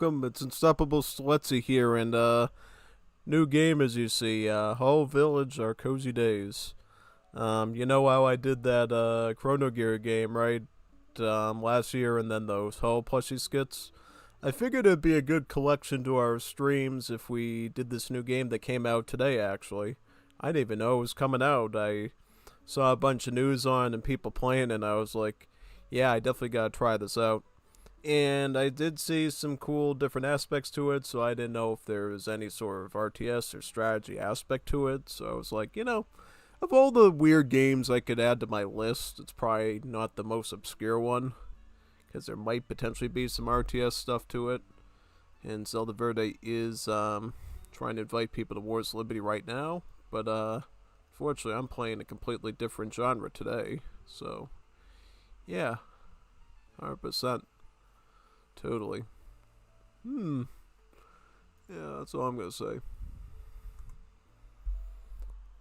welcome. It's Unstoppable Sletzy here, and new game as you see, holoVillage, Our Cozy Days. You know how I did that Chrono Gear game, right? Last year, and then those Holo plushie skits. I figured it'd be a good collection to our streams if we did this new game that came out today, actually. I didn't even know it was coming out. I saw a bunch of news on and people playing, and I was like, yeah, I definitely gotta try this out. And I did see some cool different aspects to it, so I didn't know if there was any sort of RTS or strategy aspect to it. So I was like, of all the weird games I could add to my list, it's probably not the most obscure one, because there might potentially be some RTS stuff to it. And Zelda Verde is trying to invite people to Wars of Liberty right now, but fortunately I'm playing a completely different genre today, so yeah, 100%. Totally. Yeah, that's all I'm gonna say.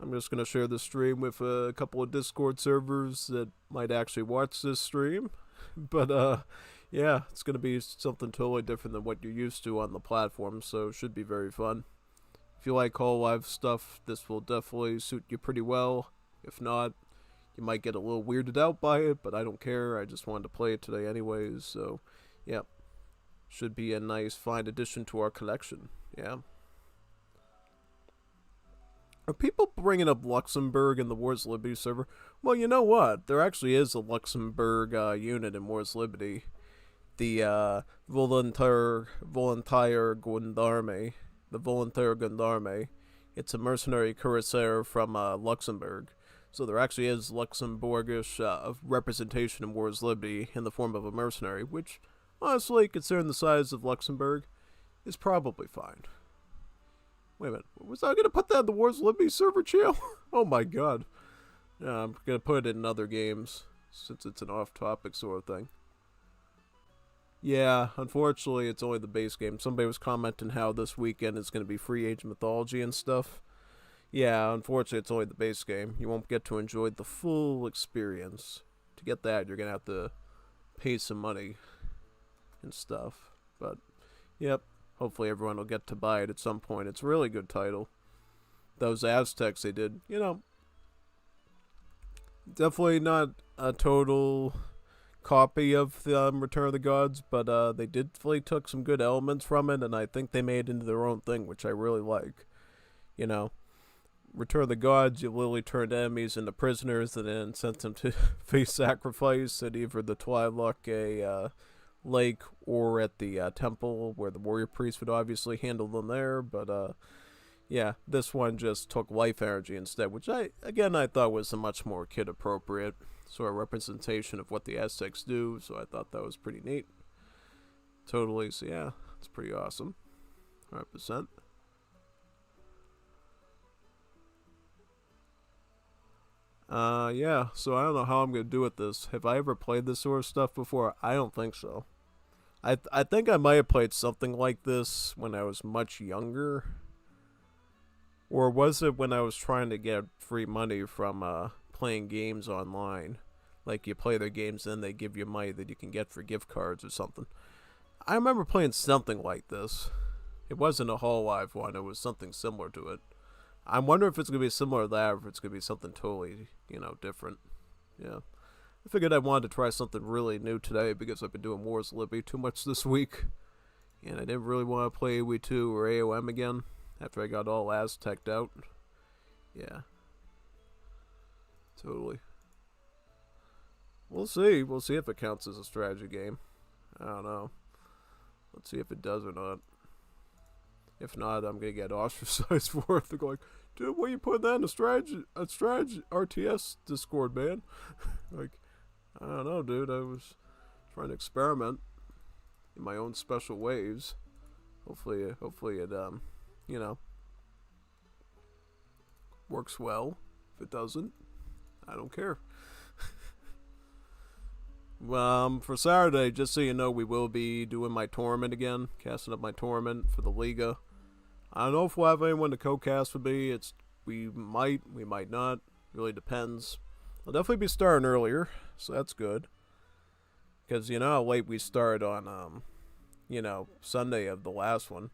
I'm just gonna share the stream with a couple of Discord servers that might actually watch this stream. But yeah, it's gonna be something totally different than what you're used to on the platform, so it should be very fun. If you like whole live stuff, this will definitely suit you pretty well. If not, you might get a little weirded out by it, but I don't care. I just wanted to play it today anyways, so yeah. Should be a nice, fine addition to our collection. Yeah. Are people bringing up Luxembourg in the Wars of Liberty server? Well, you know what? There actually is a Luxembourg unit in Wars of Liberty. The Volontaire Gendarme. The Volontaire Gendarme. It's a mercenary cuirassier from Luxembourg. So there actually is Luxembourgish representation in Wars of Liberty in the form of a mercenary, which, honestly, considering the size of Luxembourg, is probably fine. Wait a minute, was I going to put that in the Wars of Liberty server channel? Oh my god. Yeah, I'm going to put it in other games, since it's an off-topic sort of thing. Yeah, unfortunately, it's only the base game. Somebody was commenting how this weekend is going to be free Age of Mythology and stuff. Yeah, unfortunately, it's only the base game. You won't get to enjoy the full experience. To get that, you're going to have to pay some money and stuff. But, yep, hopefully everyone will get to buy it at some point. It's a really good title. Those Aztecs they did, definitely not a total copy of the Return of the Gods, but they definitely took some good elements from it, and I think they made it into their own thing, which I really like. Return of the Gods, you literally turned enemies into prisoners and then sent them to face sacrifice at either the Twi'lek lake or at the temple where the warrior priest would obviously handle them there. But yeah, this one just took life energy instead, which I thought was a much more kid appropriate sort of representation of what the Aztecs do, so I thought that was pretty neat. Totally. So yeah, it's pretty awesome. 100%. Yeah, so I don't know how I'm going to do with this. Have I ever played this sort of stuff before? I don't think so. I think I might have played something like this when I was much younger. Or was it when I was trying to get free money from playing games online? Like, you play their games, then they give you money that you can get for gift cards or something. I remember playing something like this. It wasn't a whole live one, it was something similar to it. I wonder if it's going to be similar to that, or if it's going to be something totally, different. Yeah. I figured I wanted to try something really new today, because I've been doing Wars of Liberty too much this week. And I didn't really want to play AoE2 or AOM again, after I got all Aztec'd out. Yeah. Totally. We'll see. We'll see if it counts as a strategy game. I don't know. Let's see if it does or not. If not, I'm gonna get ostracized for it. They're going, dude, why are you putting that in a strategy RTS Discord, man? Like, I don't know, dude. I was trying to experiment in my own special ways. Hopefully it works well. If it doesn't, I don't care. For Saturday, just so you know, we will be doing my tournament again, casting up my tournament for the Liga. I don't know if we'll have anyone to co-cast with me. We might not. Really depends. I'll definitely be starting earlier, so that's good. Because you know how late we start on Sunday of the last one.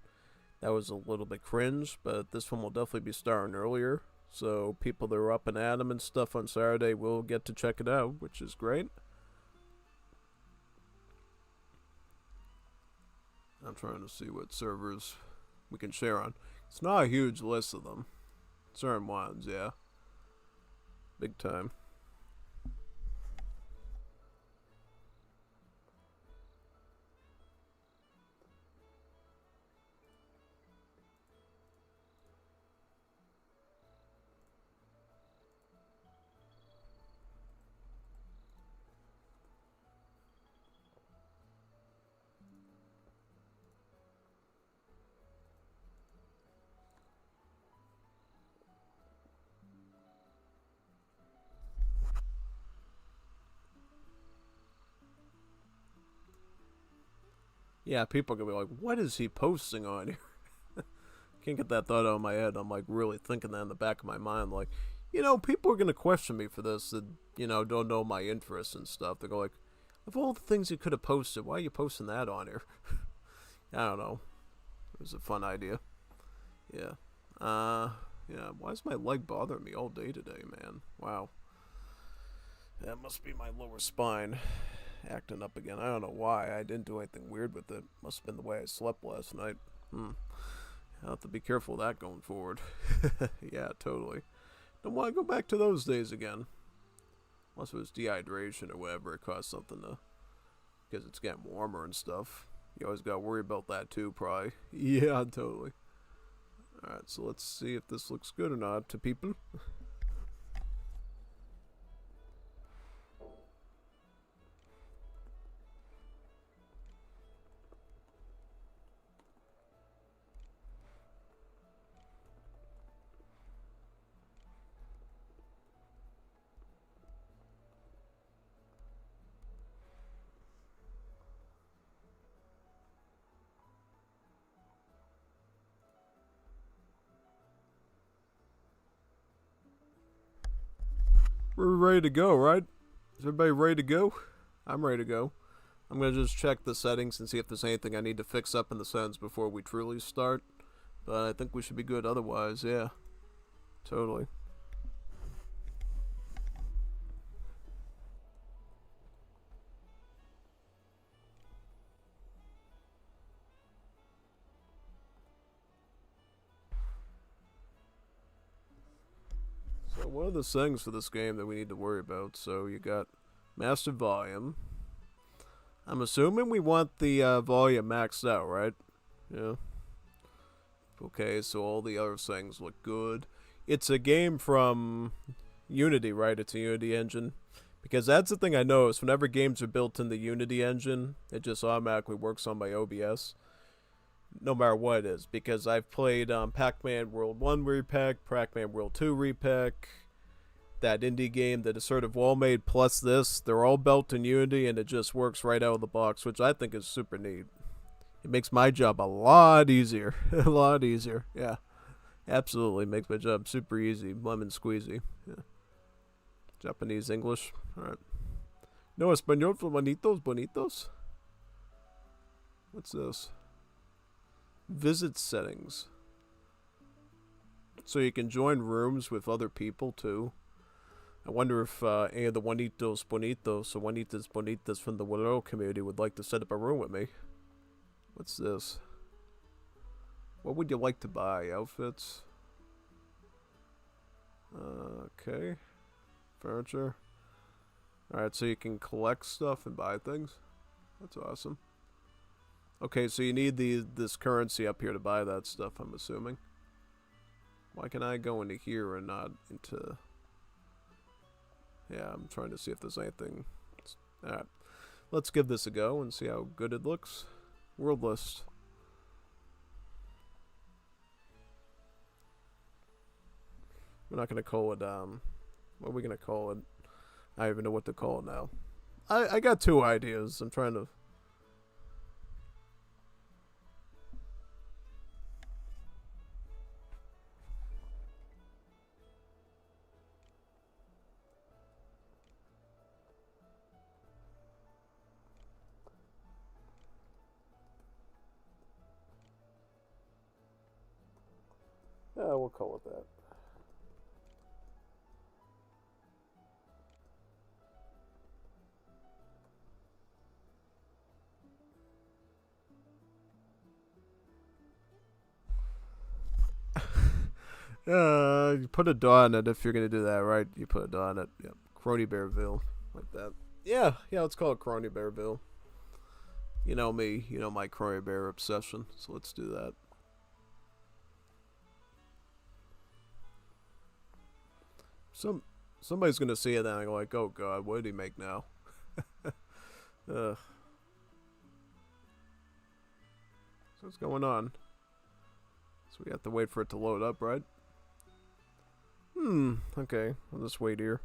That was a little bit cringe, but this one will definitely be starting earlier. So people that are up and at 'em and stuff on Saturday will get to check it out, which is great. I'm trying to see what servers we can share on. It's not a huge list of them. Certain ones, yeah. Big time. Yeah, people are gonna be like, what is he posting on here? Can't get that thought out of my head. I'm like really thinking that in the back of my mind. Like, people are gonna question me for this that, don't know my interests and stuff. They go like, of all the things you could have posted, why are you posting that on here? I don't know. It was a fun idea. Yeah. Yeah, why is my leg bothering me all day today, man? Wow. That must be my lower spine acting up again. I don't know why. I didn't do anything weird with it. Must have been the way I slept last night. I'll have to be careful of that going forward. Yeah, totally. Don't want to go back to those days again. Unless it was dehydration or whatever. It caused something to... Because it's getting warmer and stuff. You always gotta worry about that too, probably. Yeah, totally. Alright, so let's see if this looks good or not to people. We're ready to go, right? Is everybody ready to go? I'm ready to go. I'm going to just check the settings and see if there's anything I need to fix up in the settings before we truly start. But I think we should be good otherwise, yeah. Totally. So what are the settings for this game that we need to worry about? So you got master volume. I'm assuming we want the volume maxed out, right? Yeah. Okay, so all the other settings look good. It's a game from Unity, right? It's a Unity engine. Because that's the thing I notice. Whenever games are built in the Unity engine, it just automatically works on my OBS. No matter what it is. Because I've played Pac-Man World 1 Repack, Pac-Man World 2 Repack, that indie game that is sort of well made plus this. They're all built in Unity and it just works right out of the box, which I think is super neat. It makes my job a lot easier. A lot easier. Yeah. Absolutely makes my job super easy. Lemon squeezy. Yeah. Japanese, English. Alright. No español for bonitos, bonitos? What's this? Visit settings. So you can join rooms with other people too. I wonder if any of the Juanitos Bonitos or Juanitas Bonitas from the Willow community would like to set up a room with me. What's this? What would you like to buy? Outfits? Okay. Furniture. Alright, so you can collect stuff and buy things. That's awesome. Okay, so you need this currency up here to buy that stuff, I'm assuming. Why can I go into here and not into... Yeah, I'm trying to see if there's anything... Alright. Let's give this a go and see how good it looks. World list. We're not going to call it, what are we going to call it? I don't even know what to call it now. I got two ideas. I'm trying to... Yeah, we'll call it that. You put a dot on it if you're gonna do that, right? You put a dot on it. Yep. Crony Bearville. Like that. Yeah, let's call it Crony Bearville. You know me, you know my Crony Bear obsession, so let's do that. Somebody's gonna see it and go like, oh god, what did he make now? So what's going on? So we have to wait for it to load up, right? Okay. I'll just wait here.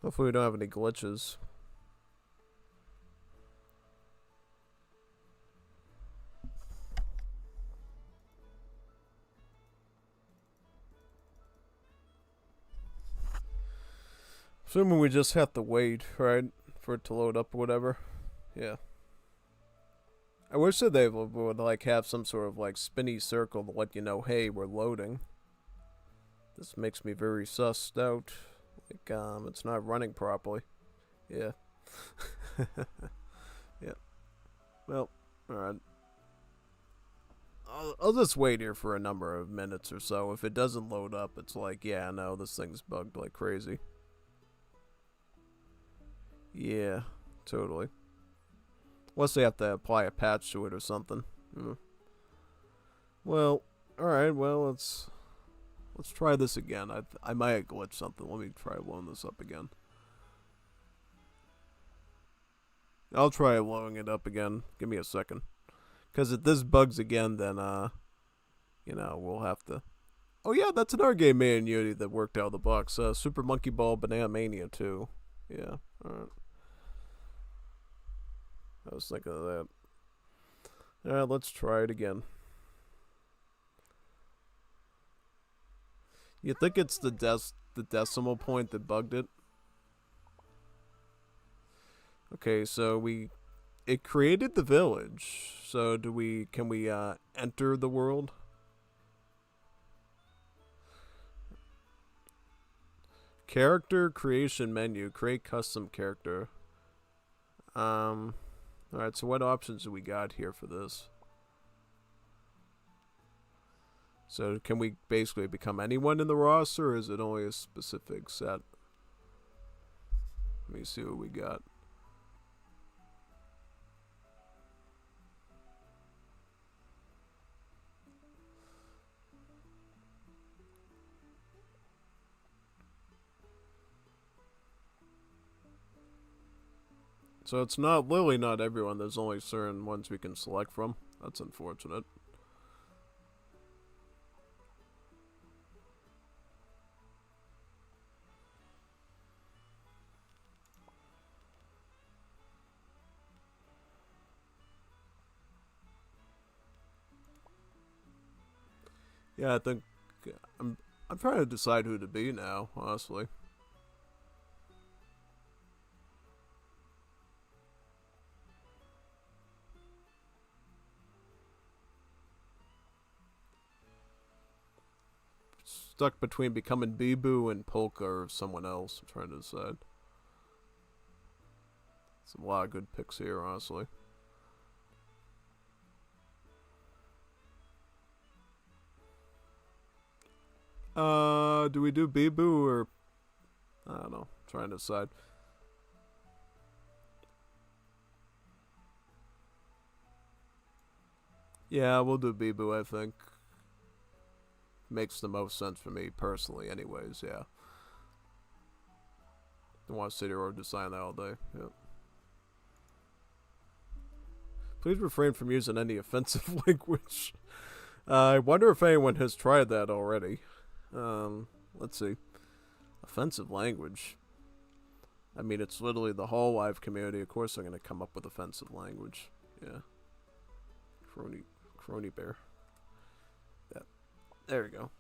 Hopefully we don't have any glitches. Assuming we just have to wait, right? For it to load up or whatever. Yeah. I wish that they would like have some sort of like spinny circle to let you know, hey, we're loading. This makes me very sussed out. Like, it's not running properly. Yeah. Yeah. Well, alright. I'll just wait here for a number of minutes or so. If it doesn't load up, it's like, yeah, no, this thing's bugged like crazy. Yeah, totally. Unless they have to apply a patch to it or something. Well, alright, well, let's try this again. I might have glitched something. Let me try blowing this up again. I'll try blowing it up again. Give me a second. Because if this bugs again, then, you know, we'll have to... Oh yeah, that's another game made in Unity that worked out of the box. Super Monkey Ball Banana Mania 2. Yeah, alright. I was thinking of that. Alright, let's try it again. You think it's the decimal point that bugged it? Okay, so it created the village. So can we enter the world? Character creation menu, create custom character. Alright, so what options do we got here for this? So can we basically become anyone in the roster, or is it only a specific set? Let me see what we got. So it's literally not everyone. There's only certain ones we can select from. That's unfortunate. Yeah, I think I'm trying to decide who to be now, honestly. Stuck between becoming Bibu and Polka or someone else. I'm trying to decide. Some a lot of good picks here, honestly. Do we do Bibu or... I don't know. I'm trying to decide. Yeah, we'll do Bibu, I think. Makes the most sense for me, personally, anyways, yeah. Don't want to sit here or design that all day, yep. Please refrain from using any offensive language. I wonder if anyone has tried that already. Let's see. Offensive language. I mean, it's literally the whole live community. Of course they're going to come up with offensive language. Yeah. Crony bear. Yeah. There we go.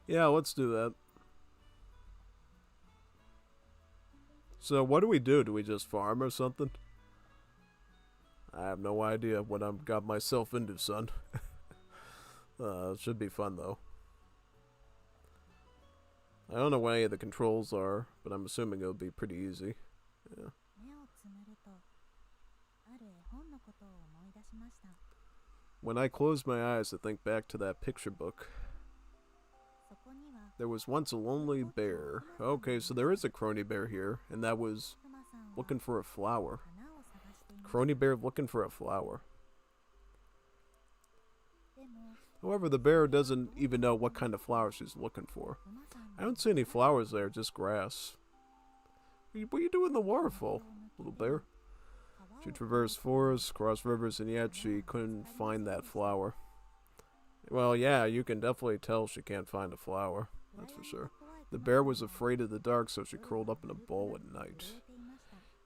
Yeah, let's do that. So what do we do? Do we just farm or something? I have no idea what I've got myself into, son. It should be fun, though. I don't know what any of the controls are, but I'm assuming it'll be pretty easy. Yeah. When I close my eyes, I think back to that picture book. There was once a lonely bear. Okay, so there is a crony bear here, and that was looking for a flower. Crony bear looking for a flower. However, the bear doesn't even know what kind of flower she's looking for. I don't see any flowers there, just grass. What are you doing in the waterfall, little bear? She traversed forests, crossed rivers, and yet she couldn't find that flower. Well, yeah, you can definitely tell she can't find a flower. That's for sure. The bear was afraid of the dark, so she curled up in a ball at night.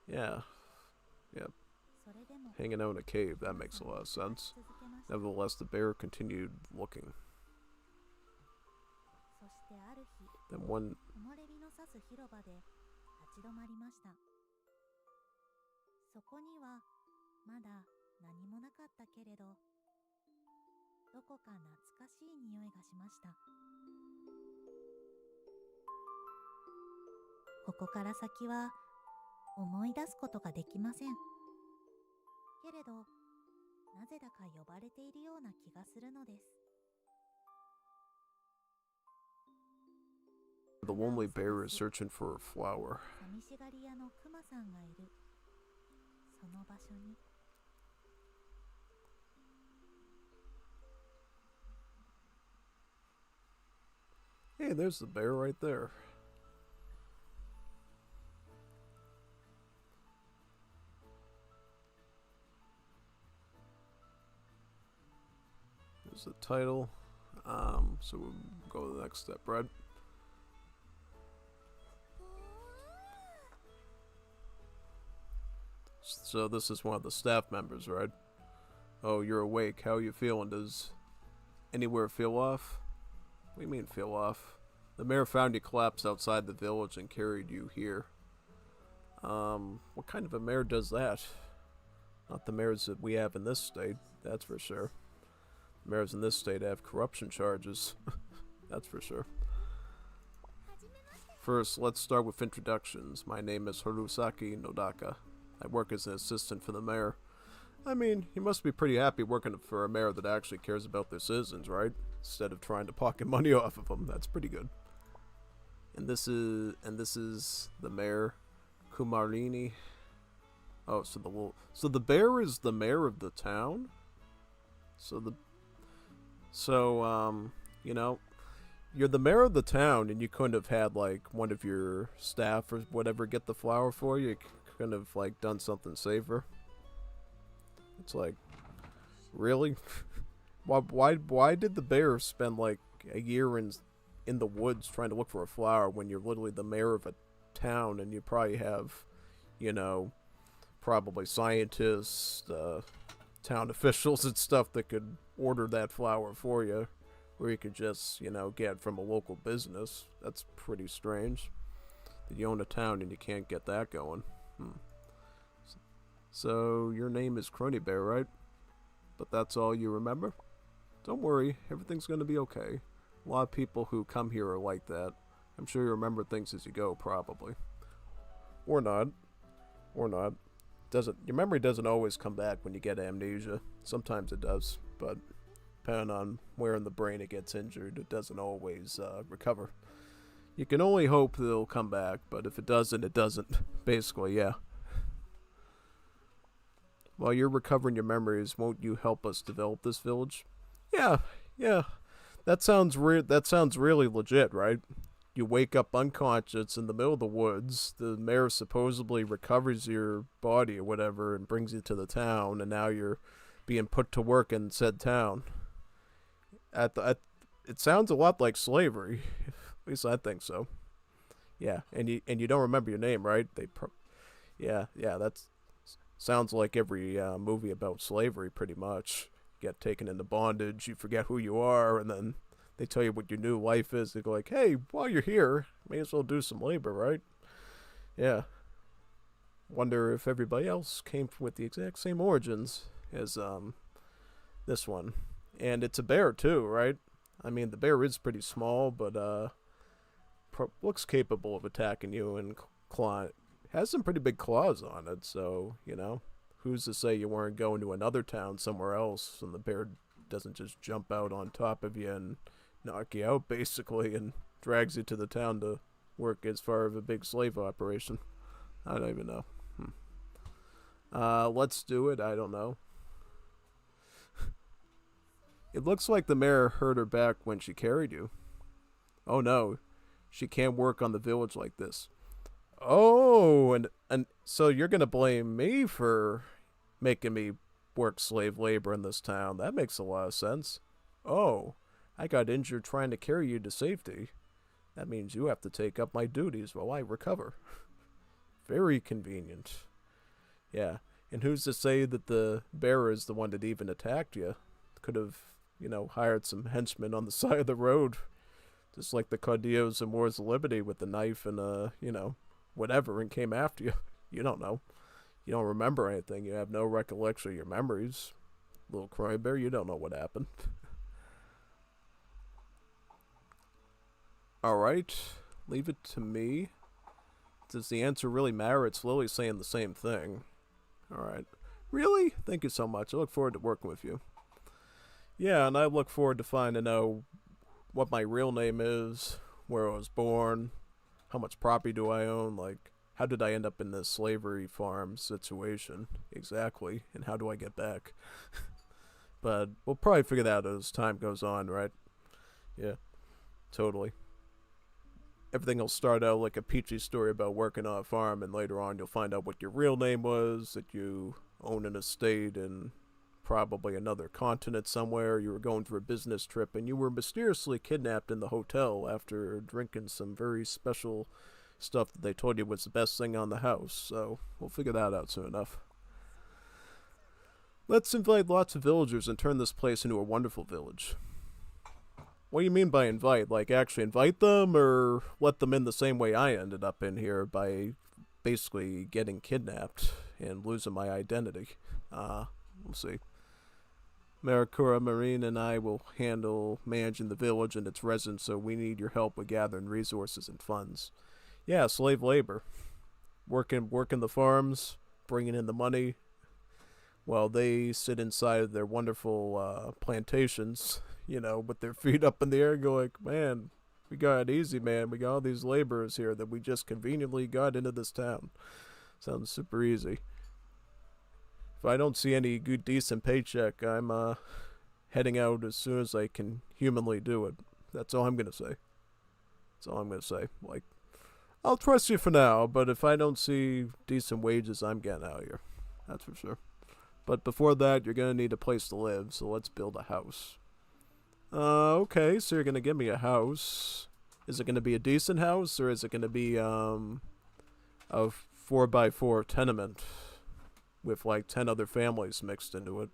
Yeah. Yep. Hanging out in a cave, that makes a lot of sense. Nevertheless, the bear continued looking. Then one... The lonely bear is searching for a flower. Hey, there's the bear right there. There's the title. So we'll go to the next step, right? So this is one of the staff members, right? Oh, you're awake. How are you feeling? Does anywhere feel off? What do you mean feel off? The mayor found you collapsed outside the village and carried you here. What kind of a mayor does that? Not the mayors that we have in this state, that's for sure. The mayors in this state have corruption charges. That's for sure. First, let's start with introductions. My name is Harusaki Nodaka. I work as an assistant for the mayor. I mean, you must be pretty happy working for a mayor that actually cares about their citizens, right? Instead of trying to pocket money off of them. That's pretty good. And this is the mayor, Kumarini. Oh, so the bear is the mayor of the town? You know, you're the mayor of the town, and you couldn't have had, like, one of your staff or whatever get the flower for you. You couldn't have, like, done something safer. It's like, really? why did the bear spend, like, a year in the woods trying to look for a flower when you're literally the mayor of a town, and you probably have, you know, probably scientists, town officials and stuff that could order that flower for you, or you could just, you know, get from a local business. That's pretty strange that you own a town and you can't get that going. So your name is Crony Bear, right? But that's all you remember? Don't worry, everything's gonna be okay. A lot of people who come here are like that. I'm sure you remember things as you go, probably. Or not. Or not. Your memory doesn't always come back when you get amnesia. Sometimes it does, but depending on where in the brain it gets injured, it doesn't always recover. You can only hope that it'll come back, but if it doesn't, it doesn't. Basically, yeah. While you're recovering your memories, won't you help us develop this village? Yeah. That sounds really legit, right? You wake up unconscious in the middle of the woods, the mayor supposedly recovers your body or whatever and brings you to the town, and now you're being put to work in said town. It sounds a lot like slavery. At least I think so. Yeah, and you don't remember your name, right? Yeah, that sounds like every movie about slavery, pretty much. You get taken into bondage, you forget who you are, and then they tell you what your new life is. They go like, hey, while you're here, may as well do some labor, right? Yeah. Wonder if everybody else came with the exact same origins as this one. And it's a bear too, right? I mean, the bear is pretty small, but looks capable of attacking you and claw. Has some pretty big claws on it, so who's to say you weren't going to another town somewhere else, and the bear doesn't just jump out on top of you and knock you out basically, and drags you to the town to work as far as a big slave operation. I don't even know. Let's do it. I don't know. It looks like the mayor hurt her back when she carried you. Oh no, she can't work on the village like this. Oh, and so you're gonna blame me for making me work slave labor in this town. That makes a lot of sense. Oh, I got injured trying to carry you to safety. That means you have to take up my duties while I recover. Very convenient. Yeah, and who's to say that the bearer is the one that even attacked you? Could have, hired some henchmen on the side of the road. Just like the Caudillos in Wars of Liberty with the knife and, whatever, and came after you. You don't know. You don't remember anything. You have no recollection of your memories. Little cry bear, you don't know what happened. Alright, leave it to me. Does the answer really matter? It's Lily saying the same thing. Alright. Really? Thank you so much. I look forward to working with you. Yeah, and I look forward to finding out what my real name is, where I was born, how much property do I own, like, how did I end up in this slavery farm situation exactly, and how do I get back? But we'll probably figure that out as time goes on, right? Yeah, totally. Everything will start out like a peachy story about working on a farm, and later on you'll find out what your real name was, that you own an estate in probably another continent somewhere, you were going for a business trip, and you were mysteriously kidnapped in the hotel after drinking some very special stuff that they told you was the best thing on the house. So we'll figure that out soon enough. Let's invite lots of villagers and turn this place into a wonderful village. What do you mean by invite? Like actually invite them, or let them in the same way I ended up in here by basically getting kidnapped and losing my identity? We'll see. Maricura Marine and I will handle managing the village and its residents, so we need your help with gathering resources and funds. Yeah, slave labor. Working the farms, bringing in the money, while they sit inside of their wonderful plantations, with their feet up in the air, go like, man, we got it easy, man. We got all these laborers here that we just conveniently got into this town. Sounds super easy. If I don't see any good, decent paycheck, I'm heading out as soon as I can humanly do it. That's all I'm gonna say. That's all I'm gonna say. Like, I'll trust you for now, but if I don't see decent wages, I'm getting out of here. That's for sure. But before that, you're gonna need a place to live, so let's build a house. Okay, so you're gonna give me a house. Is it gonna be a decent house, or is it gonna be a 4x4 tenement with like 10 other families mixed into it?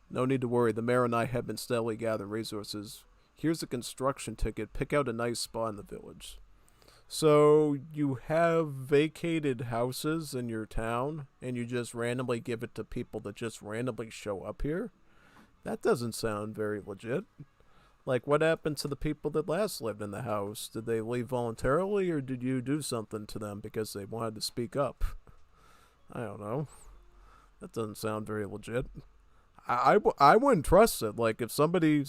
No need to worry, the mayor and I have been steadily gathering resources. Here's a construction ticket. Pick out a nice spot in the village. So you have vacated houses in your town, and you just randomly give it to people that just randomly show up here? That doesn't sound very legit. Like, what happened to the people that last lived in the house? Did they leave voluntarily, or did you do something to them because they wanted to speak up? I don't know. That doesn't sound very legit. I wouldn't trust it. Like, if somebody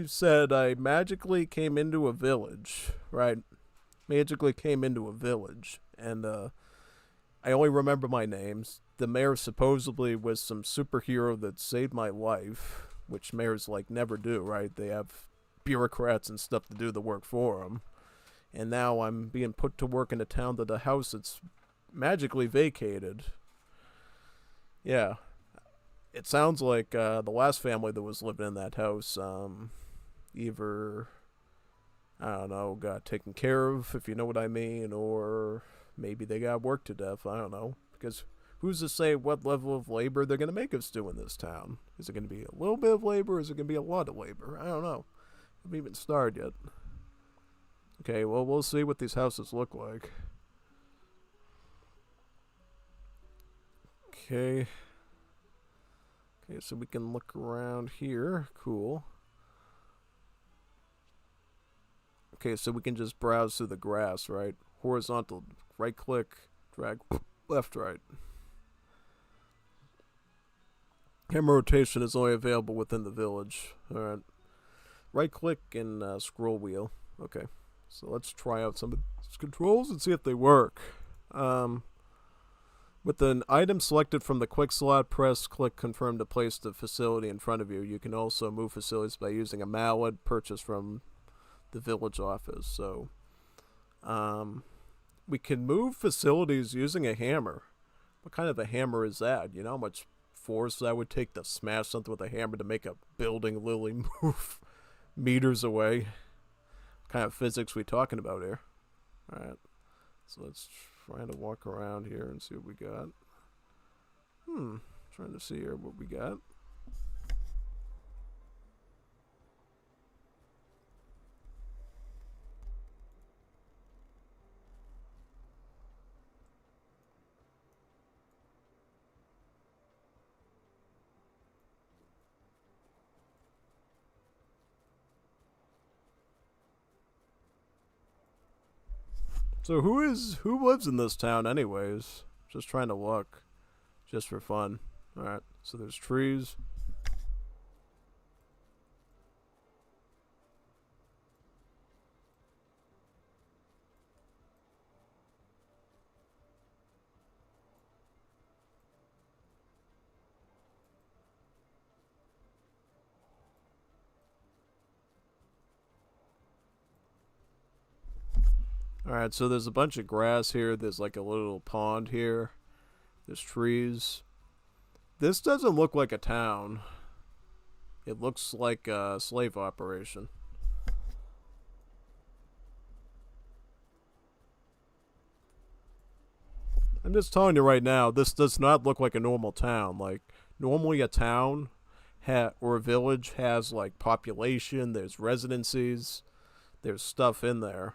said I magically came into a village, right? Magically came into a village, and I only remember my names. The mayor supposedly was some superhero that saved my life, which mayors like never do, right? They have bureaucrats and stuff to do the work for them. And now I'm being put to work in a town that a house that's magically vacated. Yeah. It sounds like the last family that was living in that house either, I don't know, got taken care of, if you know what I mean, or maybe they got worked to death. I don't know. Because who's to say what level of labor they're going to make us do in this town? Is it going to be a little bit of labor, or is it going to be a lot of labor? I don't know. I haven't even started yet. Okay, well, we'll see what these houses look like. Okay. Okay, so we can look around here. Cool. Okay, so we can just browse through the grass, right? Horizontal, right click, drag, left, right. Camera rotation is only available within the village. Alright. Right click and scroll wheel. Okay. So let's try out some of these controls and see if they work. With an item selected from the quick slot, press click confirm to place the facility in front of you. You can also move facilities by using a mallet purchased from the village office. So we can move facilities using a hammer. What kind of a hammer is that? You know how much force that would take to smash something with a hammer to make a building literally move meters away? What kind of physics we talking about here? Alright. So let's try to walk around here and see what we got. Trying to see here what we got. So who lives in this town anyways? Just trying to look. Just for fun. Alright, so there's trees. Alright, so there's a bunch of grass here. There's like a little pond here. There's trees. This doesn't look like a town. It looks like a slave operation. I'm just telling you right now, this does not look like a normal town. Like, normally a town or a village has like population, there's residencies, there's stuff in there.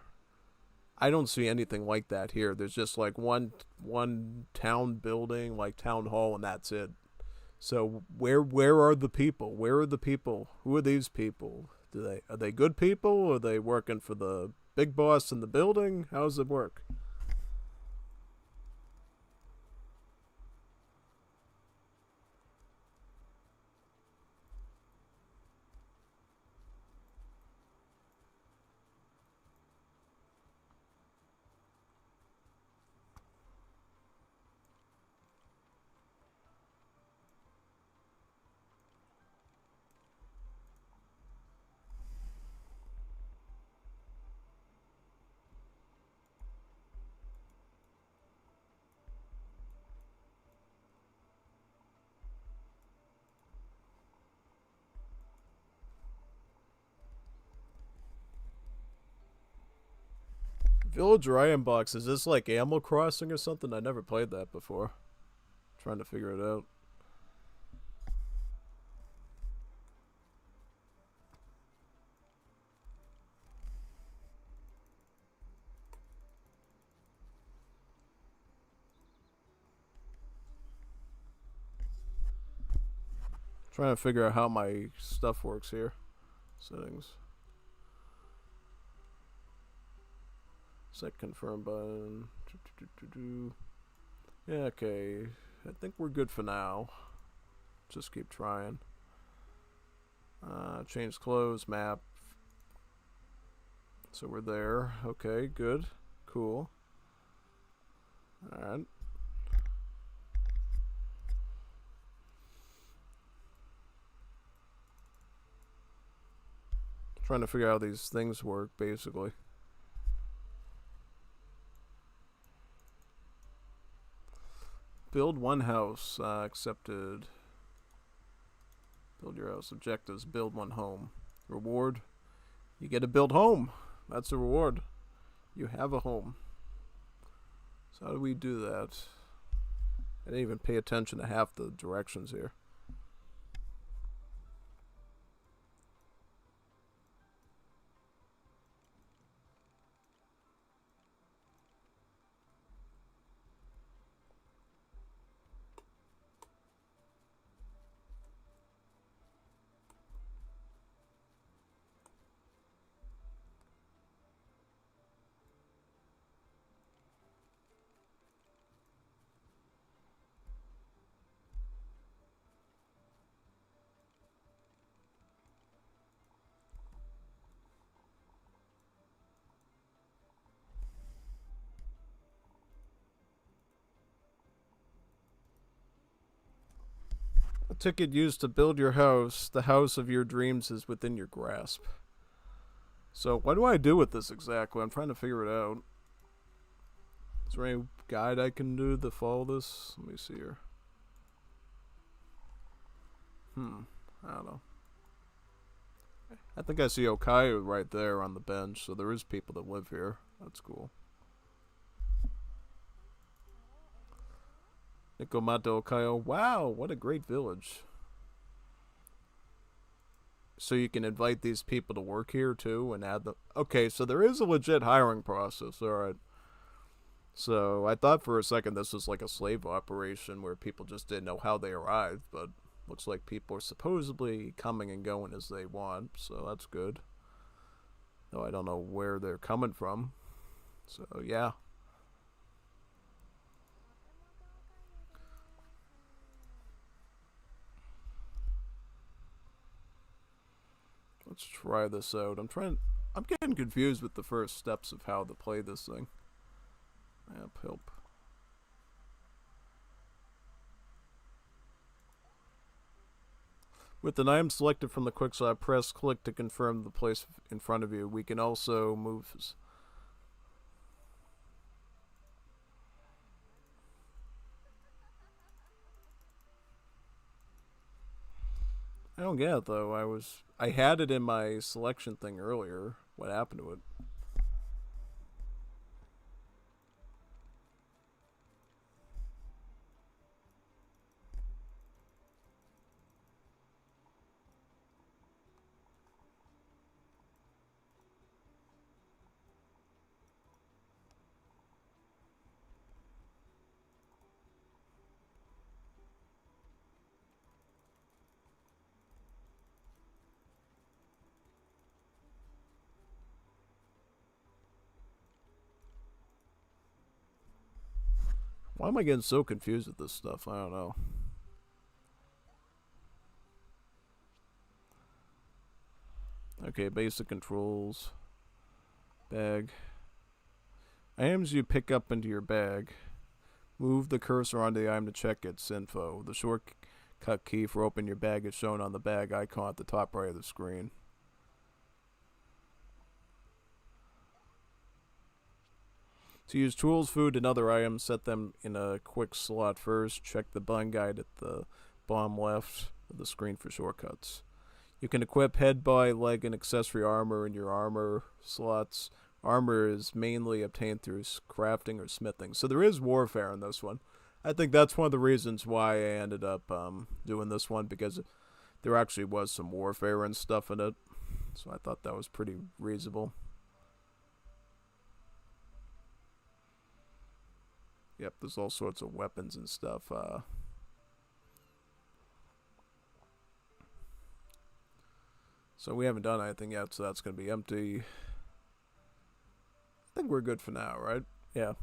I don't see anything like that here. There's just like one town building, like town hall, and that's it. So where are the people? Where are the people? Who are these people? Are they good people? Or are they working for the big boss in the building? How does it work? Villager Iron Box, is this like Animal Crossing or something? I never played that before. Trying to figure it out. Trying to figure out how my stuff works here. Settings. Set confirm button. Yeah, okay. I think we're good for now. Just keep trying. Change clothes, map. So we're there. Okay, good. Cool. Alright. Trying to figure out how these things work, basically. Build one house. Accepted. Build your house. Objectives. Build one home. Reward. You get to build home. That's a reward. You have a home. So how do we do that? I didn't even pay attention to half the directions here. Ticket used to build your house. The house of your dreams is within your grasp. So what do I do with this exactly? I'm trying to figure it out. Is there any guide I can do to follow this? Let me see here. I don't know. I think I see Okayu right there on the bench, so there is people that live here. That's cool. Nikomata Okayo. Wow, what a great village. So you can invite these people to work here too and add them. Okay, so there is a legit hiring process. Alright. So I thought for a second this was like a slave operation where people just didn't know how they arrived, but looks like people are supposedly coming and going as they want, so that's good. Though I don't know where they're coming from. So yeah. Let's try this out. I'm getting confused with the first steps of how to play this thing. Help. With an item selected from the quick slot, press click to confirm the place in front of you. We can also move. I don't get it though. I had it in my selection thing earlier. What happened to it? Why am I getting so confused with this stuff? I don't know. Okay, basic controls. Bag. Items you pick up into your bag. Move the cursor onto the item to check its info. The shortcut key for opening your bag is shown on the bag icon at the top right of the screen. To use tools, food, and other items, set them in a quick slot first. Check the button guide at the bottom left of the screen for shortcuts. You can equip head, body, leg, and accessory armor in your armor slots. Armor is mainly obtained through crafting or smithing. So there is warfare in this one. I think that's one of the reasons why I ended up doing this one, because there actually was some warfare and stuff in it. So I thought that was pretty reasonable. Yep, there's all sorts of weapons and stuff. So we haven't done anything yet, so that's going to be empty. I think we're good for now, right? Yeah.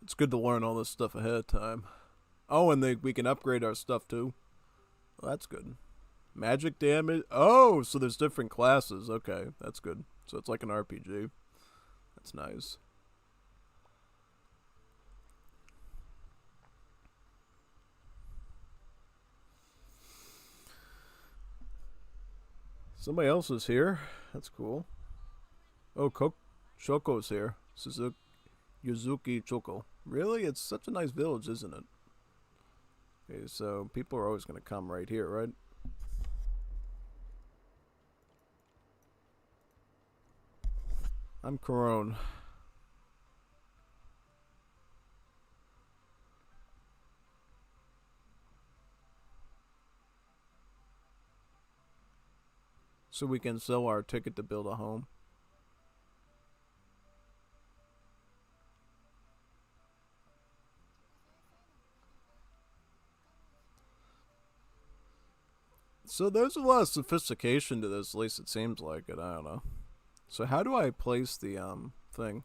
It's good to learn all this stuff ahead of time. Oh, and we can upgrade our stuff too. Well, that's good. Magic damage. Oh, so there's different classes. Okay, that's good. So it's like an RPG. That's nice. Somebody else is here. That's cool. Oh, Choco's here. Yuzuki Choco. Really? It's such a nice village, isn't it? Okay, so people are always going to come right here, right? I'm Corone. So we can sell our ticket to build a home. So there's a lot of sophistication to this, at least it seems like it. I don't know. So how do I place the thing?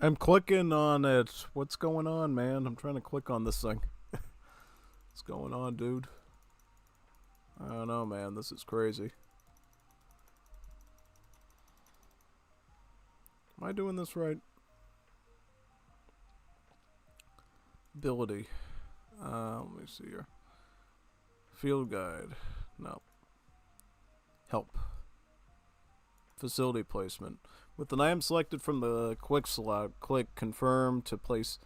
I'm clicking on it. What's going on, man? I'm trying to click on this thing. What's going on, dude? I don't know, man. This is crazy. Am I doing this right? Ability. Let me see here. Field guide. No. Help. Facility placement. With an item selected from the quick slot, click confirm to place.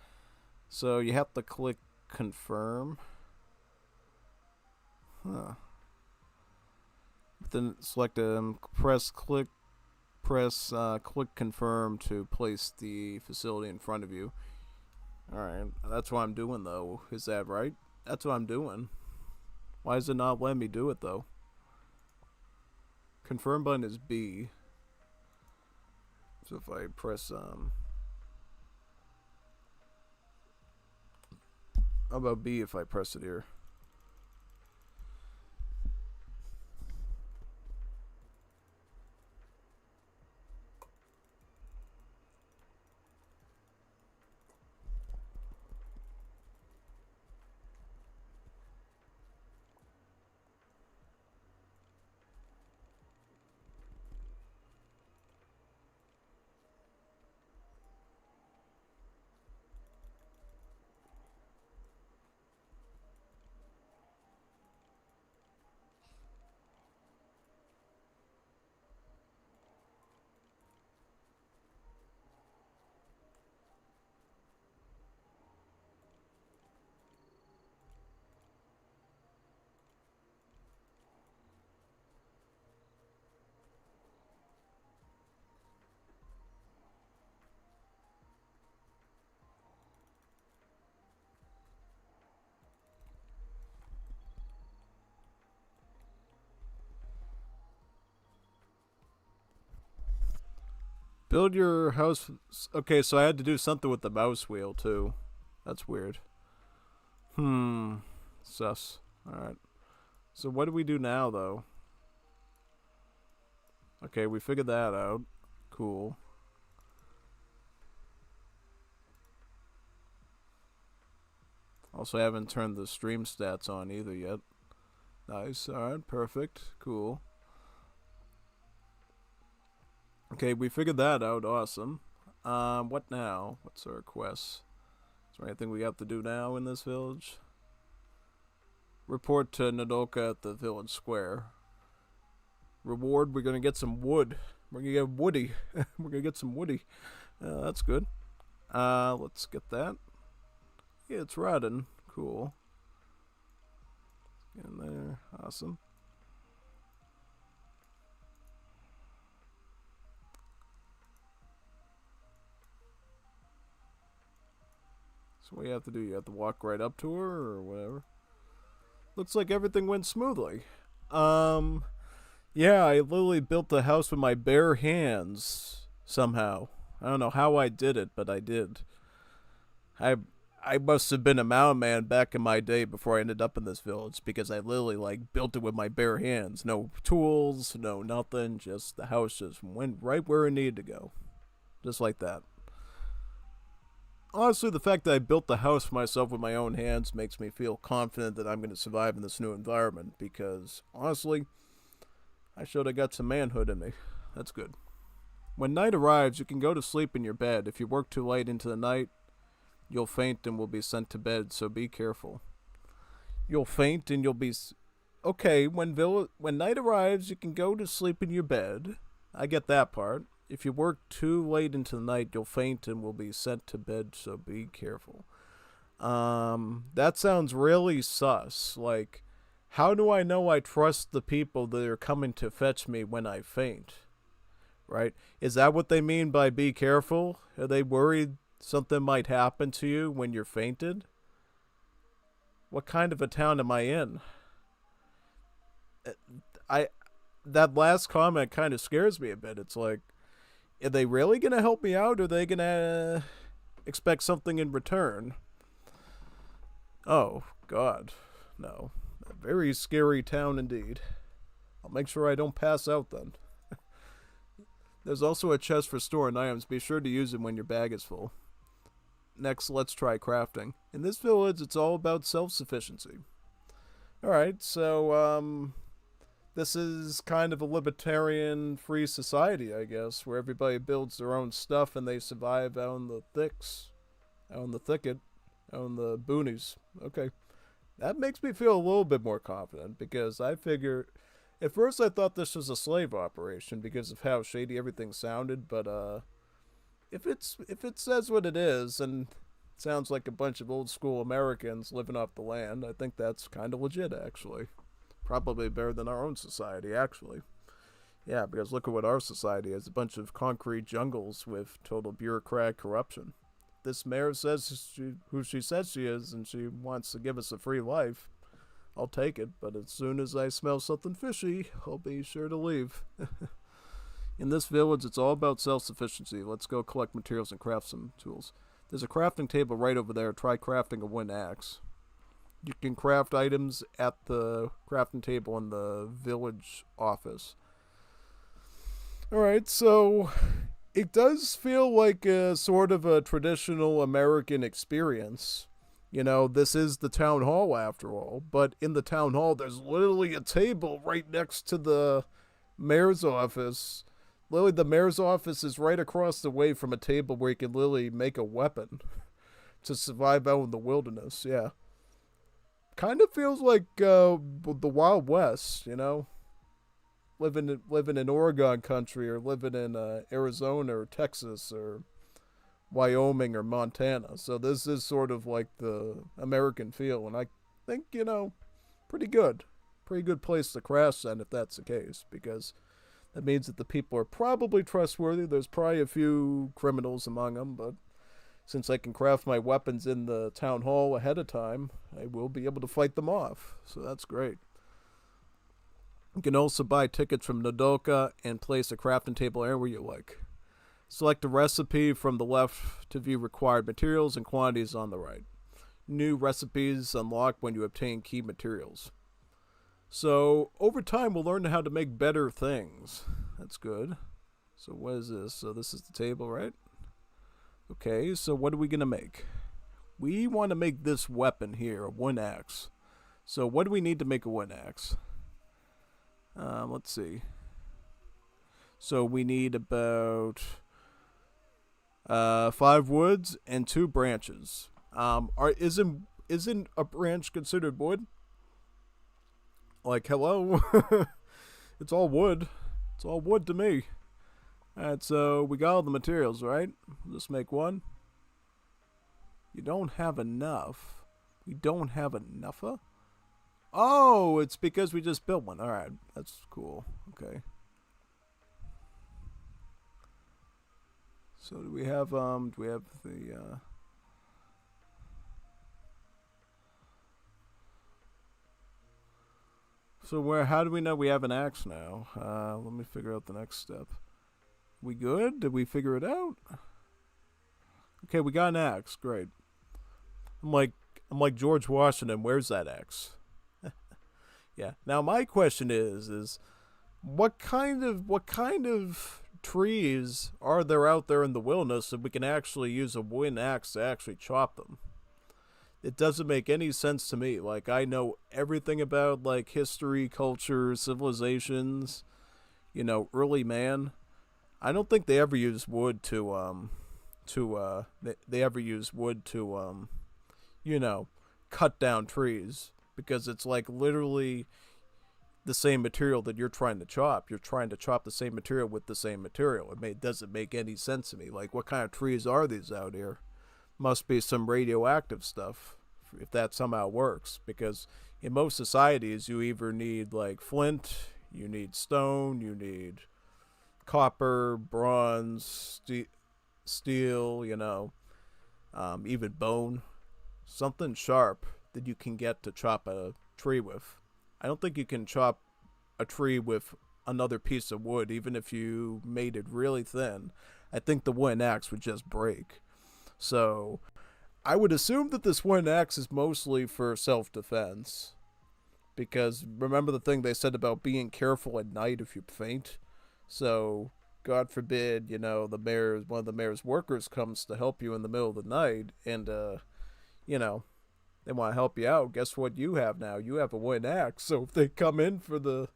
So you have to click confirm. Huh. Then select press click confirm to place the facility in front of you. Alright, that's what I'm doing though. Is that right? That's what I'm doing. Why is it not letting me do it though? Confirm button is B. So if I press how about B if I press it here? Build your house. Okay, so I had to do something with the mouse wheel too. That's weird. Sus. Alright. So what do we do now though? Okay, we figured that out. Cool. Also, I haven't turned the stream stats on either yet. Nice. Alright, perfect. Cool. Okay, we figured that out. Awesome. What now? What's our quest? Is there anything we have to do now in this village? Report to Nodoka at the village square. Reward, we're gonna get some wood. We're gonna get woody. We're gonna get some woody. That's good. Let's get that. Yeah, it's rotting. Cool. In there. Awesome. So what do you have to do? You have to walk right up to her or whatever? Looks like everything went smoothly. Um, yeah, I literally built the house with my bare hands somehow. I don't know how I did it, but I did. I I must have been a mountain man back in my day before I ended up in this village because I literally like built it with my bare hands. No tools, no nothing, just the house just went right where it needed to go. Just like that. Honestly, the fact that I built the house for myself with my own hands makes me feel confident that I'm going to survive in this new environment because, honestly, I showed I got some manhood in me. That's good. When night arrives, you can go to sleep in your bed. If you work too late into the night, you'll faint and will be sent to bed, so be careful. You'll faint and you'll be... Okay, when night arrives, you can go to sleep in your bed. I get that part. If you work too late into the night, you'll faint and will be sent to bed, so be careful. That sounds really sus. Like, how do I know I trust the people that are coming to fetch me when I faint? Right? Is that what they mean by be careful? Are they worried something might happen to you when you're fainted? What kind of a town am I in? I That last comment kind of scares me a bit. It's like, are they really gonna help me out, or are they gonna expect something in return? Oh God, no. A very scary town indeed. I'll make sure I don't pass out then. There's also a chest for storing items. Be sure to use it when your bag is full. Next, let's try crafting. In this village, it's all about self-sufficiency. Alright, so, this is kind of a libertarian free society, I guess, where everybody builds their own stuff and they survive out in the out in the thicket, out in the boonies. Okay. That makes me feel a little bit more confident because I figure at first I thought this was a slave operation because of how shady everything sounded, but if it says what it is and it sounds like a bunch of old school Americans living off the land, I think that's kind of legit actually. Probably better than our own society, actually. Yeah, because look at what our society is. A bunch of concrete jungles with total bureaucratic corruption. This mayor says who she says she is, and she wants to give us a free life. I'll take it, but as soon as I smell something fishy, I'll be sure to leave. In this village, it's all about self-sufficiency. Let's go collect materials and craft some tools. There's a crafting table right over there. Try crafting a wooden axe. You can craft items at the crafting table in the village office. Alright, so it does feel like a sort of a traditional American experience. You know, this is the town hall after all, but in the town hall there's literally a table right next to the mayor's office. Literally, the mayor's office is right across the way from a table where you can literally make a weapon to survive out in the wilderness, yeah. Kind of feels like the Wild West, you know, living in Oregon country or living in Arizona or Texas or Wyoming or Montana. So this is sort of like the American feel, and I think pretty good place to crash then if that's the case, because that means that the people are probably trustworthy. There's probably a few criminals among them, but since I can craft my weapons in the town hall ahead of time, I will be able to fight them off. So that's great. You can also buy tickets from Nodoka and place a crafting table anywhere you like. Select a recipe from the left to view required materials and quantities on the right. New recipes unlock when you obtain key materials. So over time we'll learn how to make better things. That's good. So what is this? So this is the table, right? Okay, so what are we going to make? We want to make this weapon here, a one axe. So what do we need to make a wood axe? Let's see. So we need about 5 woods and 2 branches. Isn't a branch considered wood? Like, hello? It's all wood. It's all wood to me. Alright, so we got all the materials, right? Let's make one. You don't have enough. We don't have enough? Huh? Oh, it's because we just built one. Alright, that's cool. Okay. So do we have the So how do we know we have an axe now? Let me figure out the next step. We good? Did we figure it out? Okay, we got an axe. Great. I'm like George Washington. Where's that axe? Yeah. Now my question is what kind of trees are there out there in the wilderness that we can actually use a wooden axe to actually chop them? It doesn't make any sense to me. Like, I know everything about like history, culture, civilizations, early man. I don't think they ever used wood they ever used wood to cut down trees, because it's like literally the same material that you're trying to chop. You're trying to chop the same material with the same material. Doesn't make any sense to me. Like, what kind of trees are these out here? Must be some radioactive stuff, if that somehow works, because in most societies you either need like flint, you need stone, you need copper, bronze, steel, even bone, something sharp that you can get to chop a tree with. I don't think you can chop a tree with another piece of wood, even if you made it really thin. I think the wooden axe would just break. So I would assume that this wooden axe is mostly for self-defense, because remember the thing they said about being careful at night if you faint? So God forbid, one of the mayor's workers comes to help you in the middle of the night, and they want to help you out. Guess what you have now? You have a wooden axe. So if they come in for to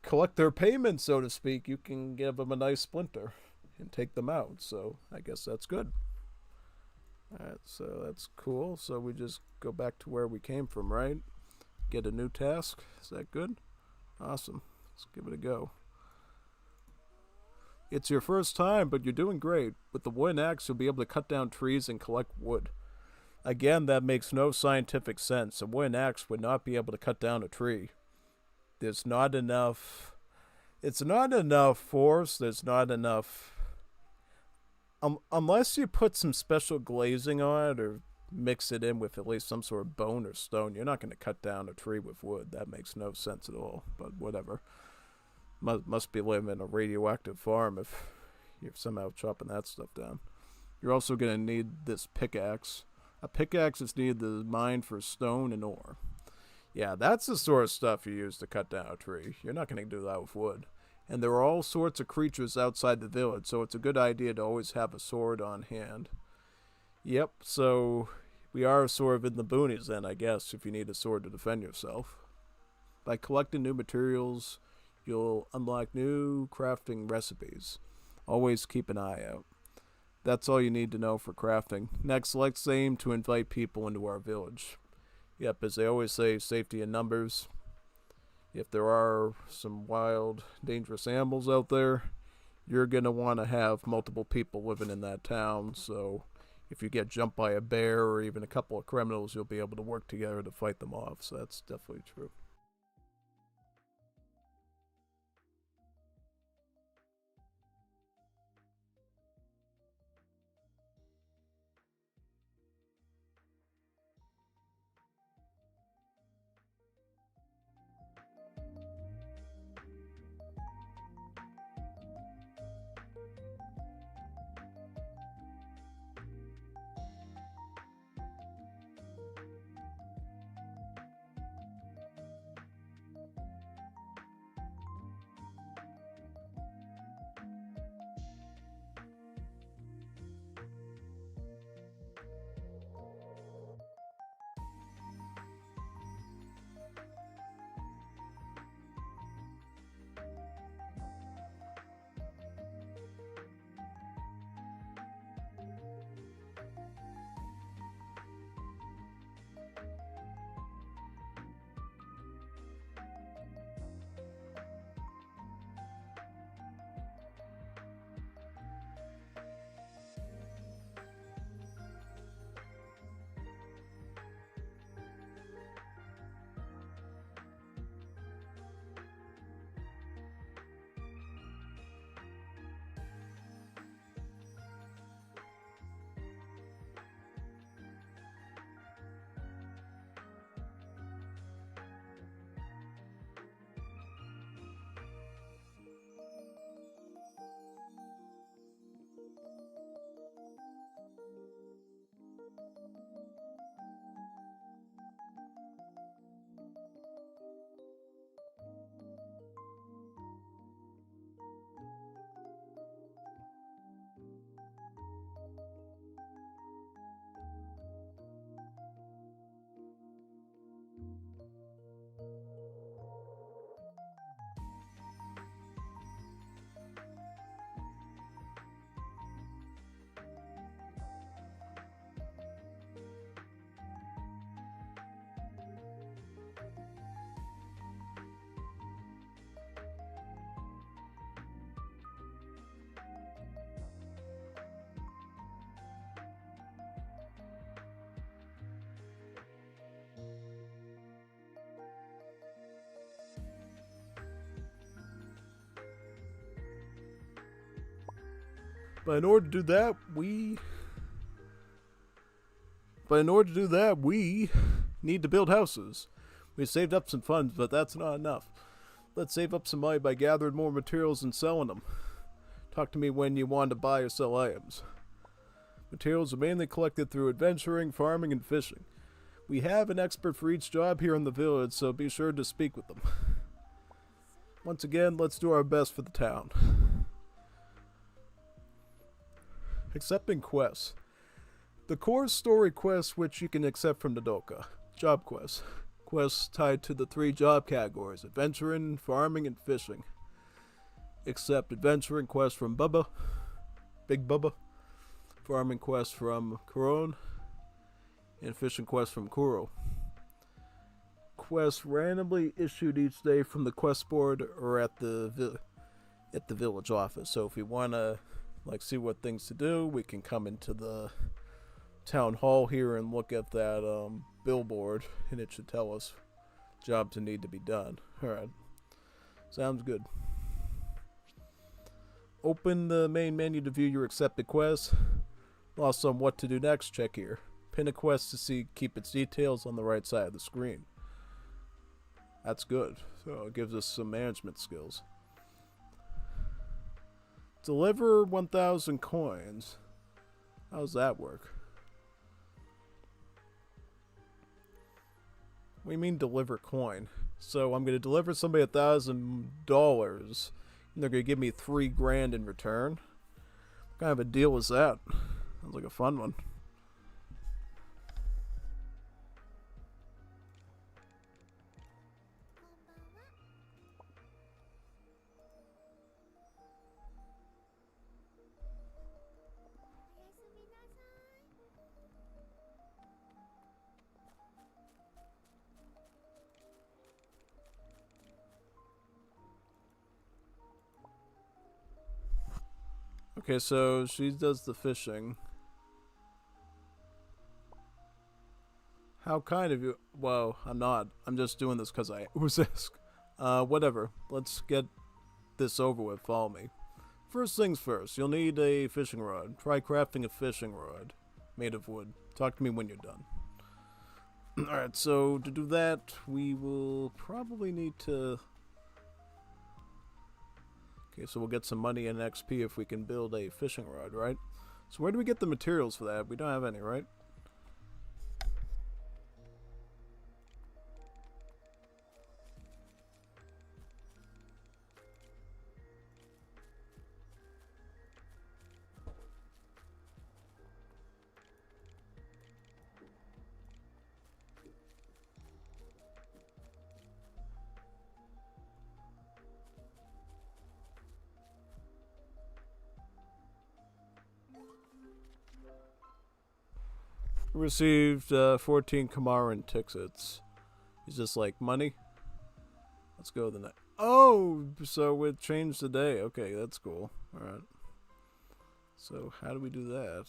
collect their payment, so to speak, you can give them a nice splinter and take them out. So I guess that's good. Alright, so that's cool. So we just go back to where we came from, right? Get a new task. Is that good? Awesome. Let's give it a go. It's your first time, but you're doing great. With the wooden axe, you'll be able to cut down trees and collect wood. Again, that makes no scientific sense. A wooden axe would not be able to cut down a tree. There's not enough... It's not enough force. There's not enough... unless you put some special glazing on it or mix it in with at least some sort of bone or stone, you're not going to cut down a tree with wood. That makes no sense at all, but whatever. Must be living in a radioactive farm if you're somehow chopping that stuff down. You're also going to need this pickaxe. A pickaxe is needed to mine for stone and ore. Yeah, that's the sort of stuff you use to cut down a tree. You're not going to do that with wood. And there are all sorts of creatures outside the village, so it's a good idea to always have a sword on hand. Yep, so we are sort of in the boonies then, I guess, if you need a sword to defend yourself. By collecting new materials, you'll unlock new crafting recipes. Always keep an eye out. That's all you need to know for crafting. Next, let's aim to invite people into our village. Yep, as they always say, safety in numbers. If there are some wild, dangerous animals out there, you're going to want to have multiple people living in that town. So if you get jumped by a bear or even a couple of criminals, you'll be able to work together to fight them off. So that's definitely true. But in order to do that, we need to build houses. We saved up some funds, but that's not enough. Let's save up some money by gathering more materials and selling them. Talk to me when you want to buy or sell items. Materials are mainly collected through adventuring, farming, and fishing. We have an expert for each job here in the village, so be sure to speak with them. Once again, let's do our best for the town. Accepting quests. The core story quests which you can accept from Nodoka. Job quests. Quests tied to the 3 job categories: adventuring, farming, and fishing. Accept adventuring quests from Bubba, Big Bubba, farming quests from Kuron, and fishing quests from Kuro. Quests randomly issued each day from the quest board or at the village office. So if we want to see what things to do, we can come into the town hall here and look at that billboard, and it should tell us jobs that need to be done. Alright, sounds good. Open the main menu to view your accepted quests. Lost on what to do next, check here. Pin a quest to keep its details on the right side of the screen. That's good, so it gives us some management skills. Deliver 1,000 coins. How does that work? What do you mean deliver coin? So I'm going to deliver somebody $1,000, and they're going to give me $3,000 in return? What kind of a deal is that? Sounds like a fun one. Okay, so she does the fishing. How kind of you. Well, I'm not. I'm just doing this because I was asked. Whatever. Let's get this over with. Follow me. First things first, you'll need a fishing rod. Try crafting a fishing rod made of wood. Talk to me when you're done. Alright, so to do that, we will probably need to... Okay, so we'll get some money and XP if we can build a fishing rod, right? So where do we get the materials for that? We don't have any, right? Received 14 Kamaran tickets. Is this like money? Let's go to the next. Oh, so it changed the day. Okay, that's cool. Alright. So how do we do that?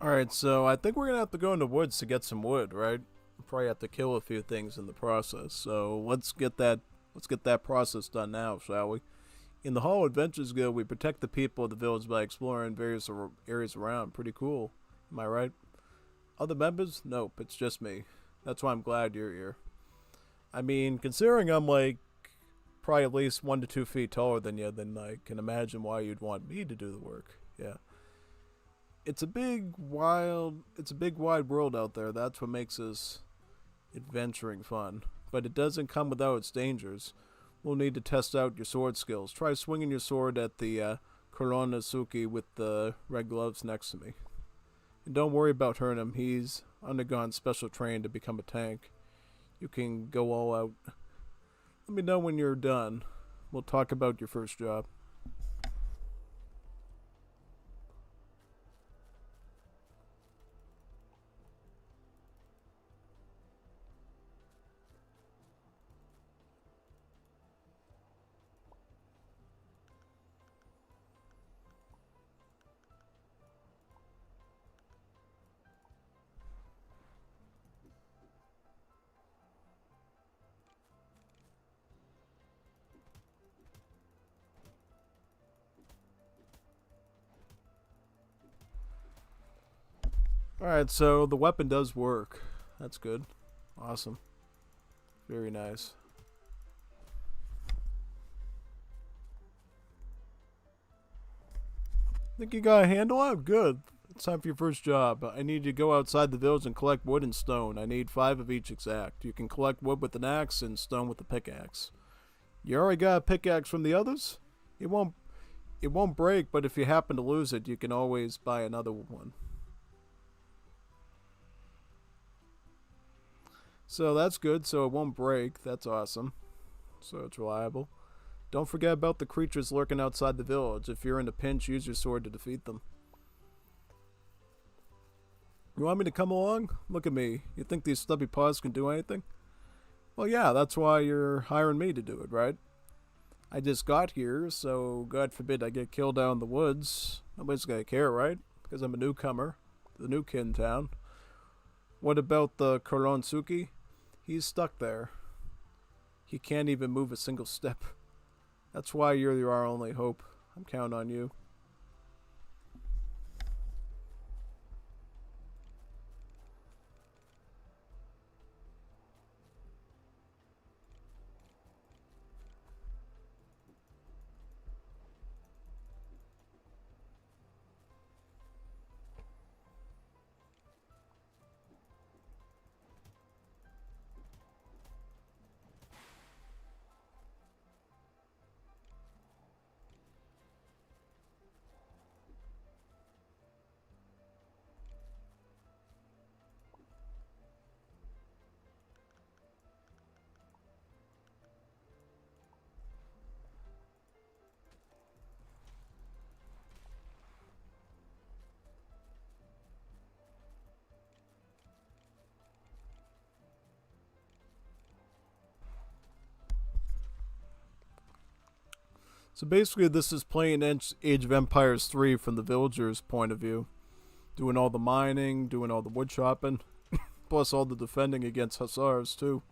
Alright, so I think we're gonna have to go in the woods to get some wood, right? Probably have to kill a few things in the process. So let's get that process done now, shall we? In the Hall Adventures Guild, we protect the people of the village by exploring various areas around. Pretty cool. Am I right? Other members? Nope, it's just me. That's why I'm glad you're here. I mean, considering I'm like probably at least 1 to 2 feet taller than you, then I can imagine why you'd want me to do the work. Yeah. It's a big wide world out there. That's what makes this adventuring fun. But it doesn't come without its dangers. We'll need to test out your sword skills. Try swinging your sword at the Koronosuke with the red gloves next to me. And don't worry about hurting him. He's undergone special training to become a tank. You can go all out. Let me know when you're done. We'll talk about your first job. Alright, so the weapon does work. That's good. Awesome. Very nice. Think you got a handle on it? Good. It's time for your first job. I need you to go outside the village and collect wood and stone. I need 5 of each exact. You can collect wood with an axe and stone with a pickaxe. You already got a pickaxe from the others? It won't break, but if you happen to lose it, you can always buy another one. So that's good, so it won't break. That's awesome. So it's reliable. Don't forget about the creatures lurking outside the village. If you're in a pinch, use your sword to defeat them. You want me to come along? Look at me. You think these stubby paws can do anything? Well, yeah, that's why you're hiring me to do it, right? I just got here, so God forbid I get killed out in the woods. Nobody's gonna care, right? Because I'm a newcomer. The new kid in town. What about the Koronosuke? He's stuck there. He can't even move a single step. That's why you're our only hope. I'm counting on you. So basically this is playing Age of Empires 3 from the villagers' point of view. Doing all the mining, doing all the wood chopping, plus all the defending against hussars too.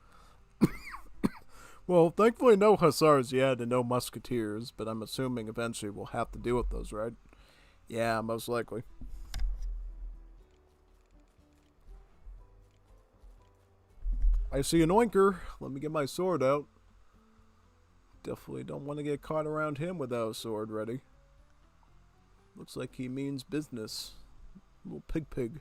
Well, thankfully no hussars yet and no musketeers, but I'm assuming eventually we'll have to deal with those, right? Yeah, most likely. I see an oinker. Let me get my sword out. Definitely don't want to get caught around him without a sword ready. Looks like he means business. Little pig.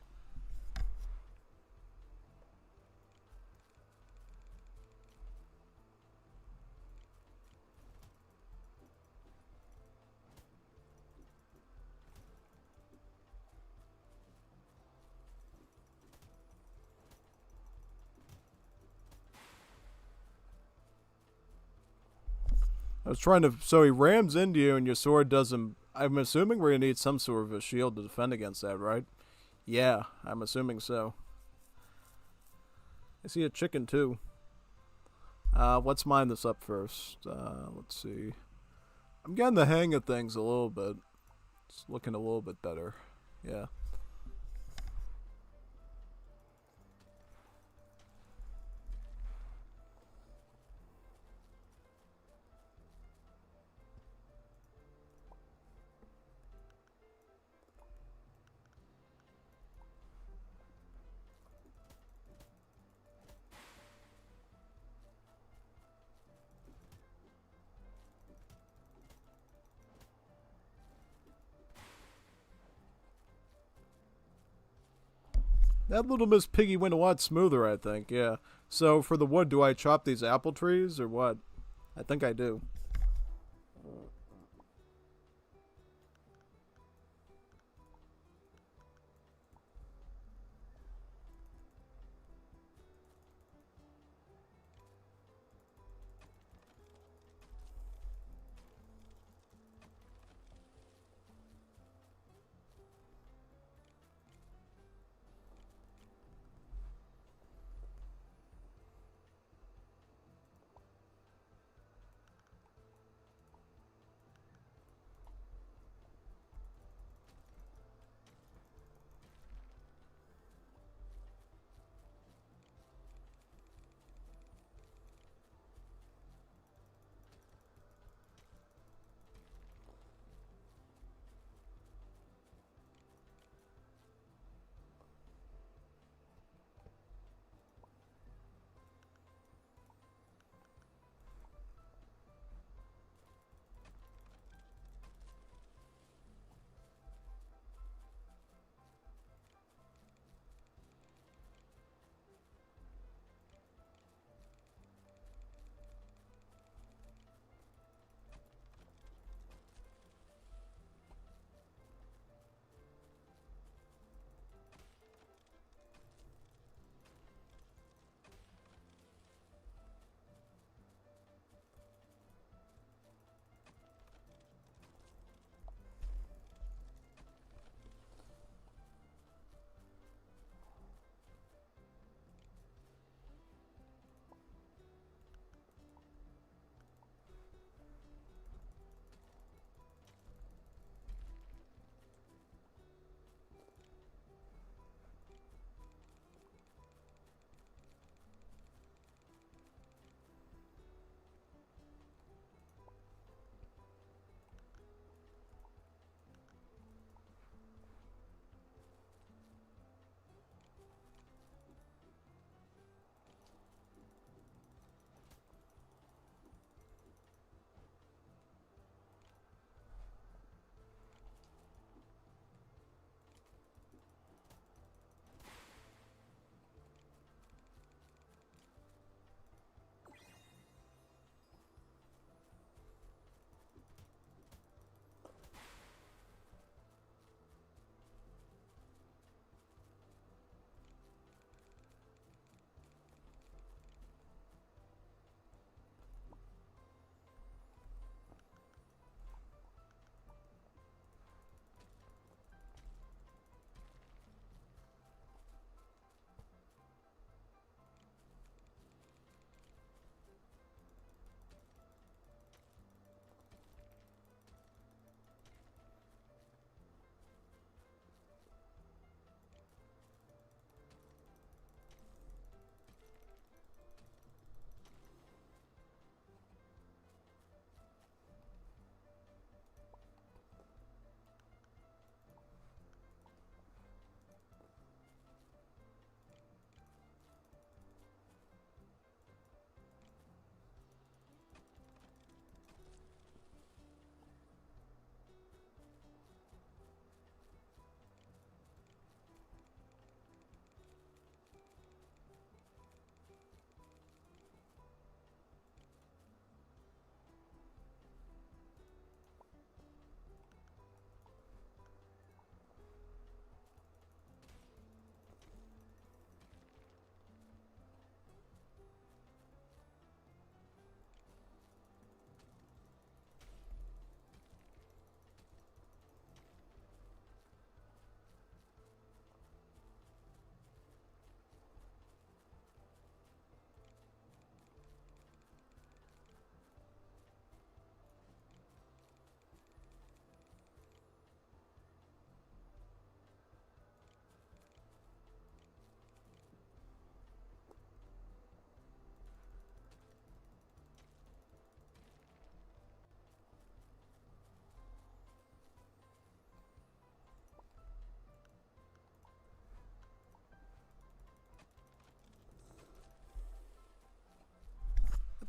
I was trying to... So he rams into you and your sword doesn't... I'm assuming we're going to need some sort of a shield to defend against that, right? Yeah, I'm assuming so. I see a chicken too. Let's mine this up first. Let's see. I'm getting the hang of things a little bit. It's looking a little bit better. Yeah. That little Miss Piggy went a lot smoother, I think, yeah. So, for the wood, do I chop these apple trees, or what? I think I do.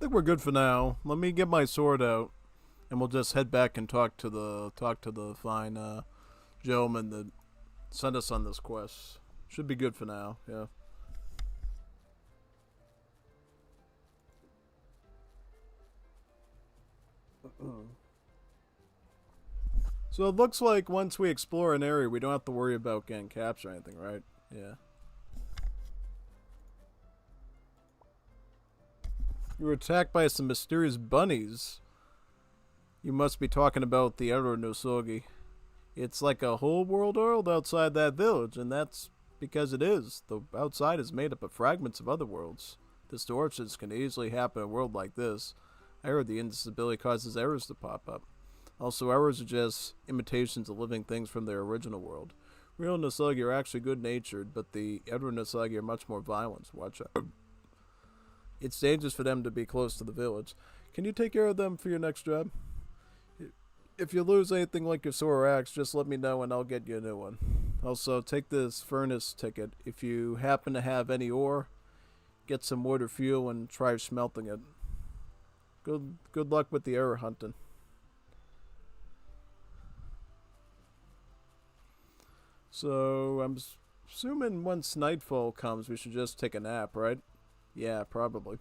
think we're good for now. Let me get my sword out, and we'll just head back and talk to the fine gentleman that sent us on this quest. Should be good for now. Yeah. So it looks like once we explore an area, we don't have to worry about getting captured or anything, right? Yeah. You were attacked by some mysterious bunnies. You must be talking about the Outer Nosogi. It's like a whole world outside that village, and that's because it is. The outside is made up of fragments of other worlds. Distortions can easily happen in a world like this. I heard the instability causes errors to pop up. Also, errors are just imitations of living things from their original world. Real Nosogi are actually good-natured, but the Outer Nosogi are much more violent. Watch out. It's dangerous for them to be close to the village. Can you take care of them for your next job? If you lose anything like your sword or axe, just let me know and I'll get you a new one. Also, take this furnace ticket. If you happen to have any ore, get some wood or fuel and try smelting it. Good luck with the error hunting. So, I'm assuming once nightfall comes, we should just take a nap, right? Yeah, probably.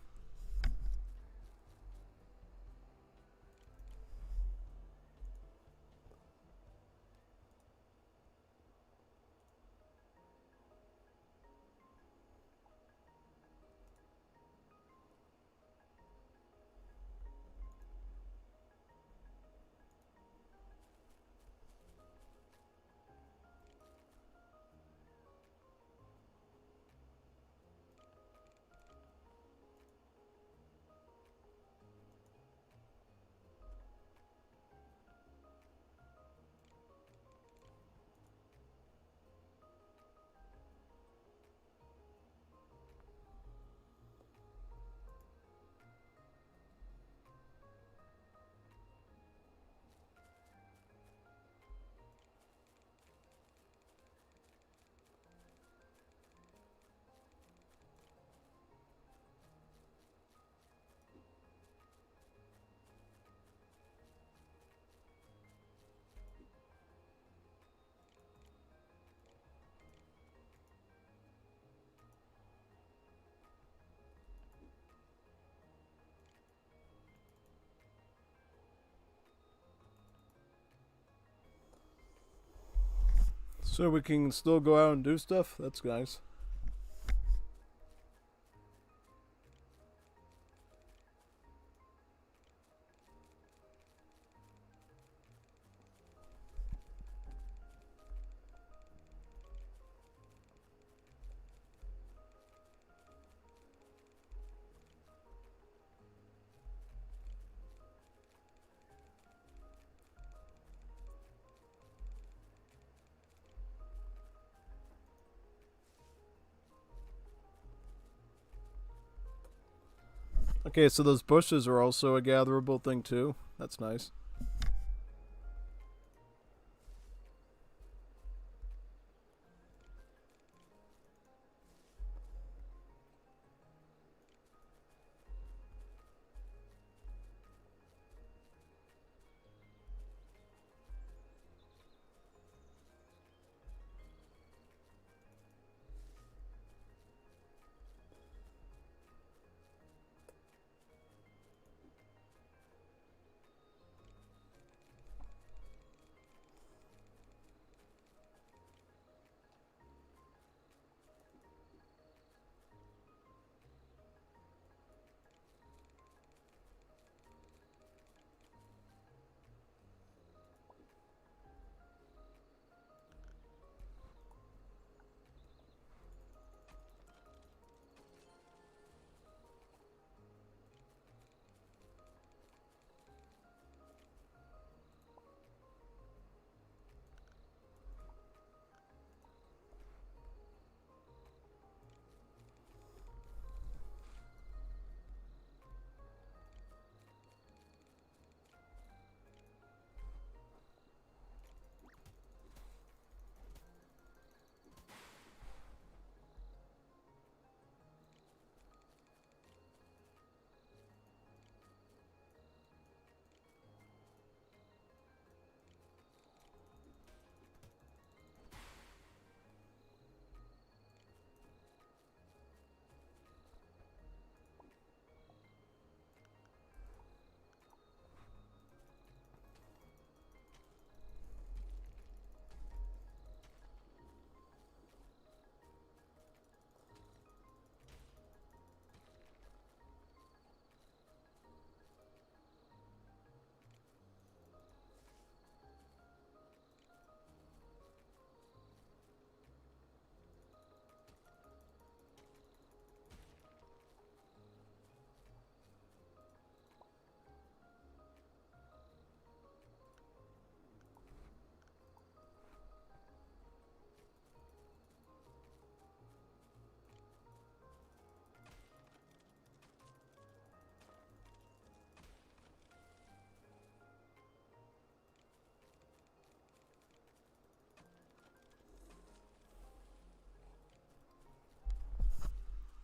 So we can still go out and do stuff? That's nice. Okay, so those bushes are also a gatherable thing too. That's nice.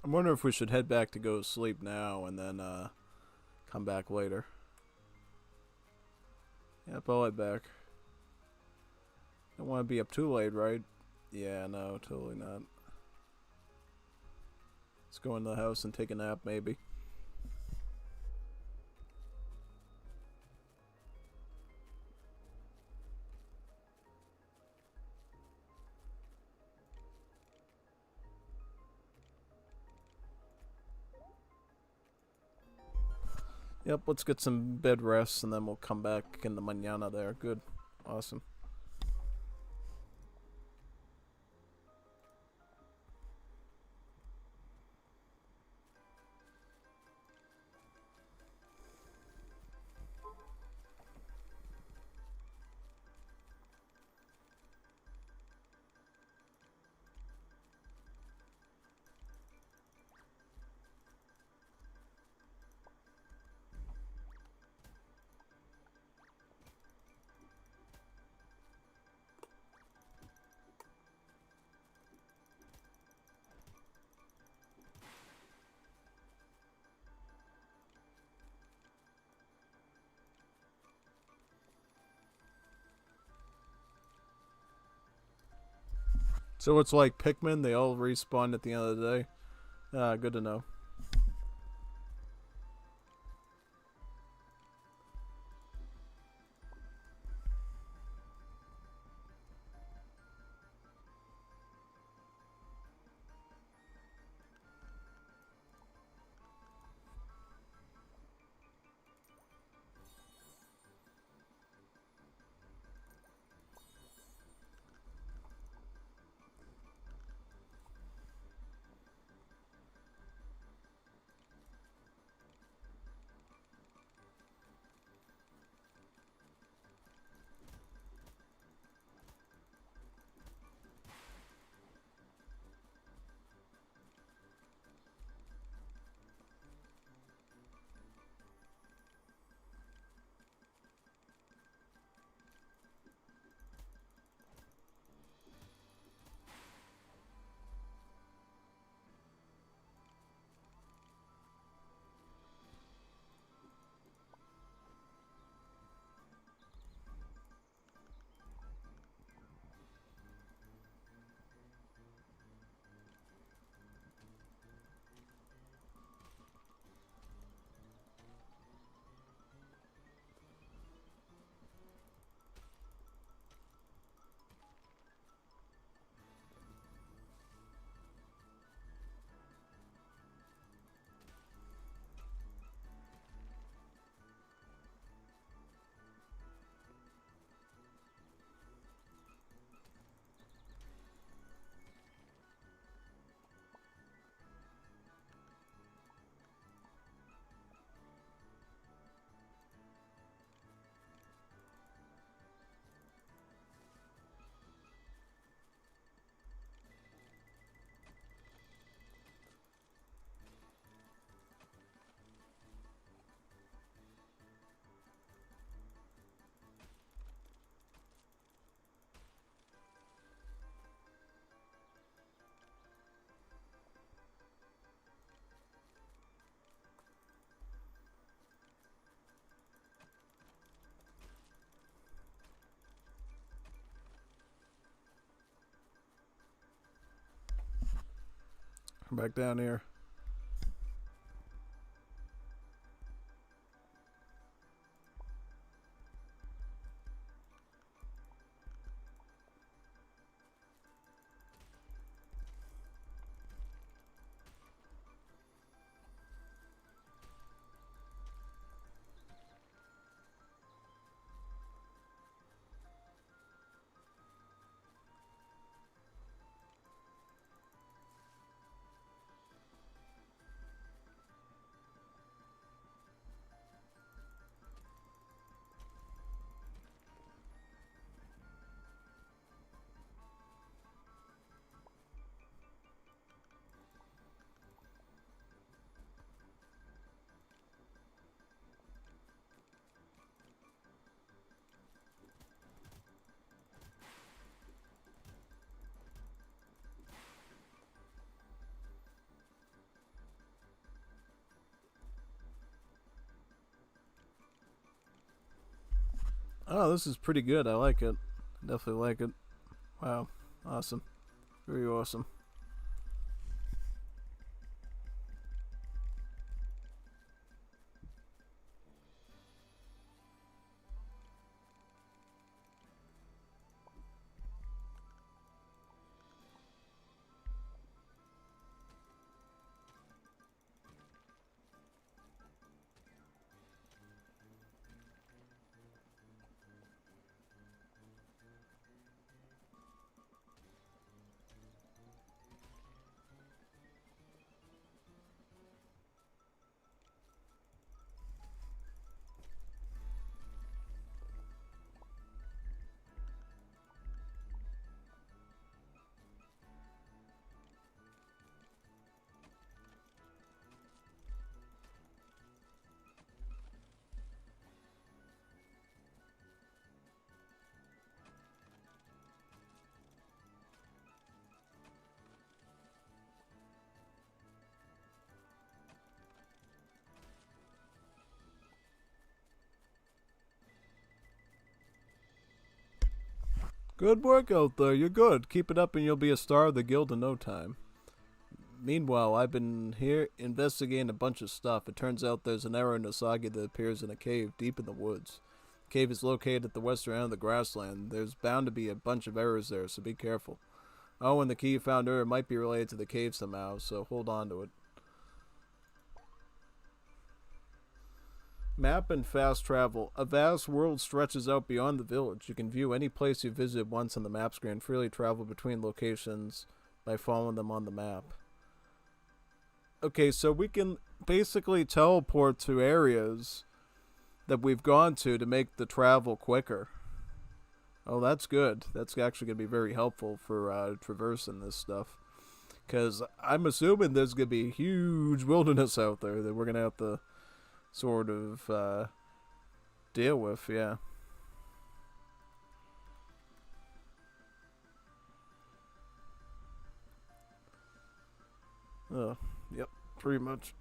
I'm wondering if we should head back to go to sleep now and then come back later. Yep, I'll head back. Don't want to be up too late, right? Yeah, no, totally not. Let's go in the house and take a nap, maybe. Yep, let's get some bed rest and then we'll come back in the mañana there. Good. Awesome. So it's like Pikmin, they all respawn at the end of the day. Good to know. Come back down here. Oh, this is pretty good. I like it. Definitely like it. Wow. Awesome. Very awesome. Good work out there. You're good. Keep it up and you'll be a star of the guild in no time. Meanwhile, I've been here investigating a bunch of stuff. It turns out there's an error in the saga that appears in a cave deep in the woods. The cave is located at the western end of the grassland. There's bound to be a bunch of errors there, so be careful. Oh, and the key you found earlier might be related to the cave somehow, so hold on to it. Map and fast travel. A vast world stretches out beyond the village. You can view any place you visited once on the map screen and freely travel between locations by following them on the map. Okay, so we can basically teleport to areas that we've gone to make the travel quicker. Oh, that's good. That's actually going to be very helpful for traversing this stuff. Because I'm assuming there's going to be a huge wilderness out there that we're going to have to sort of deal with, yeah. Yep, pretty much.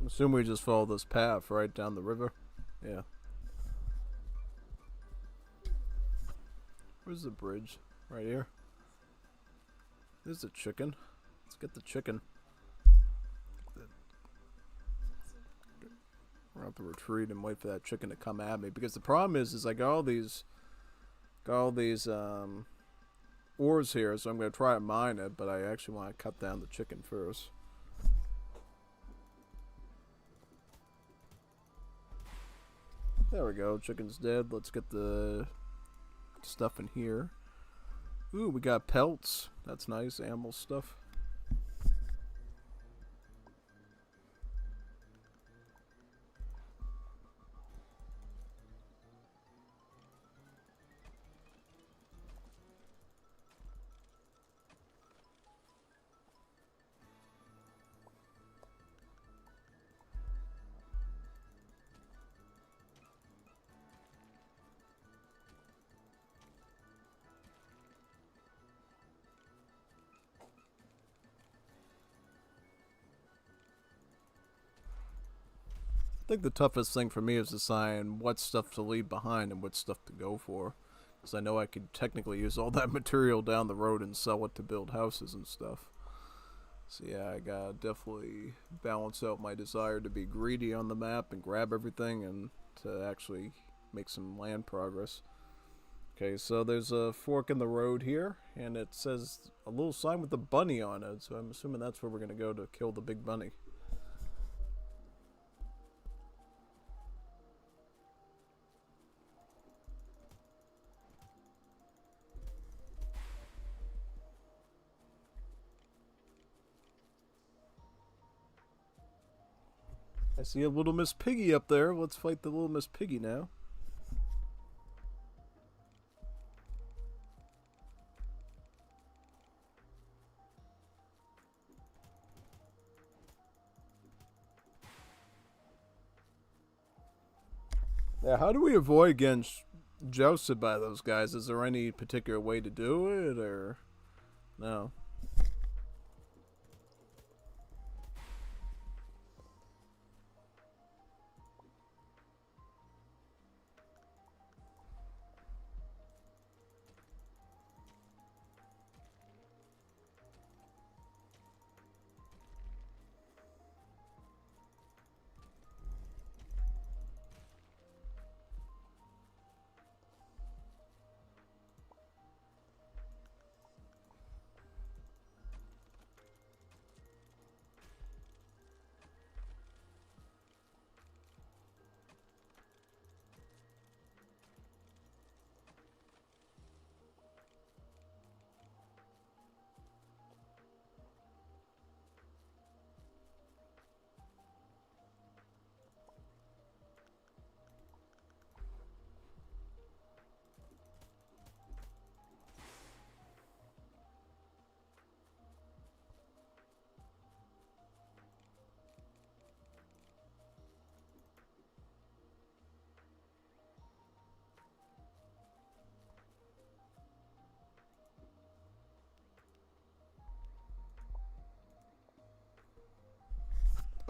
Assume we just follow this path right down the river. Yeah. Where's the bridge? Right here. There's the chicken. Let's get the chicken. We're have to retreat and wait for that chicken to come at me, because the problem is I got all these ores here, so I'm gonna try to mine it, but I actually want to cut down the chicken first. There we go, chicken's dead. Let's get the stuff in here. Ooh, we got pelts. That's nice, animal stuff. I think the toughest thing for me is deciding what stuff to leave behind and what stuff to go for. Because I know I could technically use all that material down the road and sell it to build houses and stuff. So yeah, I gotta definitely balance out my desire to be greedy on the map and grab everything, and to actually make some land progress. Okay, so there's a fork in the road here, and it says a little sign with a bunny on it, so I'm assuming that's where we're gonna go to kill the big bunny. I see a little Miss Piggy up there. Let's fight the little Miss Piggy now. Yeah, how do we avoid getting jousted by those guys? Is there any particular way to do it, or no?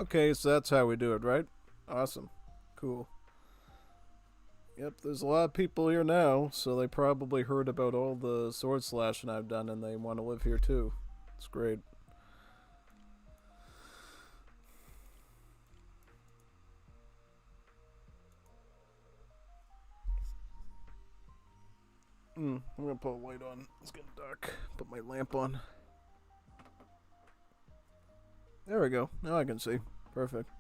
Okay, so that's how we do it, right? Awesome. Cool. Yep, there's a lot of people here now, so they probably heard about all the sword slashing I've done, and they want to live here too. It's great. I'm gonna put a light on. It's getting dark. Put my lamp on. There we go. Now I can see. Perfect.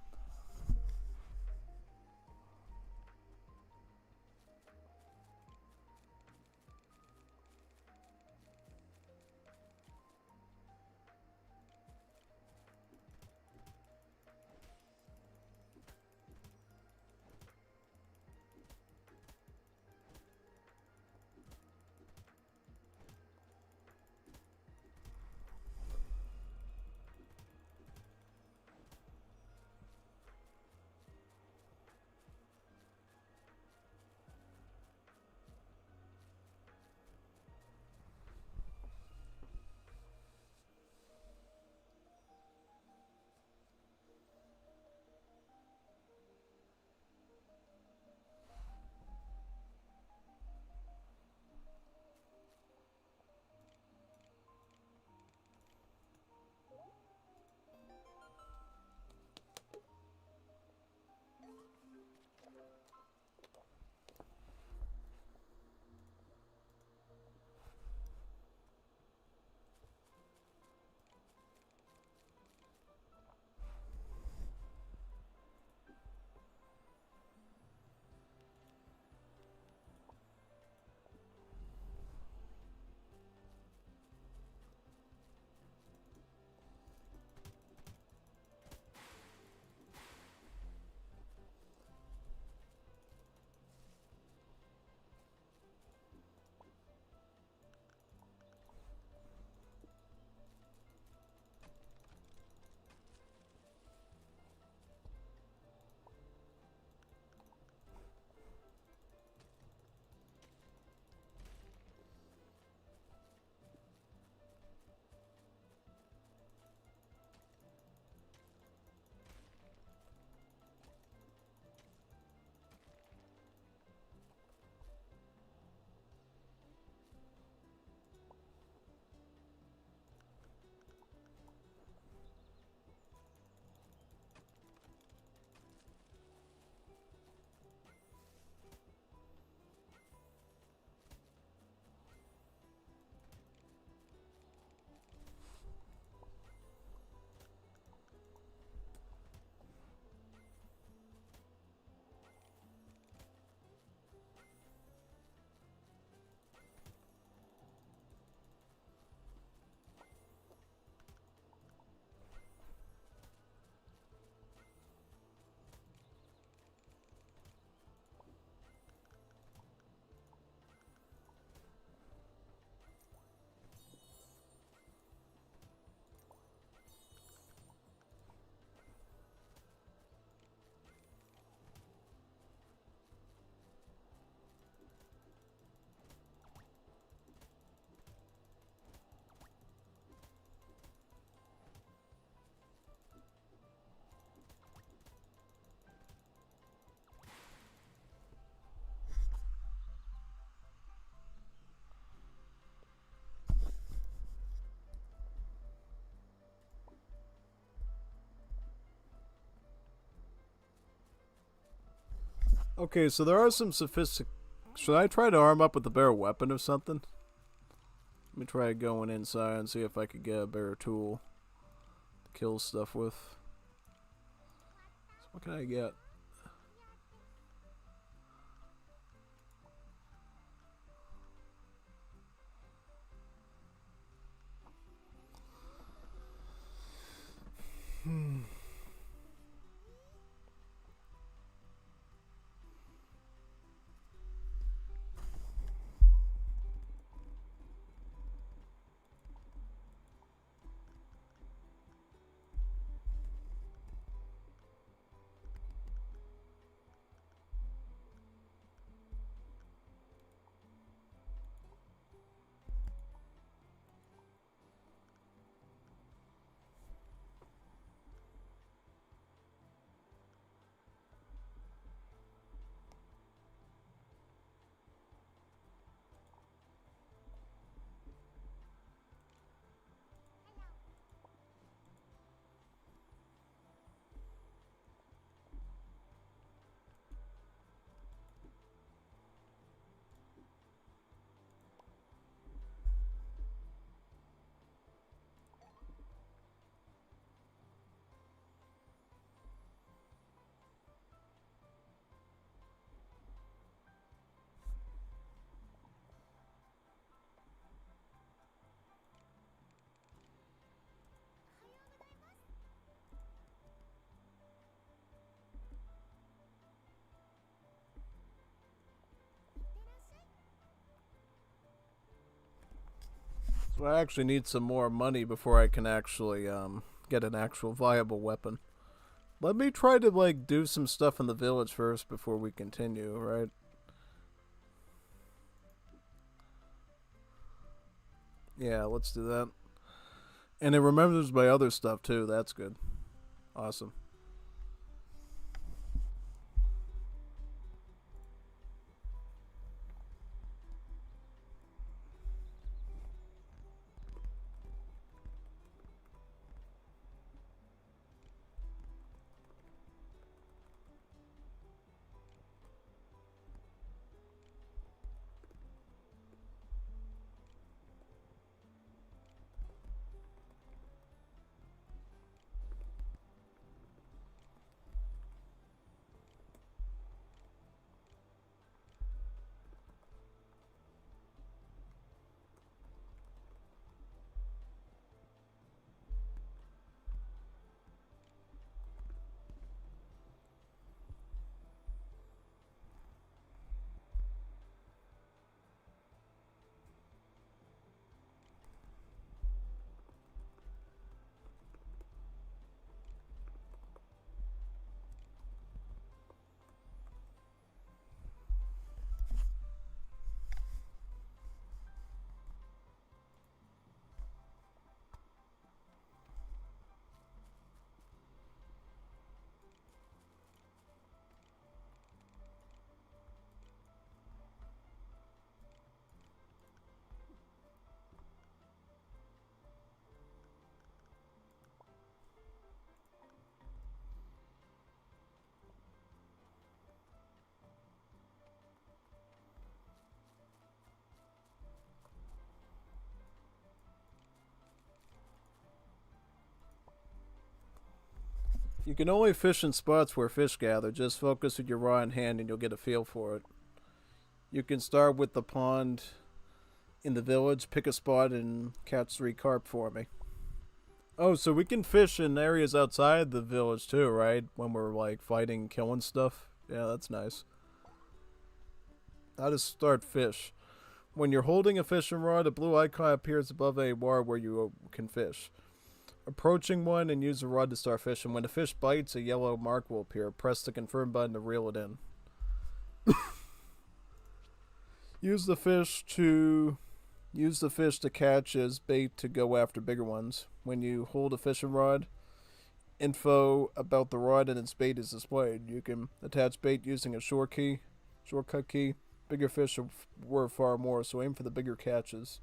Okay, so there are some sophistic. Should I try to arm up with a better weapon or something? Let me try going inside and see if I could get a better tool to kill stuff with. So what can I get? So I actually need some more money before I can actually get an actual viable weapon. Let me try to like do some stuff in the village first before we continue, right? Yeah, let's do that. And it remembers my other stuff too. That's good. Awesome. You can only fish in spots where fish gather. Just focus with your rod in hand and you'll get a feel for it. You can start with the pond in the village, pick a spot, and catch 3 carp for me. Oh, so we can fish in areas outside the village too, right? When we're like fighting, killing stuff. Yeah, that's nice. How to start fish. When you're holding a fishing rod, a blue icon appears above a bar where you can fish. Approaching one and use the rod to start fishing. When the fish bites, a yellow mark will appear. Press the confirm button to reel it in. Use the fish to catch as bait to go after bigger ones. When you hold a fishing rod, info about the rod and its bait is displayed. You can attach bait using a shortcut key. Bigger fish are worth far more, so aim for the bigger catches.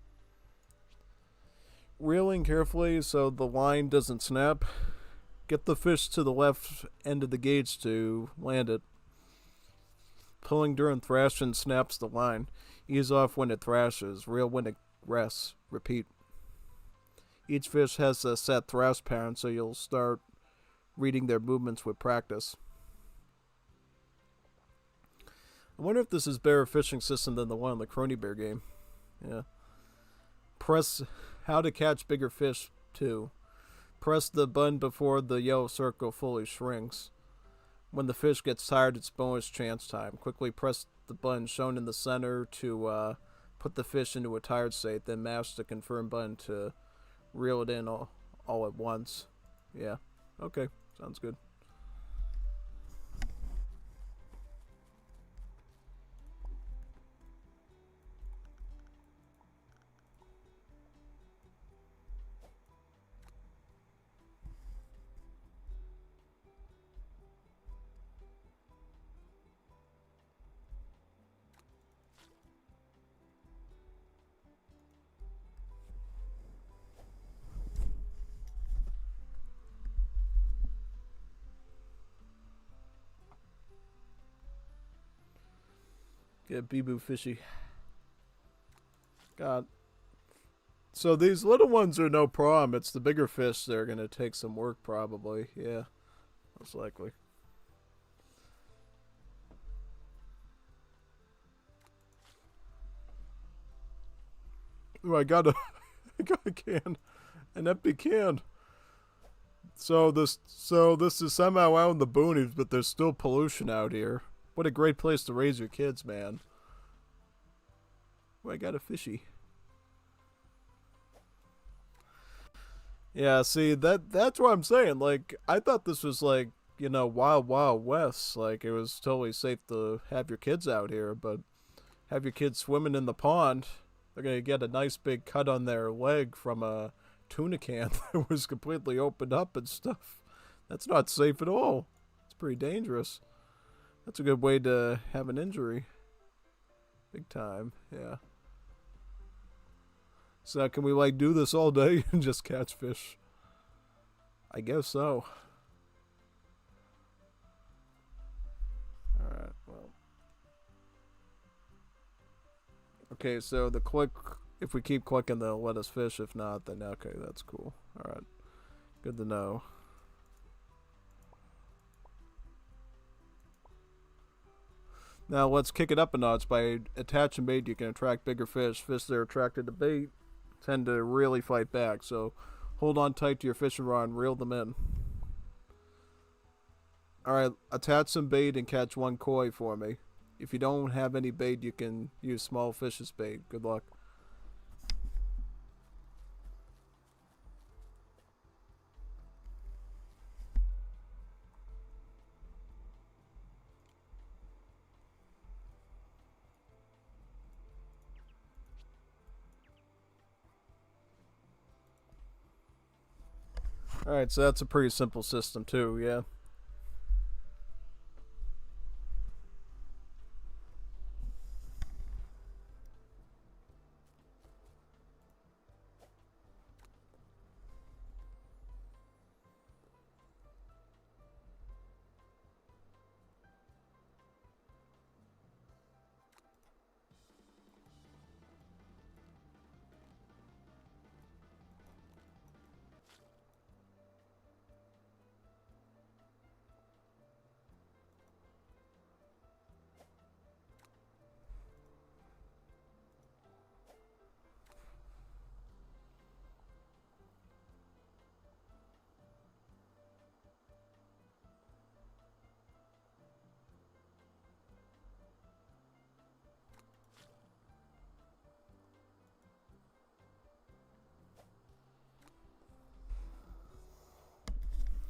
Reeling carefully so the line doesn't snap. Get the fish to the left end of the gauge to land it. Pulling during thrashing snaps the line. Ease off when it thrashes. Reel when it rests. Repeat. Each fish has a set thrash pattern, so you'll start reading their movements with practice. I wonder if this is better fishing system than the one in the Crony Bear game. Yeah. Press how to catch bigger fish 2. Press the button before the yellow circle fully shrinks. When the fish gets tired, it's bonus chance time. Quickly press the button shown in the center to put the fish into a tired state, then mash the confirm button to reel it in all at once. Yeah. Okay. Sounds good. Get Bee-Boo Fishy. God. So these little ones are no problem. It's the bigger fish that are going to take some work probably. Yeah. Most likely. Ooh, I got a can. An empty can. So this is somehow out in the boonies, but there's still pollution out here. What a great place to raise your kids, man. Oh, I got a fishy. Yeah, see, that's what I'm saying. Like, I thought this was like, you know, wild, wild west. Like, it was totally safe to have your kids out here, but have your kids swimming in the pond, they're going to get a nice big cut on their leg from a tuna can that was completely opened up and stuff. That's not safe at all. It's pretty dangerous. That's a good way to have an injury. Big time, yeah. So can we like do this all day and just catch fish? I guess so. Alright, well. Okay, so the click, if we keep clicking, they'll let us fish. If not, then okay, that's cool. Alright, good to know. Now let's kick it up a notch. By attaching bait, you can attract bigger fish. Fish that are attracted to bait tend to really fight back. So hold on tight to your fishing rod and reel them in. Alright, attach some bait and catch one koi for me. If you don't have any bait, you can use small fish as bait. Good luck. Alright, so that's a pretty simple system too, yeah.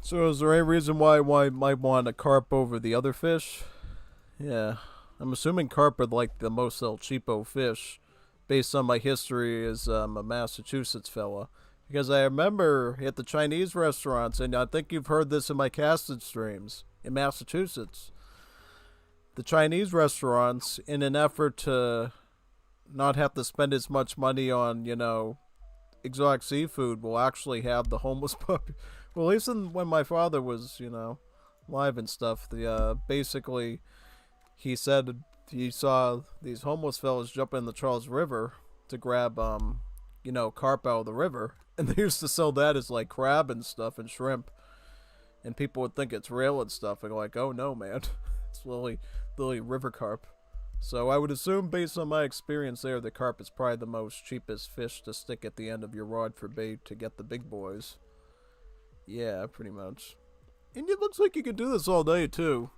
So is there any reason why I might want a carp over the other fish? Yeah. I'm assuming carp are like the most El Cheapo fish, based on my history as a Massachusetts fella. Because I remember at the Chinese restaurants, and I think you've heard this in my casted streams, in Massachusetts, the Chinese restaurants, in an effort to not have to spend as much money on, you know, exotic seafood, will actually have the homeless puppy. Well, at least when my father was, you know, live and stuff, the basically he said he saw these homeless fellas jump in the Charles River to grab carp out of the river, and they used to sell that as like crab and stuff and shrimp, and people would think it's real and stuff, and like, oh no, man, it's literally river carp. So I would assume, based on my experience there, the carp is probably the most cheapest fish to stick at the end of your rod for bait to get the big boys. Yeah, pretty much. And it looks like you can do this all day too.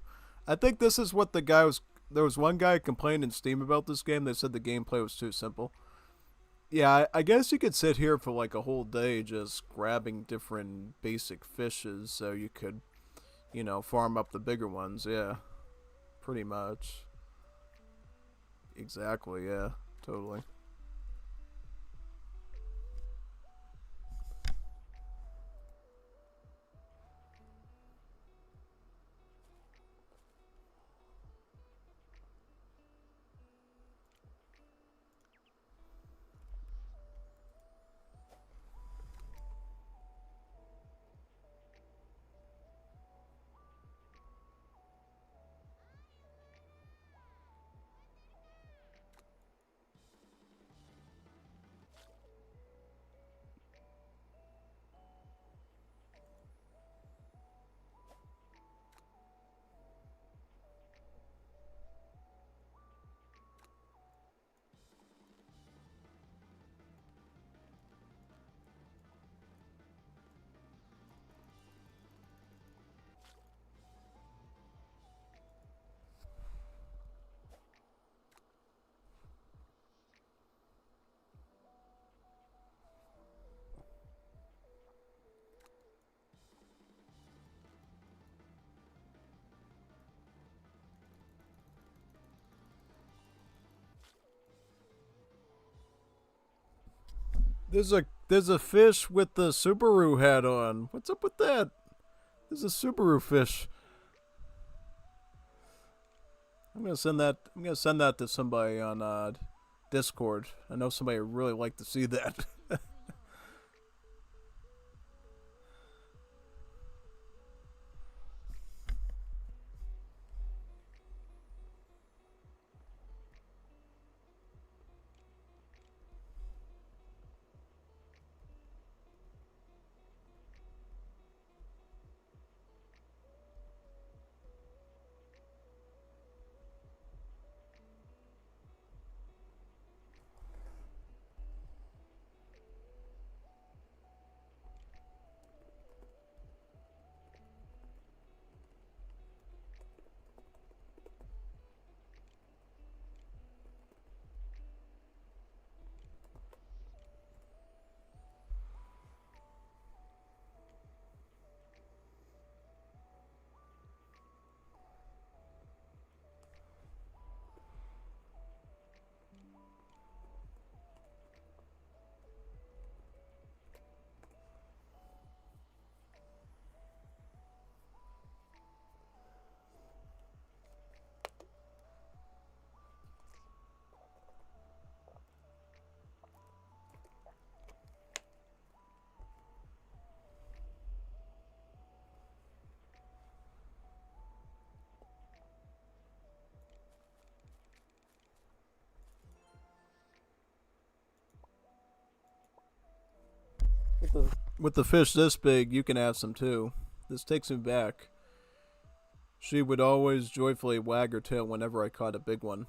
I think this is what the guy was. There was one guy who complained in Steam about this game. They said the gameplay was too simple. Yeah, I guess you could sit here for like a whole day just grabbing different basic fishes so you could, farm up the bigger ones. Yeah, pretty much. Exactly, yeah, totally. There's a fish with the Subaru hat on. What's up with that? There's a Subaru fish. I'm gonna send that. I'm gonna send that to somebody on Discord. I know somebody would really like to see that. With the fish this big, you can have some too. This takes me back. She would always joyfully wag her tail whenever I caught a big one.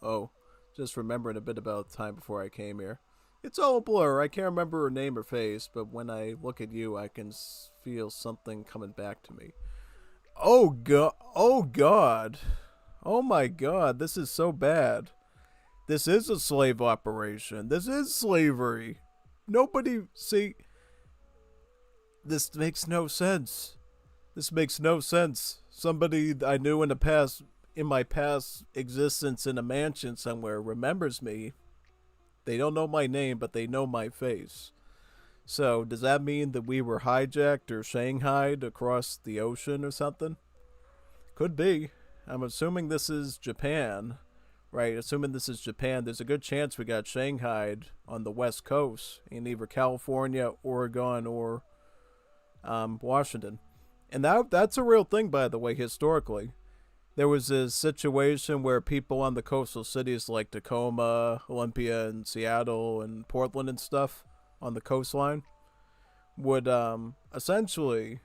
Oh, just remembering a bit about the time before I came here. It's all a blur. I can't remember her name or face, but when I look at you, I can feel something coming back to me. Oh god! Oh god! Oh my god! This is so bad. This is a slave operation. This is slavery. Nobody see. This makes no sense. This makes no sense. Somebody I knew in my past existence in a mansion somewhere, remembers me. They don't know my name, but they know my face. So, does that mean that we were hijacked or shanghaied across the ocean or something? Could be. I'm assuming this is Japan. Right, assuming this is Japan, there's a good chance we got shanghaied on the west coast in either California, Oregon, or Washington. And that's a real thing, by the way, historically. there was this situation where people on the coastal cities like Tacoma, Olympia, and Seattle, and Portland and stuff on the coastline would essentially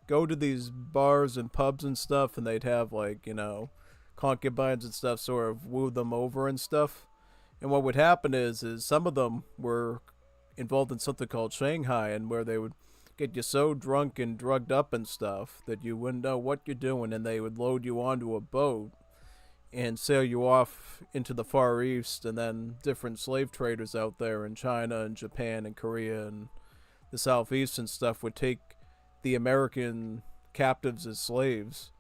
go to these bars and pubs and stuff, and they'd have like concubines and stuff sort of woo them over and stuff. And what would happen is some of them were involved in something called Shanghai, and where they would get you so drunk and drugged up and stuff that you wouldn't know what you're doing, and they would load you onto a boat and sail you off into the Far East, and then different slave traders out there in China and Japan and Korea and the Southeast and stuff would take the American captives as slaves,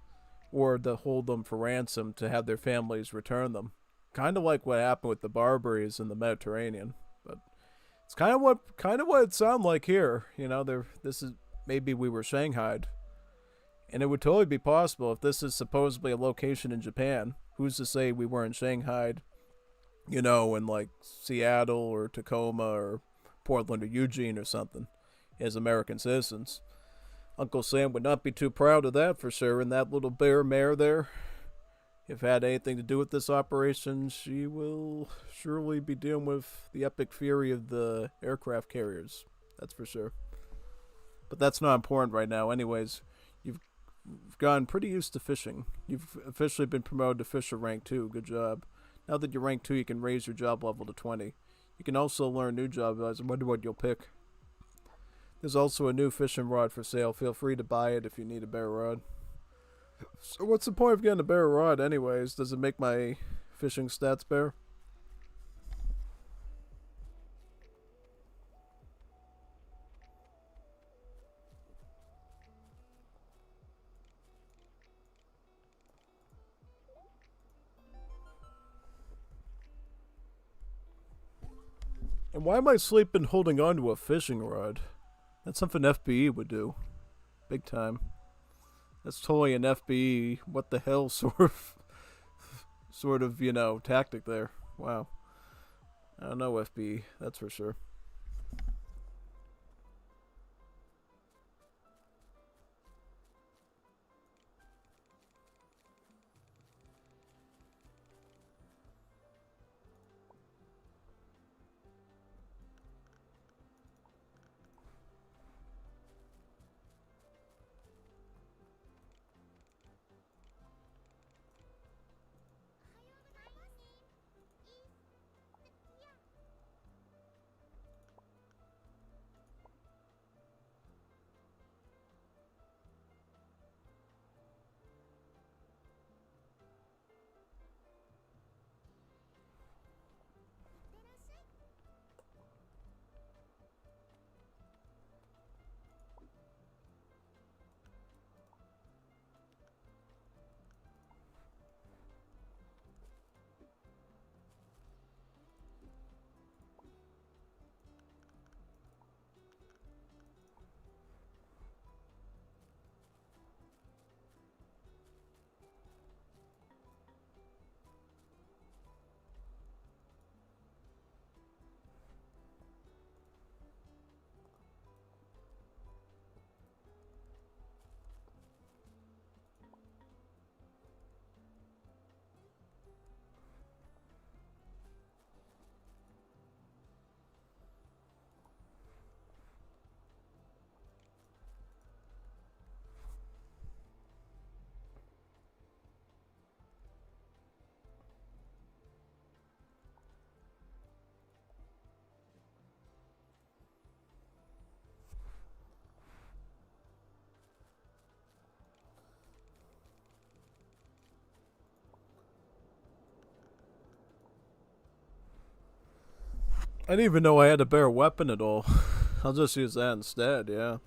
or to hold them for ransom to have their families return them. Kind of like what happened with the Barbaries in the Mediterranean, but it's kind of what it sounded like here. This is maybe we were shanghaied, and it would totally be possible if this is supposedly a location in Japan. Who's to say we weren't shanghaied, in like Seattle or Tacoma or Portland or Eugene or something, as American citizens. Uncle Sam would not be too proud of that for sure, and that little bear mare there, if it had anything to do with this operation, she will surely be dealing with the epic fury of the aircraft carriers. That's for sure. But that's not important right now. Anyways, you've gotten pretty used to fishing. You've officially been promoted to Fisher Rank 2. Good job. Now that you're Rank 2, you can raise your job level to 20. You can also learn new job values. I wonder what you'll pick. There's also a new fishing rod for sale. Feel free to buy it if you need a bear rod. So what's the point of getting a bear rod anyways? Does it make my fishing stats better? And why am I sleeping holding on to a fishing rod? That's something FBE would do. Big time. That's totally an FBE, what the hell sort of, tactic there. Wow. I don't know FBE, that's for sure. I didn't even know I had a bear weapon at all. I'll just use that instead, yeah.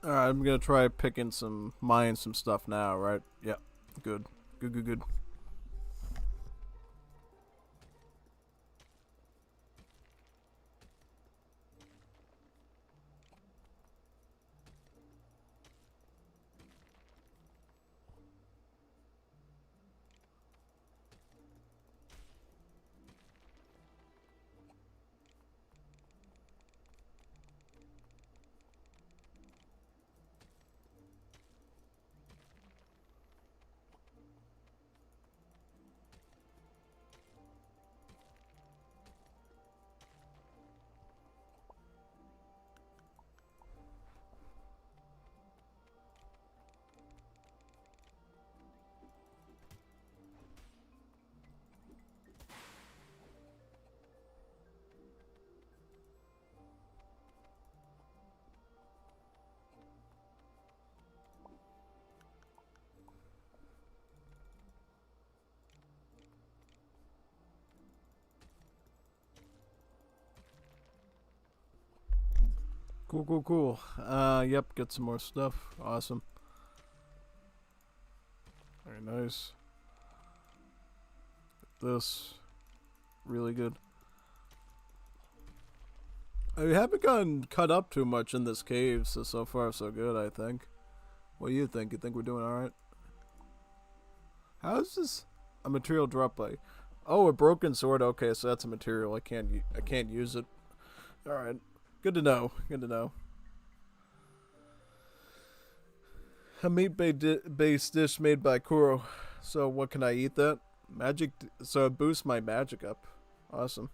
Alright, I'm gonna try picking mine some stuff now, right? Yep. Good. Good, good, good. Cool, cool, cool. Yep, get some more stuff. Awesome. Very nice. This. Really good. I haven't gotten cut up too much in this cave, so far so good, I think. What do you think? You think we're doing alright? How is this a material drop by? Oh, a broken sword. Okay, so that's a material. I can't use it. All right. Good to know. Good to know. A meat-based dish made by Kuro. So what can I eat that? Magic. So it boosts my magic up. Awesome.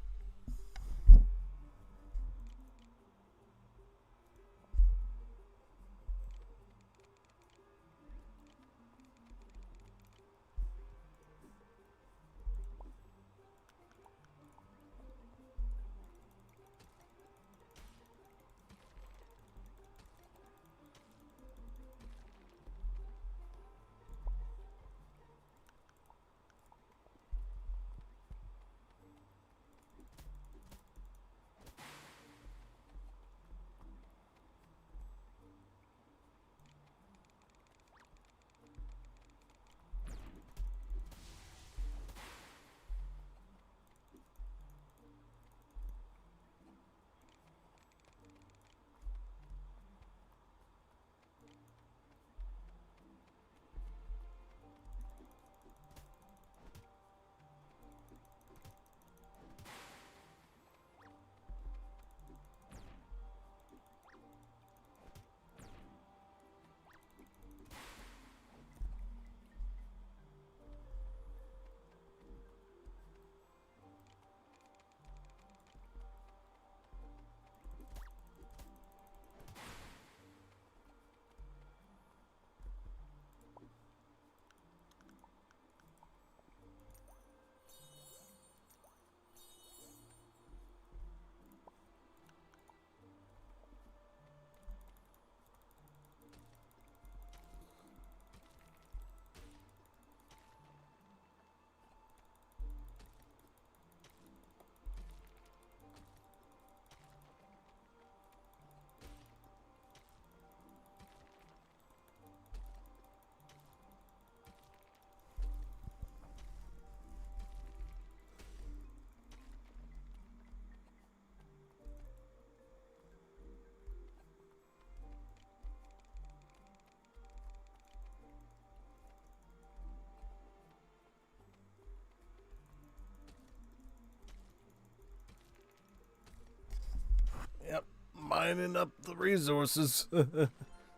Yep. Mining up the resources.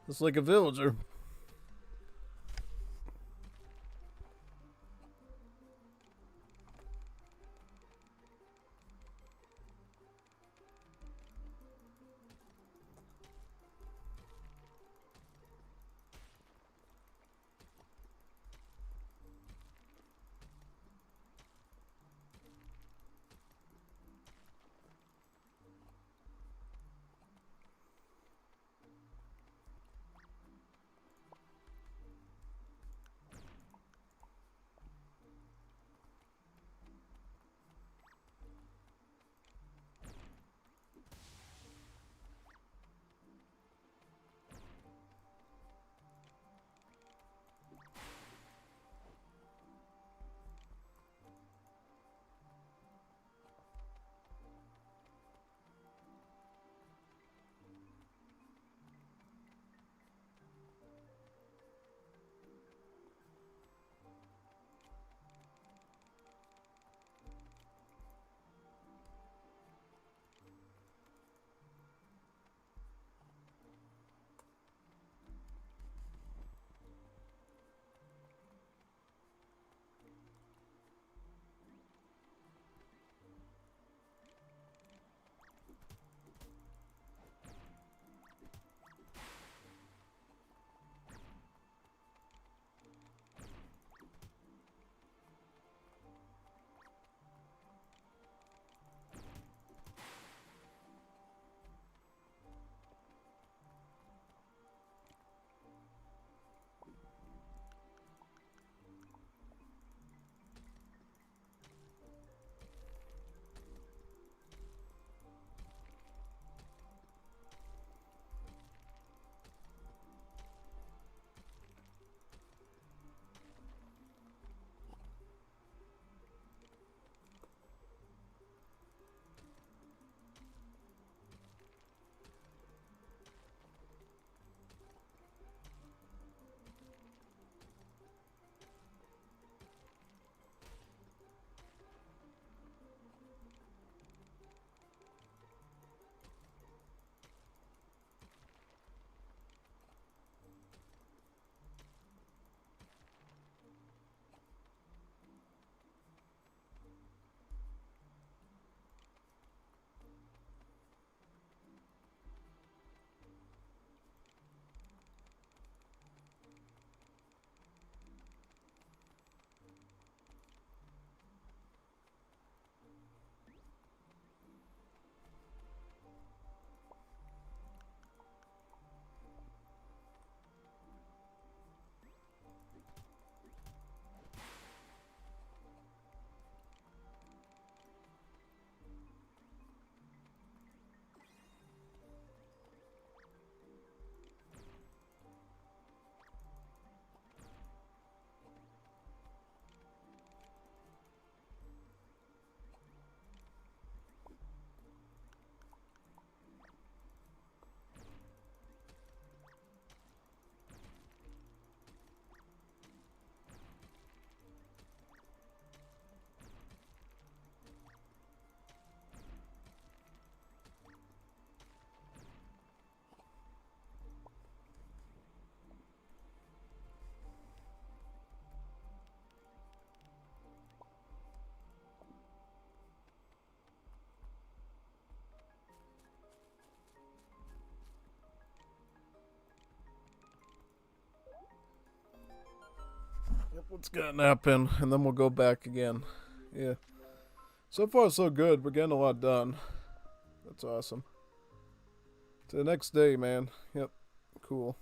Just like a villager. let's get a nap in, and then we'll go back again. Yeah. So far, so good. We're getting a lot done. That's awesome. To the next day, man. Yep. Cool.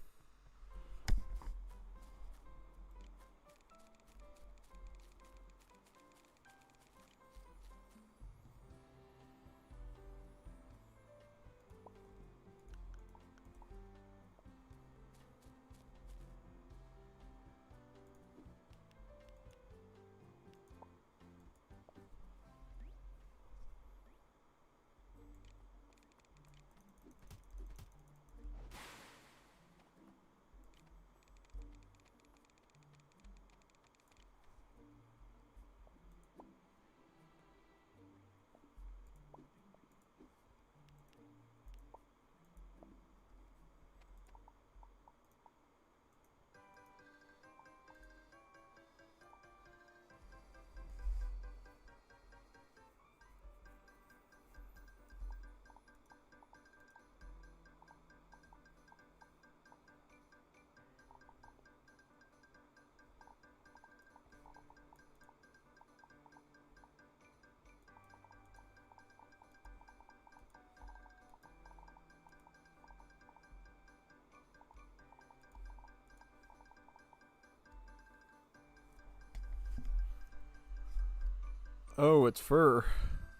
Oh, it's fur.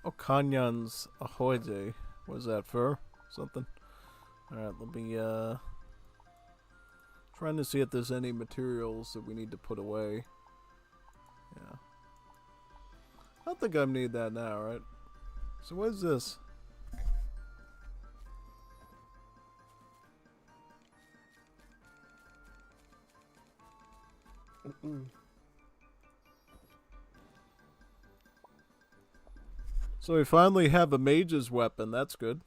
Oh, Kanyan's Ahoy Day. Was that fur? Something? Alright, let me, trying to see if there's any materials that we need to put away. Yeah. I don't think I need that now, right? So what is this? So we finally have a mage's weapon. That's good.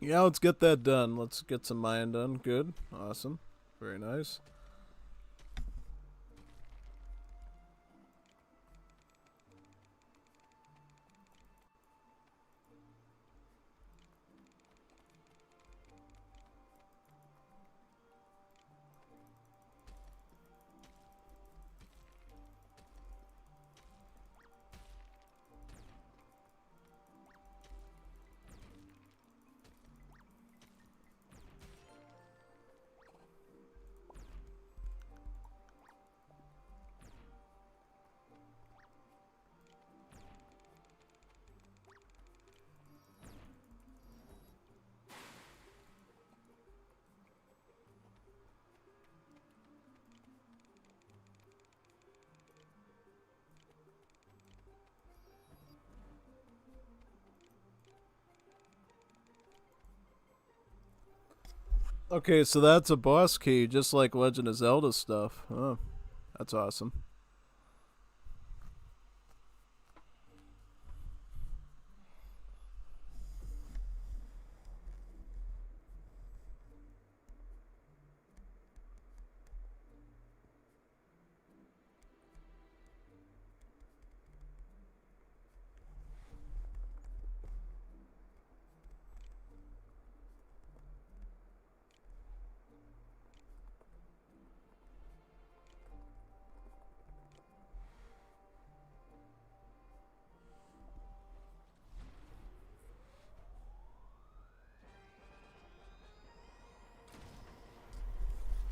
Yeah, let's get that done. Let's get some mining done. Good. Awesome. Very nice. Okay, so that's a boss key, just like Legend of Zelda stuff. Oh, that's awesome.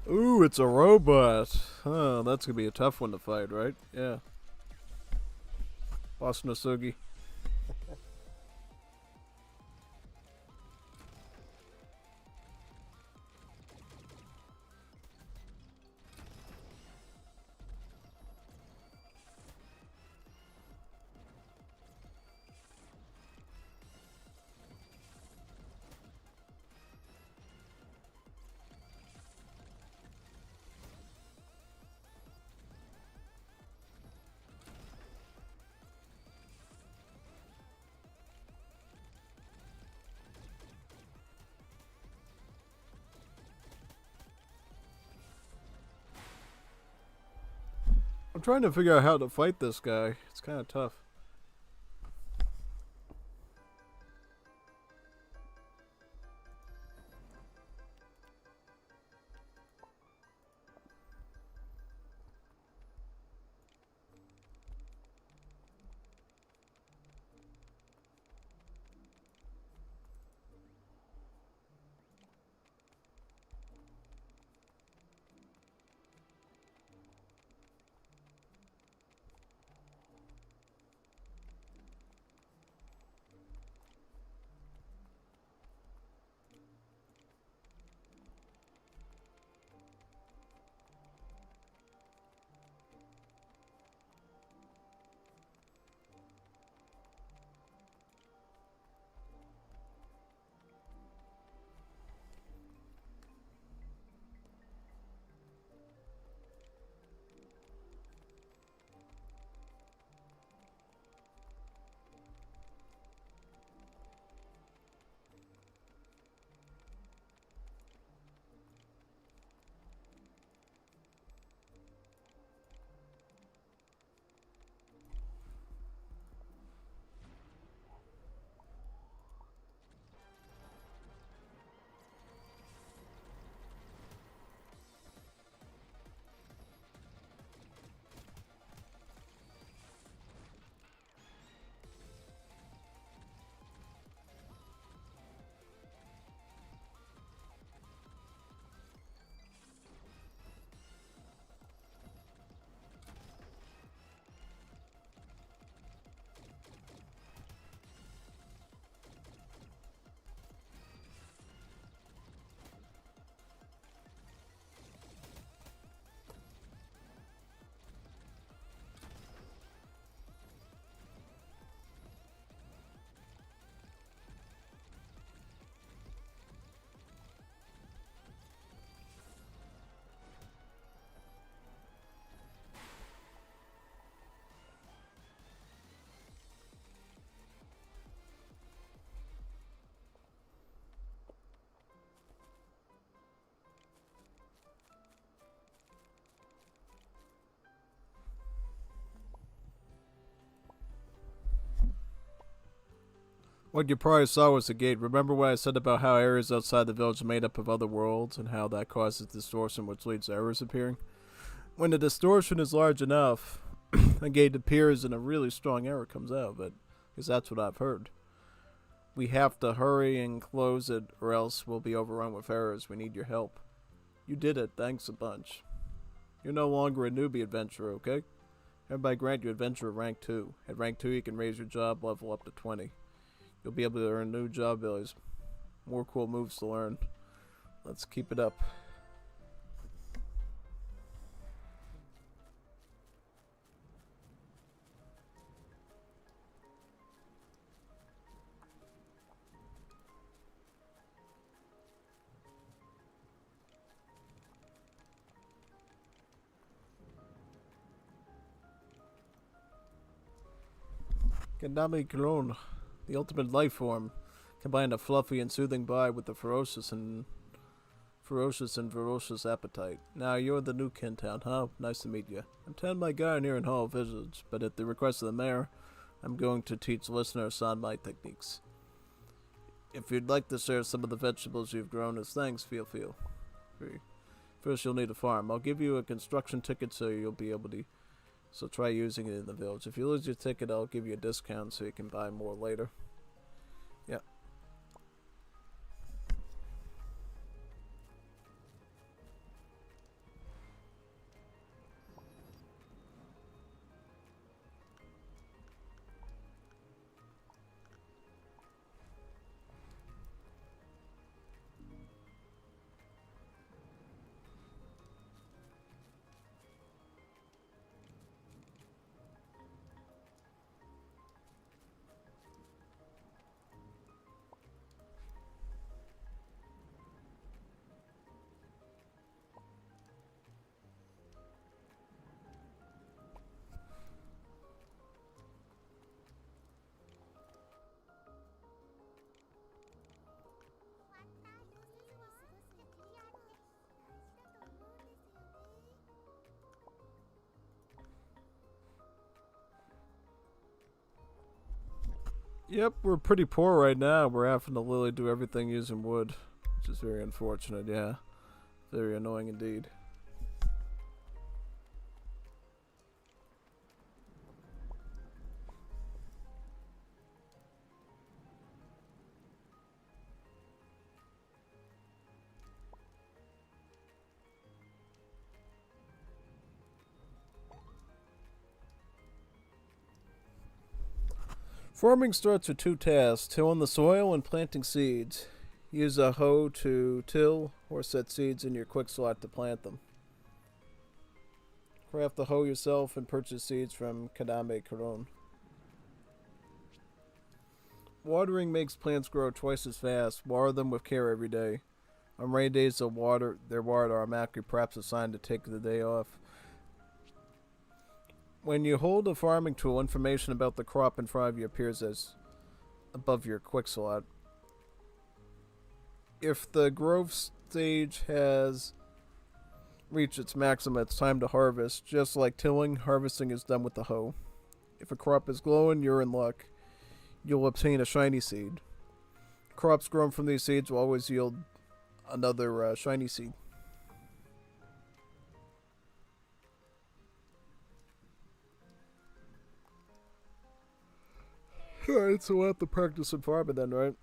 Ooh, it's a robot. Oh, that's gonna be a tough one to fight, right? Yeah. Boss Nosugi. I'm trying to figure out how to fight this guy. It's kind of tough. What you probably saw was the gate. Remember what I said about how areas outside the village are made up of other worlds and how that causes distortion which leads to errors appearing? When the distortion is large enough, a gate appears and a really strong error comes out, but because that's what I've heard. We have to hurry and close it or else we'll be overrun with errors. We need your help. You did it, thanks a bunch. You're no longer a newbie adventurer, okay? Hereby grant you adventurer rank 2. At rank 2 you can raise your job level up to 20. You'll be able to earn new job abilities. More cool moves to learn. Let's keep it up. Gandami Clone, the ultimate life form, combined a fluffy and soothing body with a ferocious appetite. Now you're the new Kintown, huh? Nice to meet you. I'm telling my guy here in holoVillage, but at the request of the mayor, I'm going to teach listeners soundbite techniques. If you'd like to share some of the vegetables you've grown as thanks, feel free. First you'll need a farm. I'll give you a construction ticket so you'll be able to. So try using it in the village. If you lose your ticket, I'll give you a discount so you can buy more later. Yep. Yep, we're pretty poor right now. We're having to literally do everything using wood, which is very unfortunate, yeah. Very annoying indeed. Farming starts with 2 tasks, tilling the soil and planting seeds. Use a hoe to till or set seeds in your quick slot to plant them. Craft the hoe yourself and purchase seeds from Kadame Karon. Watering makes plants grow twice as fast. Water them with care every day. On rainy days they're watered automatically, perhaps a sign to take the day off. When you hold a farming tool, information about the crop in front of you appears as above your quick slot. If the growth stage has reached its maximum, it's time to harvest. Just like tilling, harvesting is done with the hoe. If a crop is glowing, you're in luck. You'll obtain a shiny seed. Crops grown from these seeds will always yield another shiny seed. Alright, so we'll have to practice some farming then, right?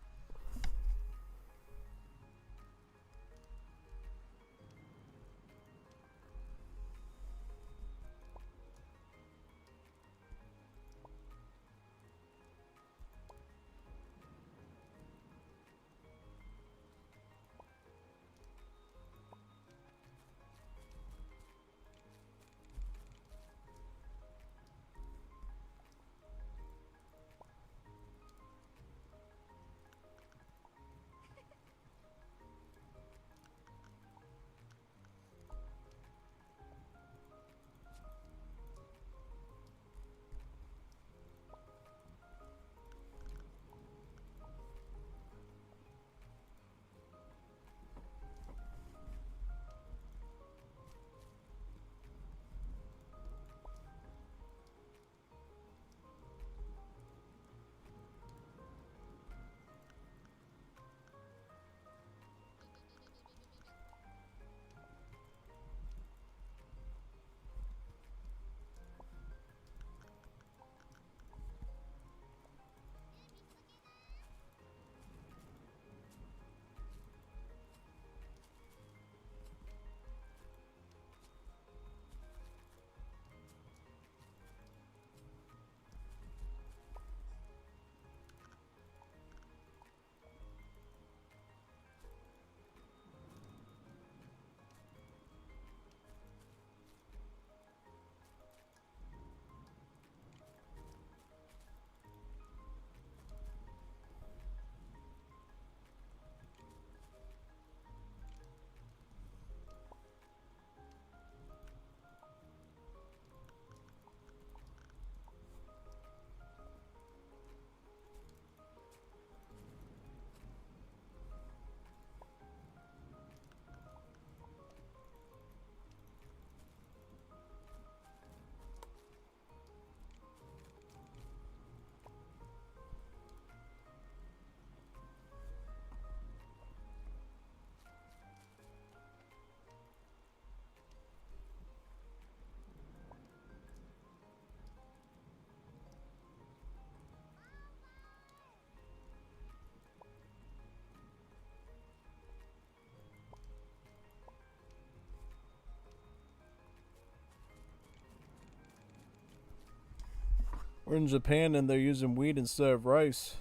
We're in Japan and they're using wheat instead of rice.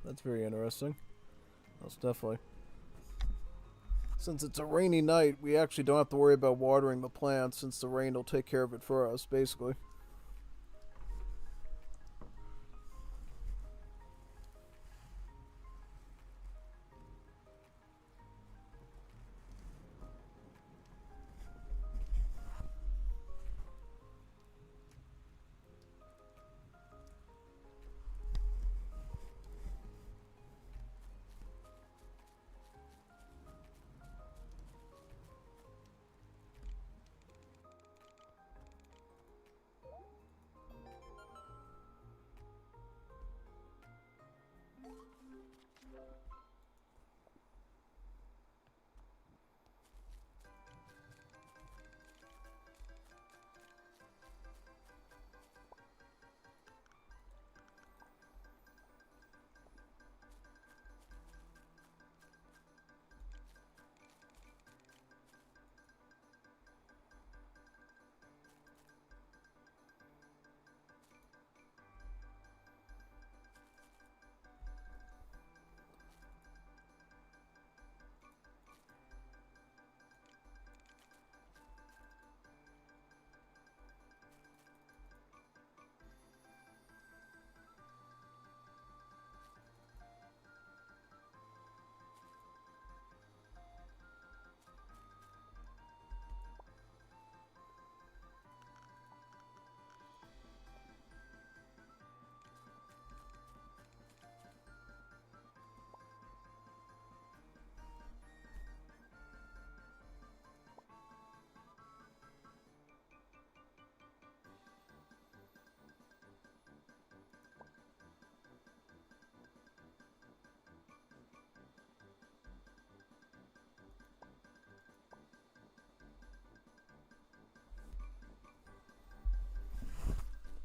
That's very interesting. Most definitely. Since it's a rainy night, we actually don't have to worry about watering the plants since the rain will take care of it for us, basically.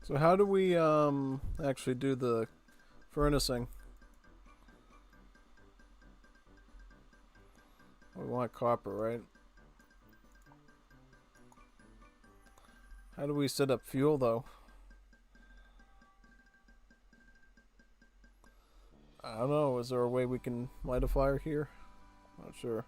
So how do we actually do the furnacing? We want copper, right? How do we set up fuel though? I don't know. Is there a way we can light a fire here? Not sure.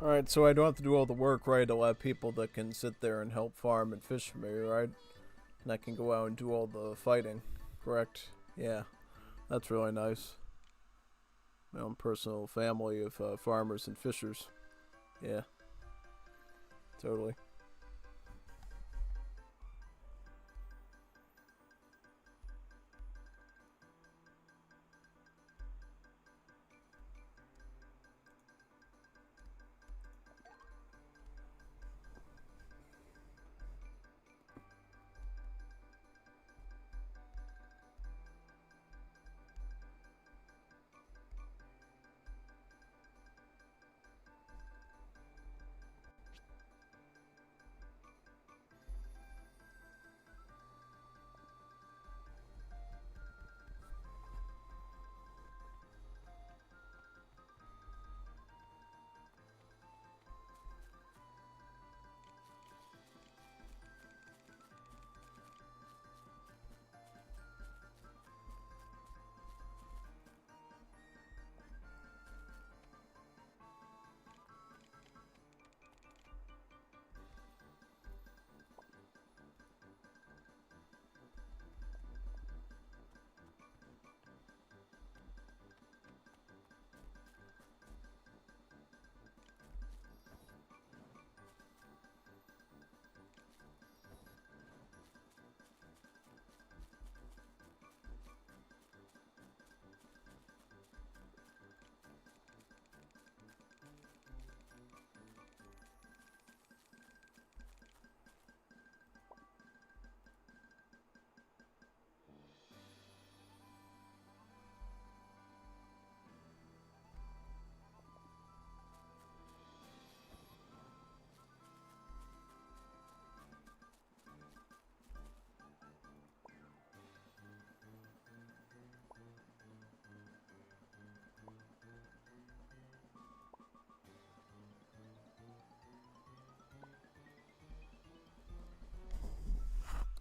Alright, so I don't have to do all the work, right? I'll have people that can sit there and help farm and fish for me, right? And I can go out and do all the fighting, correct? Yeah, that's really nice. My own personal family of farmers and fishers. Yeah, totally.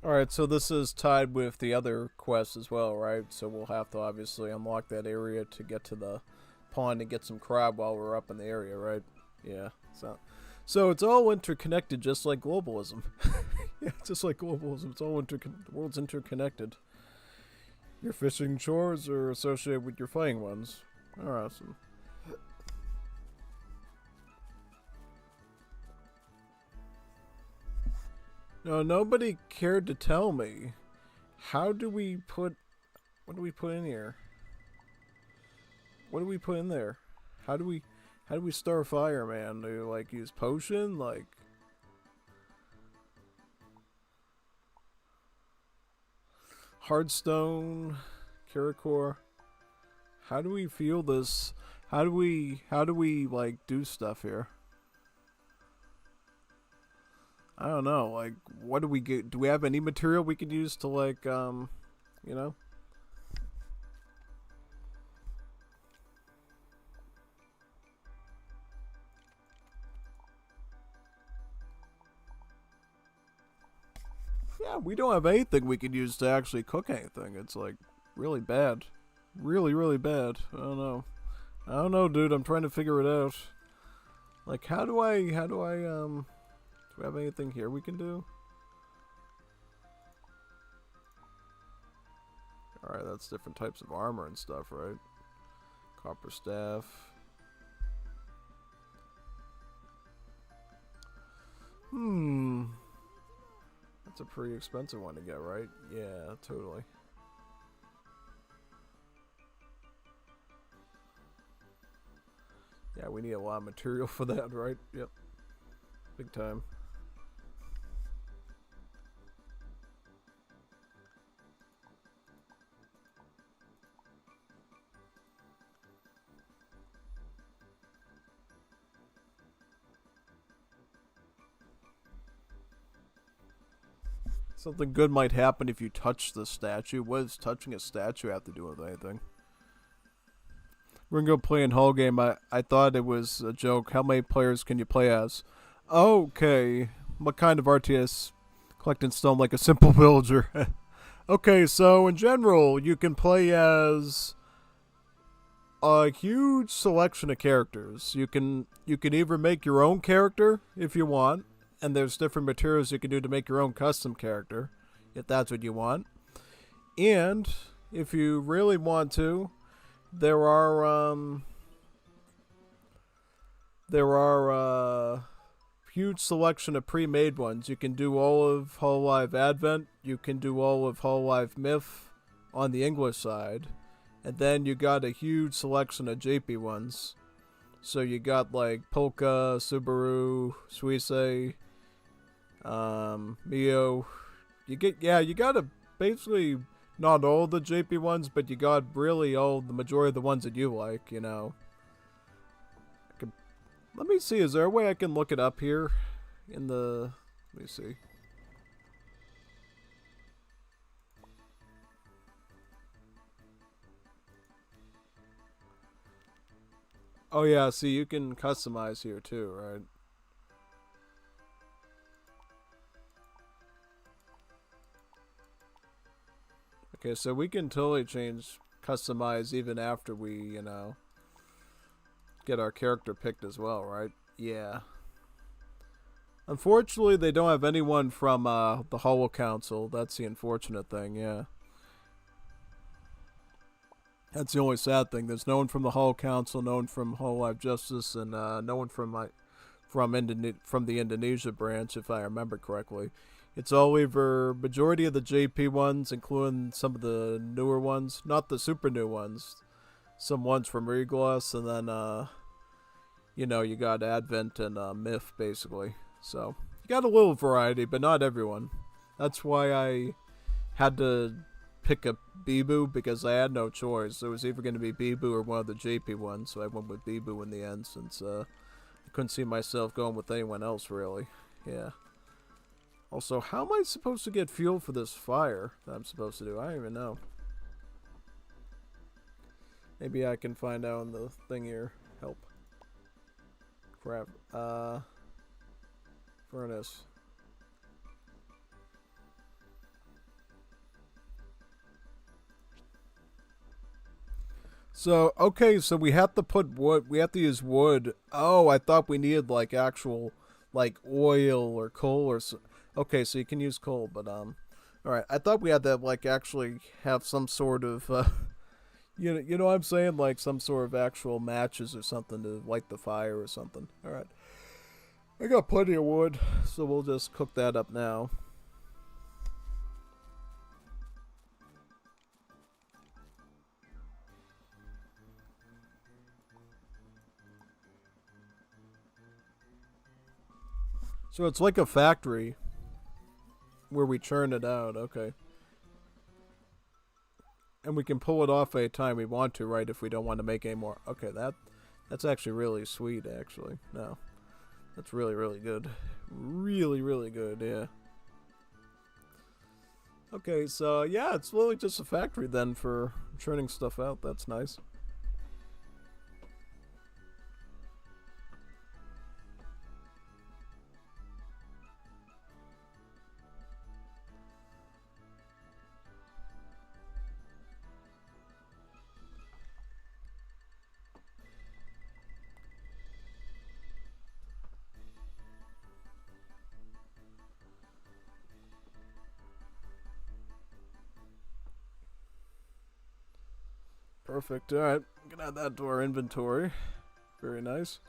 Alright, so this is tied with the other quest as well, right? So we'll have to obviously unlock that area to get to the pond and get some crab while we're up in the area, right? Yeah. So it's all interconnected, just like globalism. Yeah, just like globalism. It's all the world's interconnected. Your fishing chores are associated with your fighting ones. Awesome. No, nobody cared to tell me. How do we put... What do we put in here? What do we put in there? How do we... How do we start a fire, man? Do you, like, use potion? Like... Hardstone... Kirikor... How do we feel this? How do we, like, do stuff here? I don't know, like, what do we get? Do we have any material we could use to, like, you know? Yeah, we don't have anything we could use to actually cook anything. It's, like, really bad. Really, really bad. I don't know. I don't know, dude. I'm trying to figure it out. Like, how do I, do we have anything here we can do? Alright, that's different types of armor and stuff, right? Copper staff. That's a pretty expensive one to get, right? Yeah, totally. Yeah, we need a lot of material for that, right? Yep. Big time. Something good might happen if you touch the statue. What does touching a statue have to do with anything? We're gonna go play in Hull game. I thought it was a joke. How many players can you play as? Okay. What kind of RTS? Collecting stone like a simple villager. Okay, so in general, you can play as a huge selection of characters. You can either make your own character if you want, and there's different materials you can do to make your own custom character, if that's what you want. And if you really want to, there are huge selection of pre-made ones. You can do all of Hololive Advent. You can do all of Hololive Myth on the English side. And then you got a huge selection of JP ones. So you got like Polka, Subaru, Suisse, Mio. You got basically not all the JP ones, but you got really the majority of the ones that you like, you know. Let me see, is there a way I can look it up here in the, let me see. Oh yeah, see, you can customize here too, right? Okay, so we can totally customize even after we, you know, get our character picked as well, right? Yeah. Unfortunately, they don't have anyone from the Hollow Council. That's the unfortunate thing, yeah. That's the only sad thing. There's no one from the Hollow Council, no one from Hololive Justice, and no one from the Indonesia branch, if I remember correctly. It's all either majority of the JP ones, including some of the newer ones, not the super new ones. Some ones from Regloss, and then you know, you got Advent and Myth basically. So you got a little variety, but not everyone. That's why I had to pick a Bibu, because I had no choice. It was either going to be Bibu or one of the JP ones, so I went with Bibu in the end, since I couldn't see myself going with anyone else, really. Yeah. Also, how am I supposed to get fuel for this fire that I'm supposed to do? I don't even know. Maybe I can find out in the thing here. Help. Crap. Furnace. So, okay, so we have to put wood, we have to use wood. Oh, I thought we needed like actual like oil or coal or so. Okay, so you can use coal, but all right. I thought we had to like actually have some sort of you know what I'm saying, like some sort of actual matches or something to light the fire or something. All right. I got plenty of wood, so we'll just cook that up now. So it's like a factory where we churn it out. Okay. And we can pull it off any time we want to, right? If we don't want to make any more. Okay, that's actually really sweet. Actually, no, that's really really good, really really good. Yeah. Okay, so yeah, it's literally just a factory then for churning stuff out. That's nice. Perfect. All right, we can add that to our inventory. Very nice.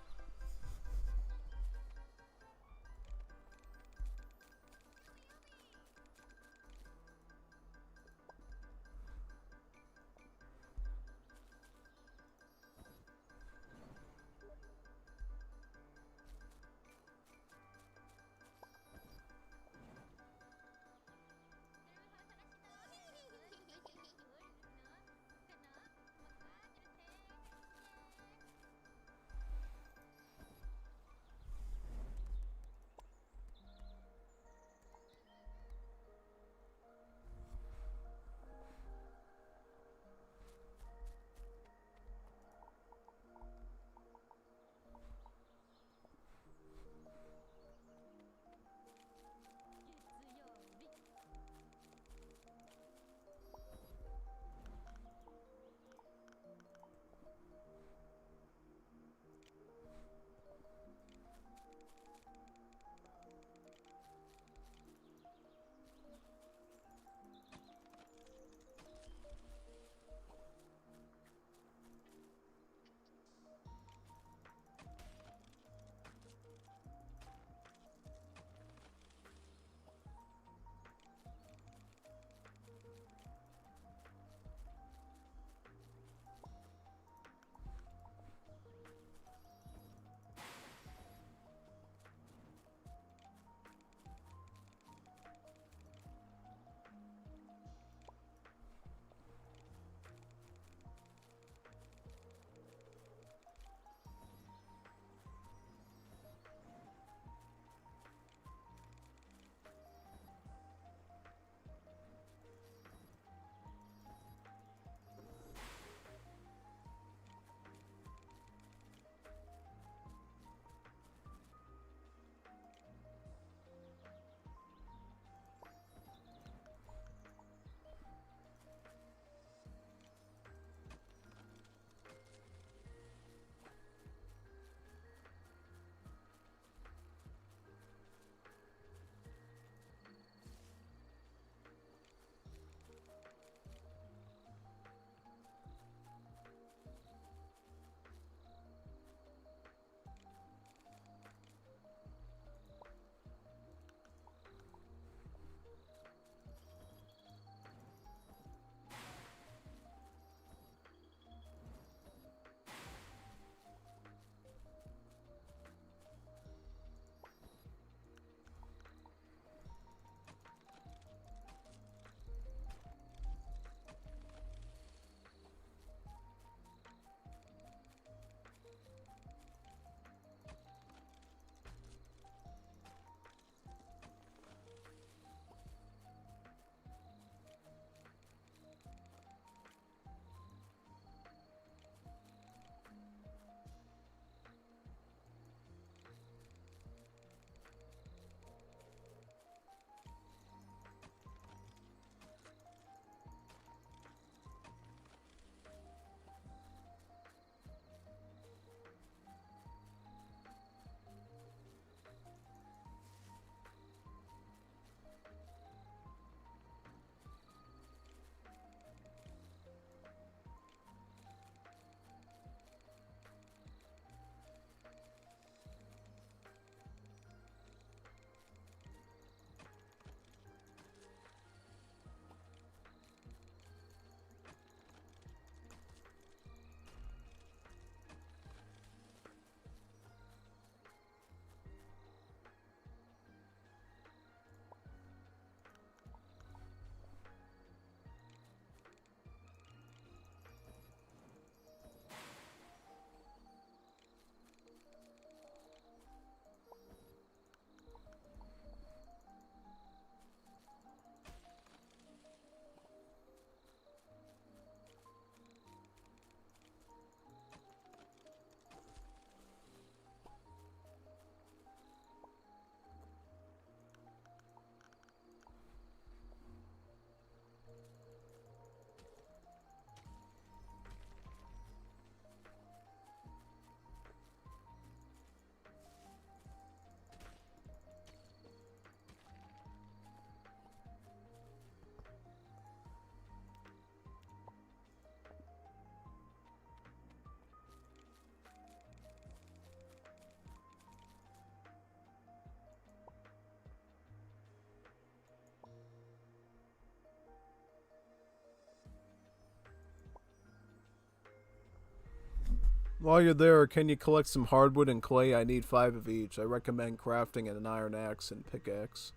While you're there, can you collect some hardwood and clay? I need 5 of each. I recommend crafting an iron axe and pickaxe.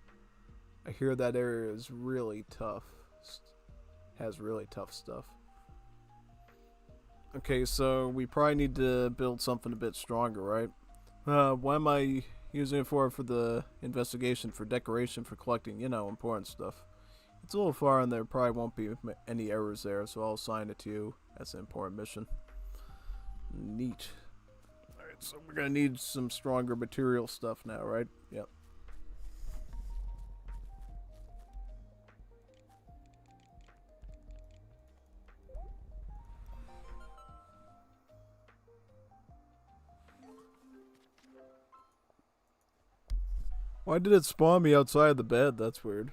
I hear that area is really tough. Has really tough stuff. Okay, so we probably need to build something a bit stronger, right? What am I using it for the investigation, for decoration, for collecting, you know, important stuff. It's a little far and there probably won't be any errors there, so I'll assign it to you as an important mission. Neat. Alright, so we're gonna need some stronger material stuff now, right? Yep. Why did it spawn me outside the bed? That's weird.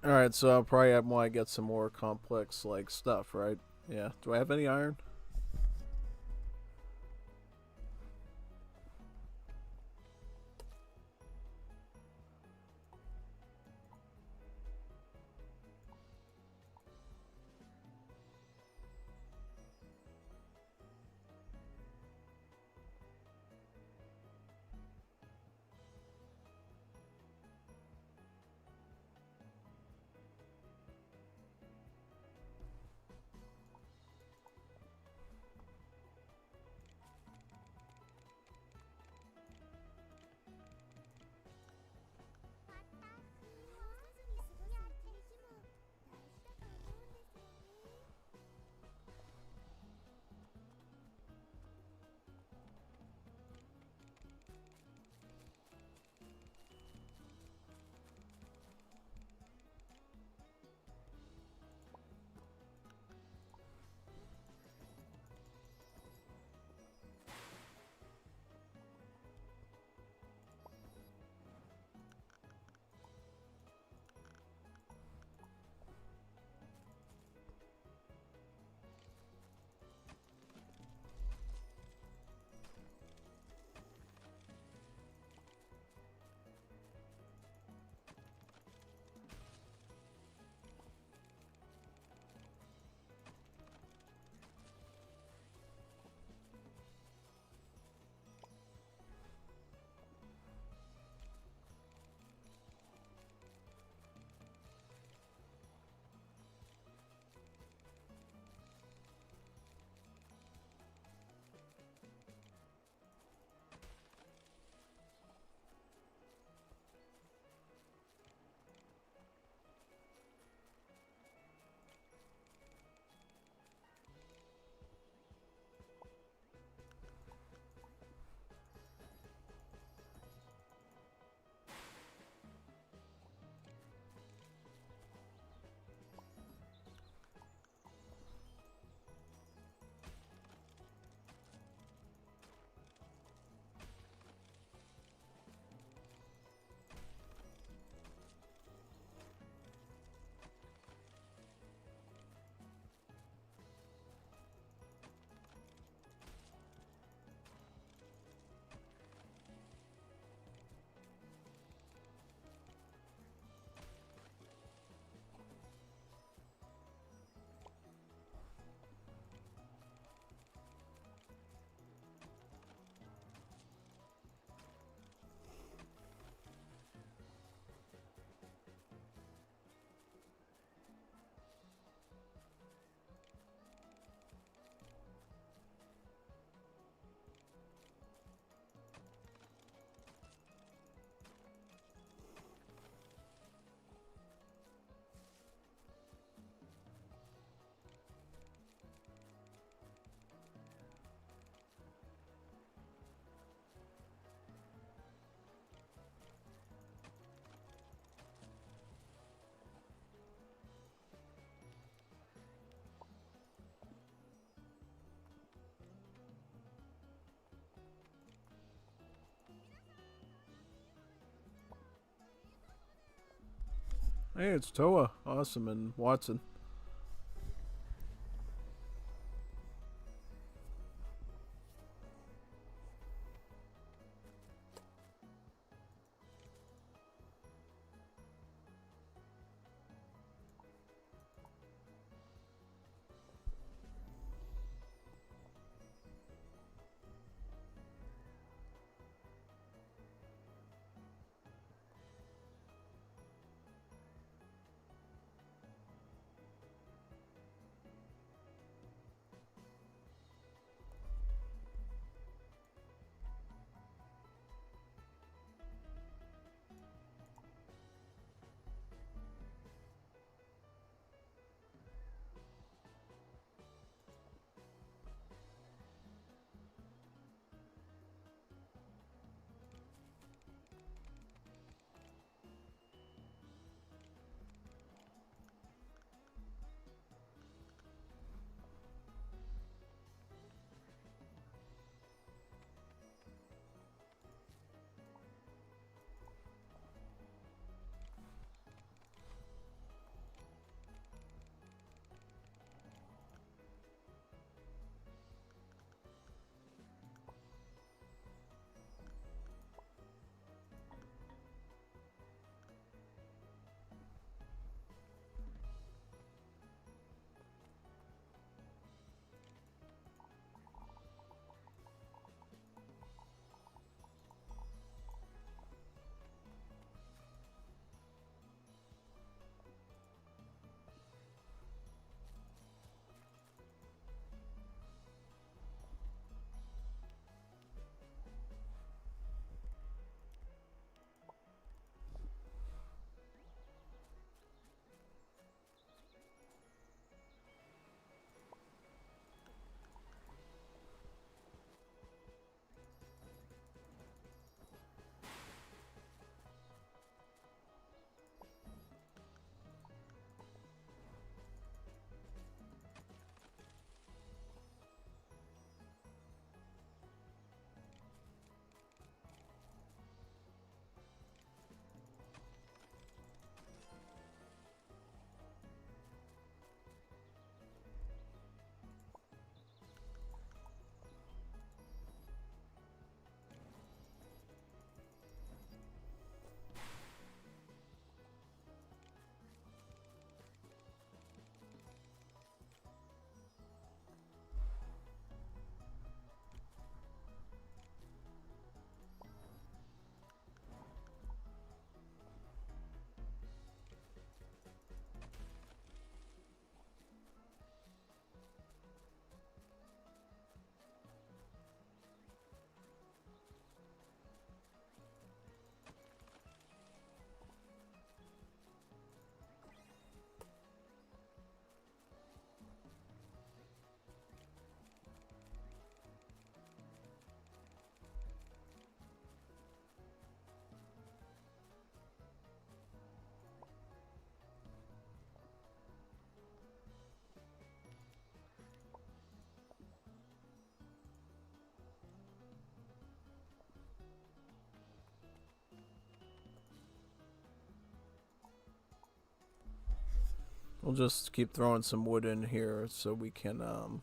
Alright, so I'll probably want to get some more complex, like, stuff, right? Yeah. Do I have any iron? Hey, it's Toa, Awesome, and Watson. We'll just keep throwing some wood in here so we can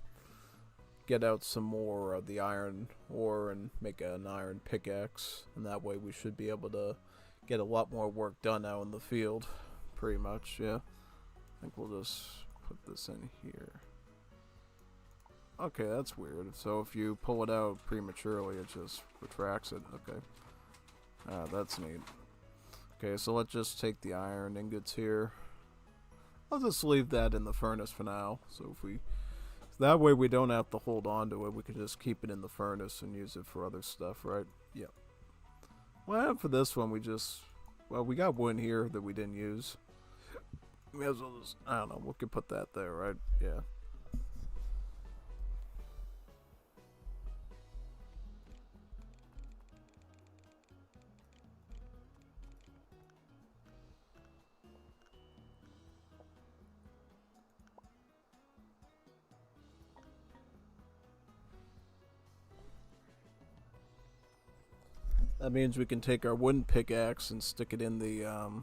get out some more of the iron ore and make an iron pickaxe. And that way we should be able to get a lot more work done out in the field. Pretty much, yeah. I think we'll just put this in here. Okay, that's weird. So if you pull it out prematurely, it just retracts it. Okay. That's neat. Okay, so let's just take the iron ingots here. I'll just leave that in the furnace for now. So if we, that way we don't have to hold on to it. We can just keep it in the furnace and use it for other stuff, right? Yep. Well, for this one, we just, well, we got one here that we didn't use. We may as well just, I don't know, we could put that there, right? Yeah. That means we can take our wooden pickaxe and stick it in the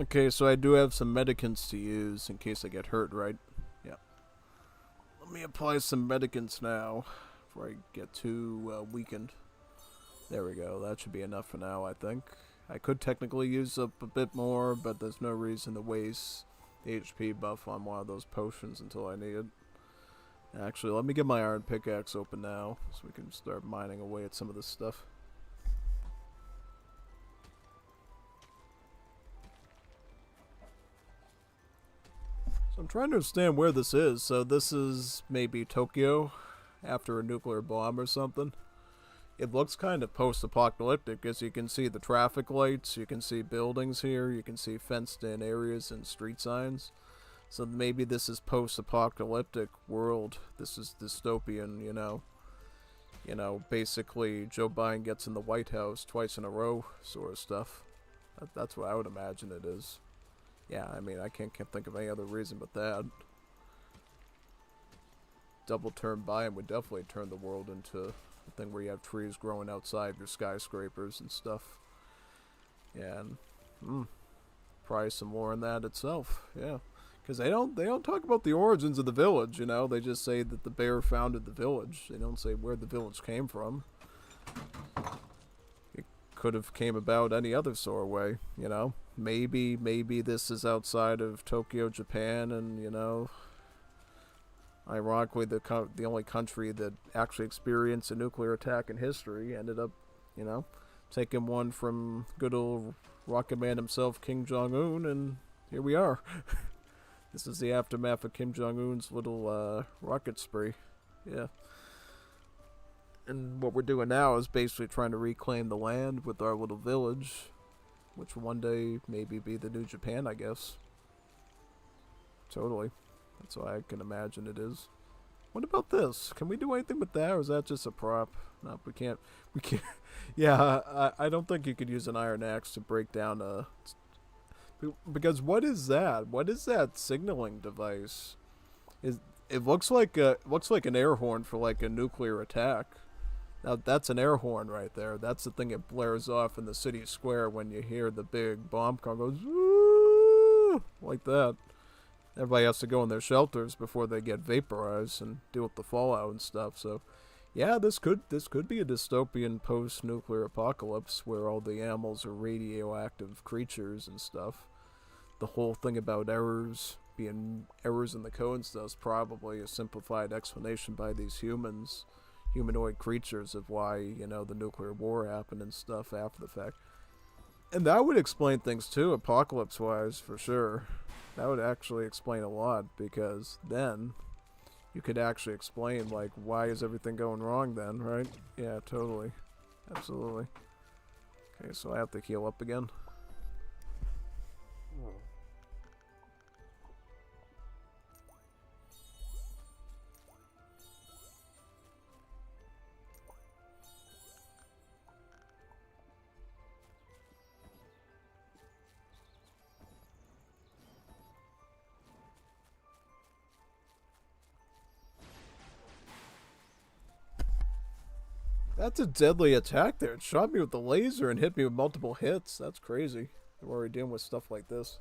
Okay, so I do have some medicants to use in case I get hurt, right? Yeah. Let me apply some medicants now before I get too weakened. There we go. That should be enough for now, I think. I could technically use up a bit more, but there's no reason to waste the HP buff on one of those potions until I need it. Actually, let me get my iron pickaxe open now so we can start mining away at some of this stuff. So I'm trying to understand where this is. So this is maybe Tokyo after a nuclear bomb or something. It looks kind of post-apocalyptic, as you can see the traffic lights, you can see buildings here, you can see fenced-in areas and street signs. So maybe this is post-apocalyptic world. This is dystopian, you know. You know, basically Joe Biden gets in the White House twice in a row sort of stuff. That's what I would imagine it is. Yeah, I mean, I can't think of any other reason but that. Double turn Biden would definitely turn the world into thing where you have trees growing outside your skyscrapers and stuff. Yeah, and probably some more in that itself. Yeah, because they don't talk about the origins of the village. You know, they just say that the bear founded the village. They don't say where the village came from. It could have came about any other sort of way. You know, maybe this is outside of Tokyo, Japan, and you know. Ironically, the only country that actually experienced a nuclear attack in history ended up, you know, taking one from good old Rocket Man himself, Kim Jong-un, and here we are. This is the aftermath of Kim Jong-un's little rocket spree. Yeah. And what we're doing now is basically trying to reclaim the land with our little village, which will one day maybe be the new Japan, I guess. Totally. That's what I can imagine it is. What about this? Can we do anything with that, or is that just a prop? No, we can't. We can't. Yeah, I don't think you could use an iron axe to break down a. Because what is that? What is that signaling device? It looks like an air horn for like a nuclear attack. Now that's an air horn right there. That's the thing that blares off in the city square when you hear the big bomb car goes like that. Everybody has to go in their shelters before they get vaporized and deal with the fallout and stuff. So, yeah, this could be a dystopian post-nuclear apocalypse where all the animals are radioactive creatures and stuff. The whole thing about errors being errors in the code and stuff is probably a simplified explanation by these humanoid creatures of why, you know, the nuclear war happened and stuff after the fact. And that would explain things too, apocalypse-wise, for sure. That would actually explain a lot, because then you could actually explain, like, why is everything going wrong then, right? Yeah, totally. Absolutely. Okay, so I have to heal up again. That's a deadly attack there. It shot me with the laser and hit me with multiple hits. That's crazy. We're already dealing with stuff like this.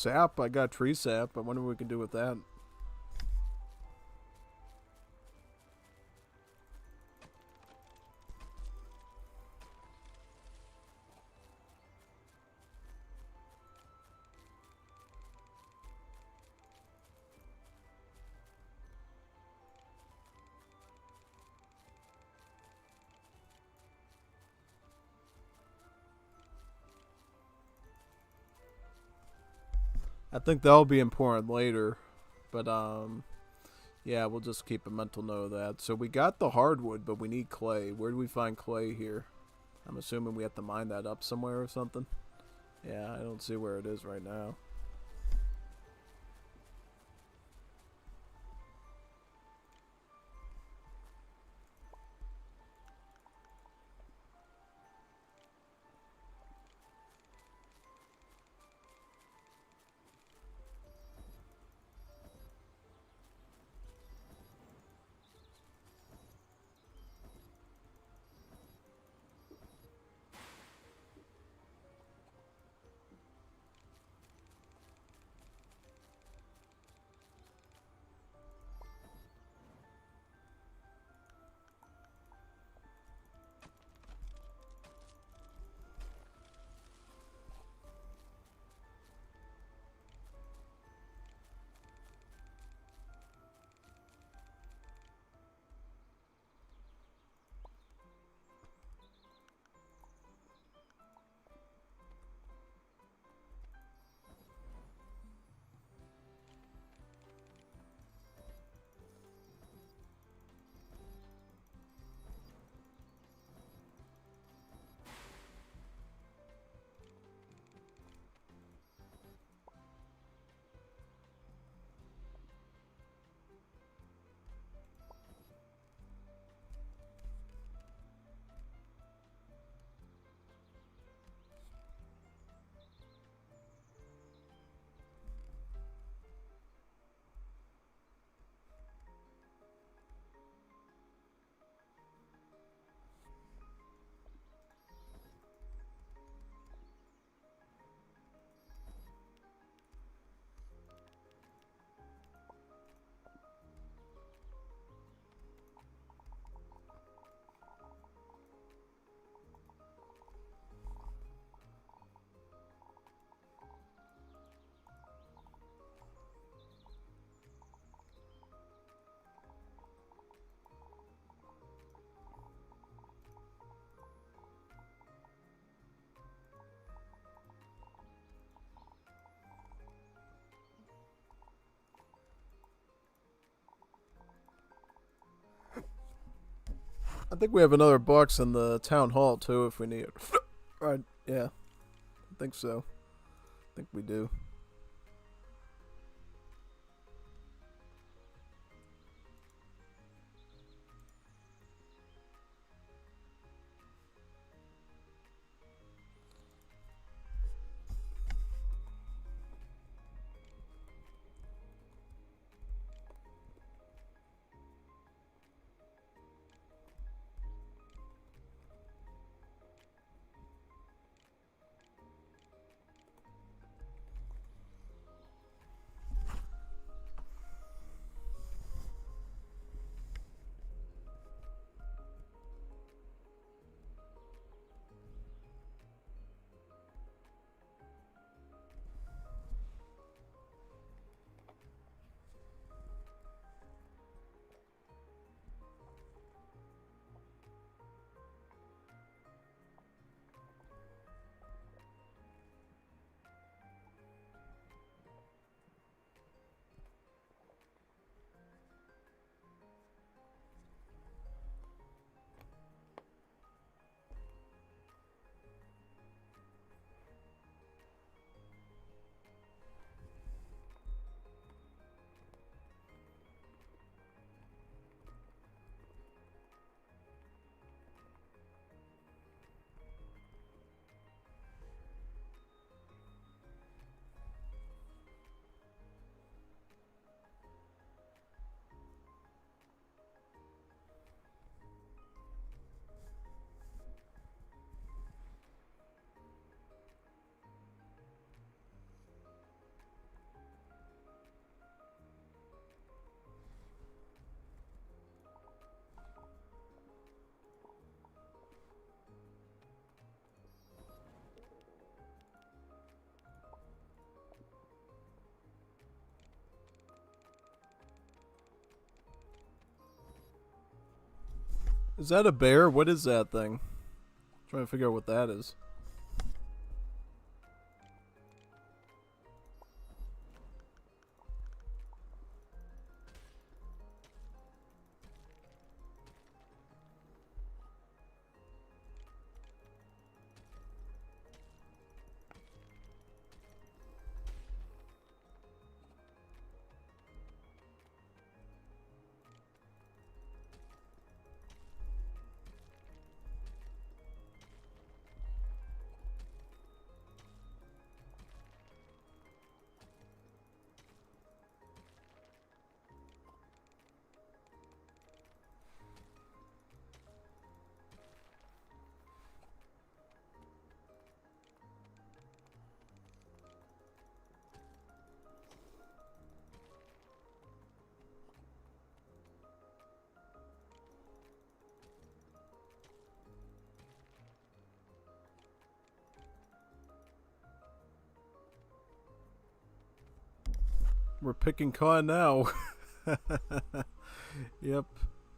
Sap? I got tree sap. I wonder what we can do with that. I think that'll be important later. But, yeah, we'll just keep a mental note of that. So we got the hardwood, but we need clay. Where do we find clay here? I'm assuming we have to mine that up somewhere or something. Yeah, I don't see where it is right now. I think we have another box in the town hall too if we need it. Right, yeah. I think so. I think we do. Is that a bear? What is that thing? I'm trying to figure out what that is. We're picking con now. Yep,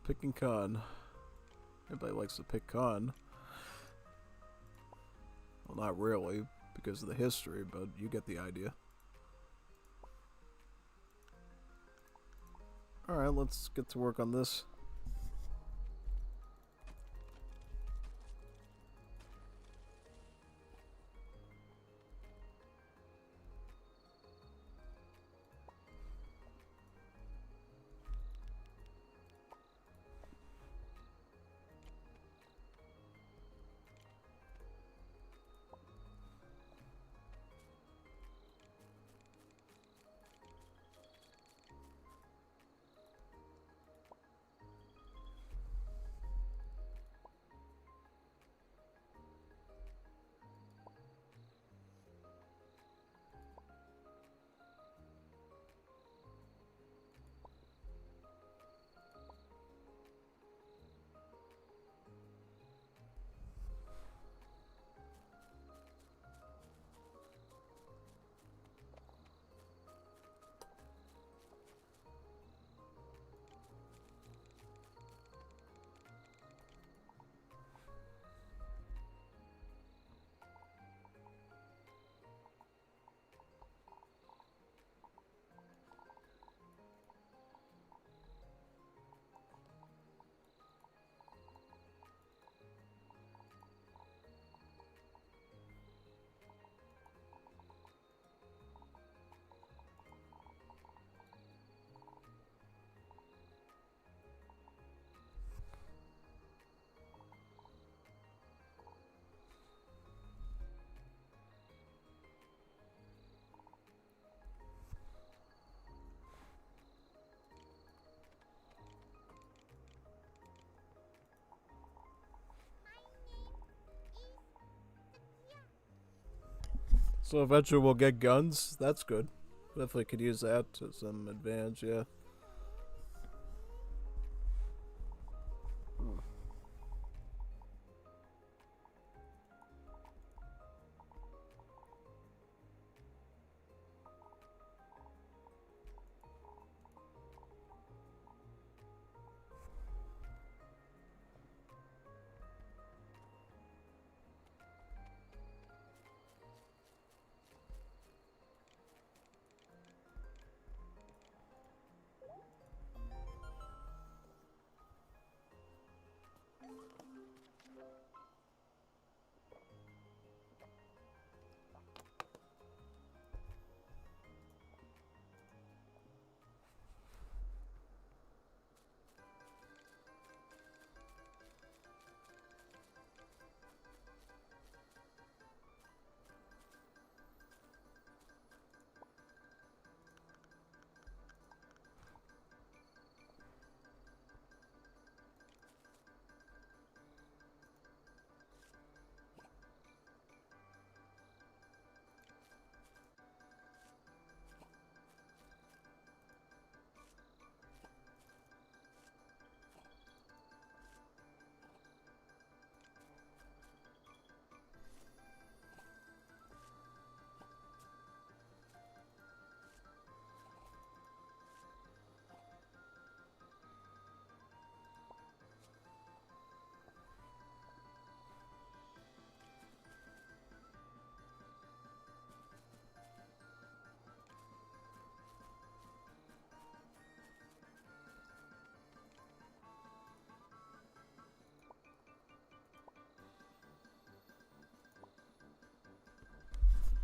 picking con. Everybody likes to pick con. Well, not really, because of the history, but you get the idea. Alright, let's get to work on this. So eventually we'll get guns. That's good. Definitely could use that to some advantage, yeah.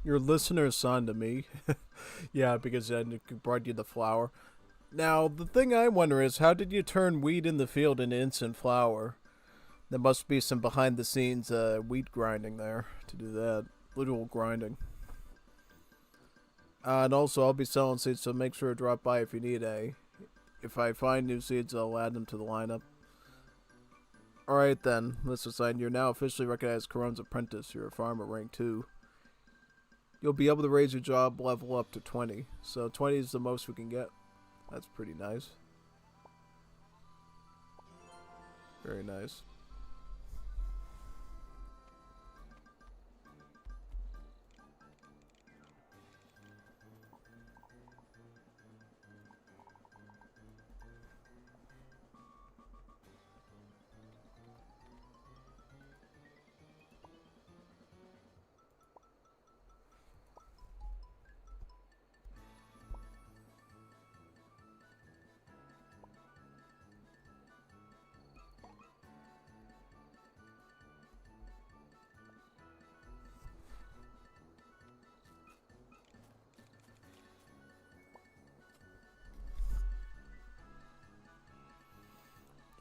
Your listener assigned to me. Yeah, because I brought you the flour. Now, the thing I wonder is, how did you turn wheat in the field into instant flour? There must be some behind the scenes wheat grinding there to do that. Literal grinding. And also, I'll be selling seeds, so make sure to drop by if you need a. If I find new seeds, I'll add them to the lineup. Alright then, let's assign you're now officially recognized as Coron's apprentice. You're a farmer rank 2. You'll be able to raise your job level up to 20. So 20 is the most we can get. That's pretty nice. Very nice.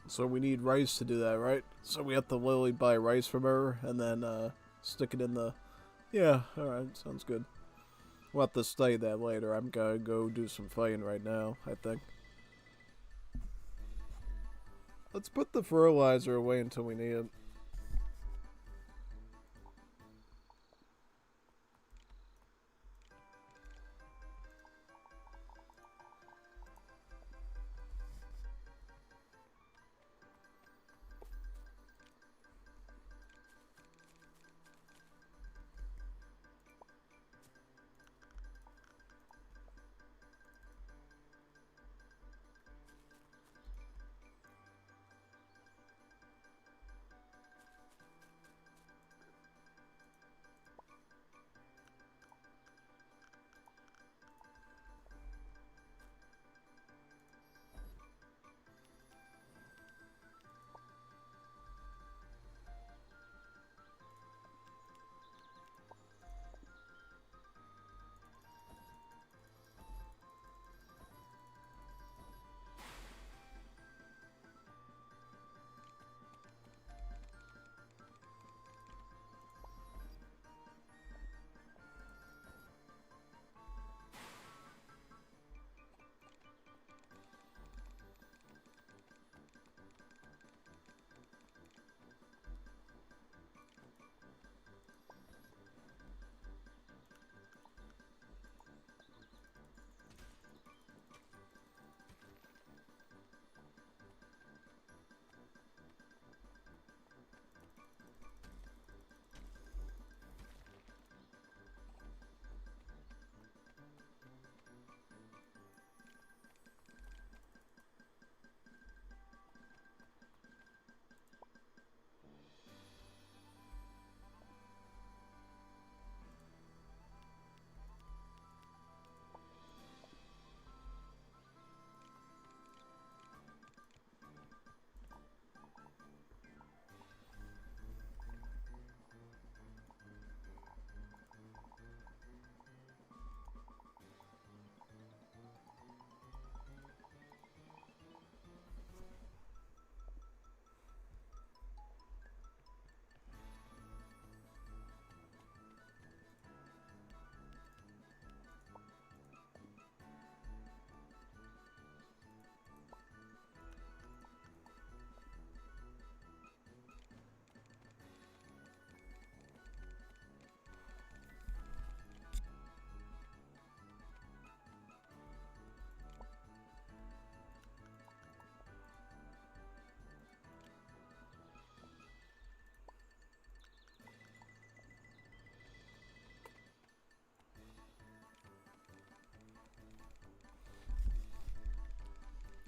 So we need rice to do that, right? So we have to literally buy rice from her and then stick it in the... Yeah, alright, sounds good. We'll have to study that later. I'm gonna go do some fighting right now, I think. Let's put the fertilizer away until we need it.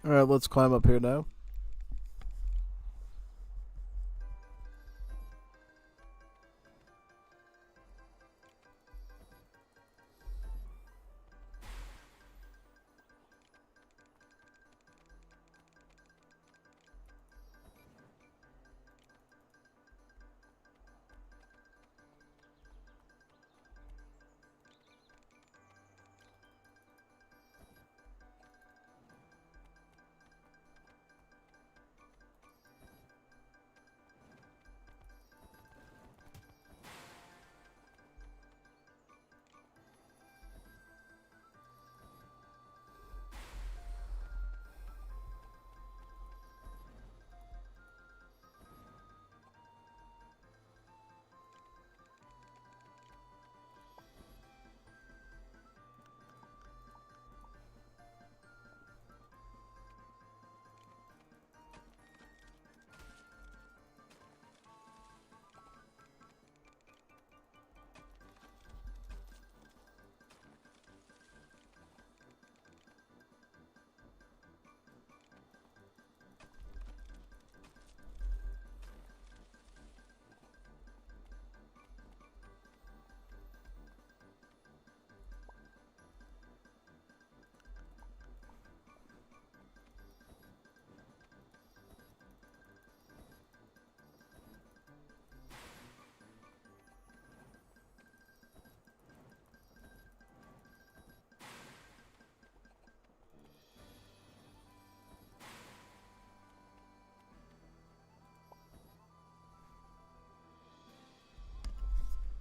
Alright, let's climb up here now.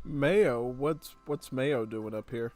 Mayo? What's Mayo doing up here?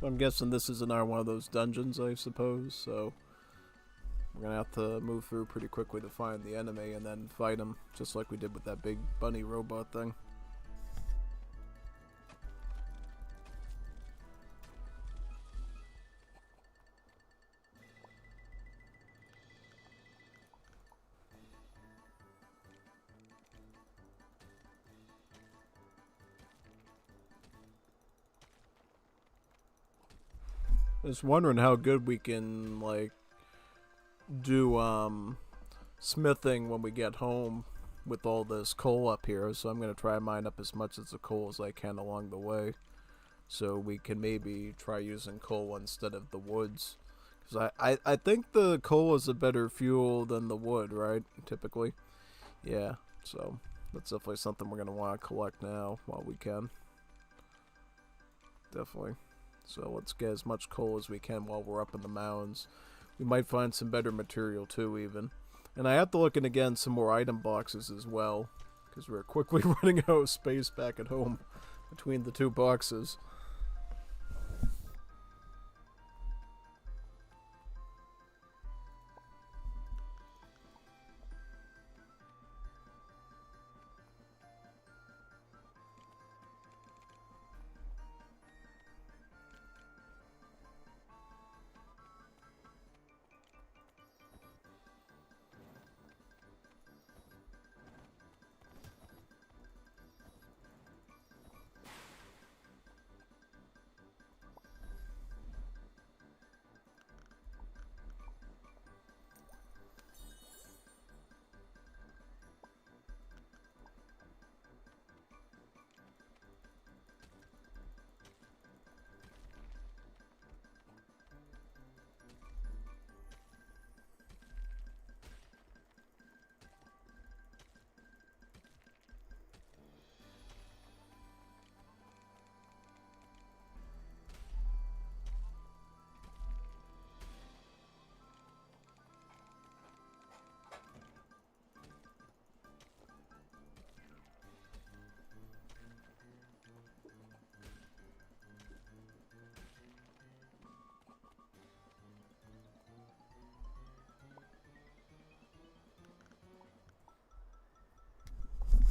So I'm guessing this is another one of those dungeons, I suppose, so we're gonna have to move through pretty quickly to find the enemy and then fight him, just like we did with that big bunny robot thing. I was wondering how good we can, like, do, smithing when we get home with all this coal up here, so I'm gonna try and mine up as much as the coal as I can along the way, so we can maybe try using coal instead of the woods. Because I think the coal is a better fuel than the wood, right? Typically. Yeah, so that's definitely something we're going to want to collect now while we can. Definitely. So let's get as much coal as we can while we're up in the mountains. We might find some better material too, even. And I have to look in again some more item boxes as well, because we're quickly running out of space back at home between the two boxes.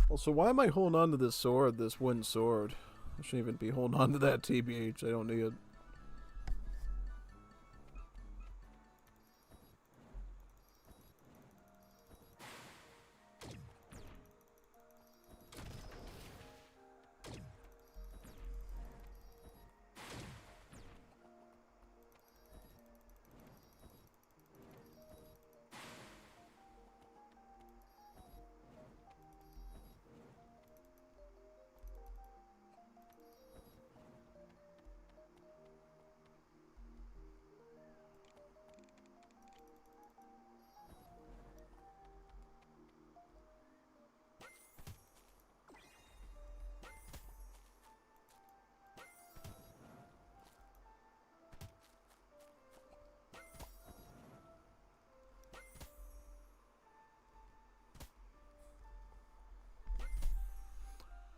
Also, why am I holding on to this sword, this wooden sword? I shouldn't even be holding on to that, TBH. I don't need it.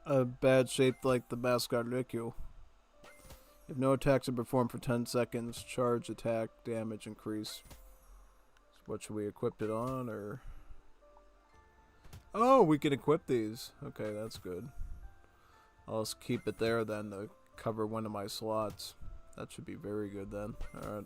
A bad shape like the mascot Rikyu. If no attacks are performed for 10 seconds, charge attack damage increase. So what should we equip it on, or? Oh, we can equip these. Okay, that's good. I'll just keep it there then to cover one of my slots. That should be very good then. Alright.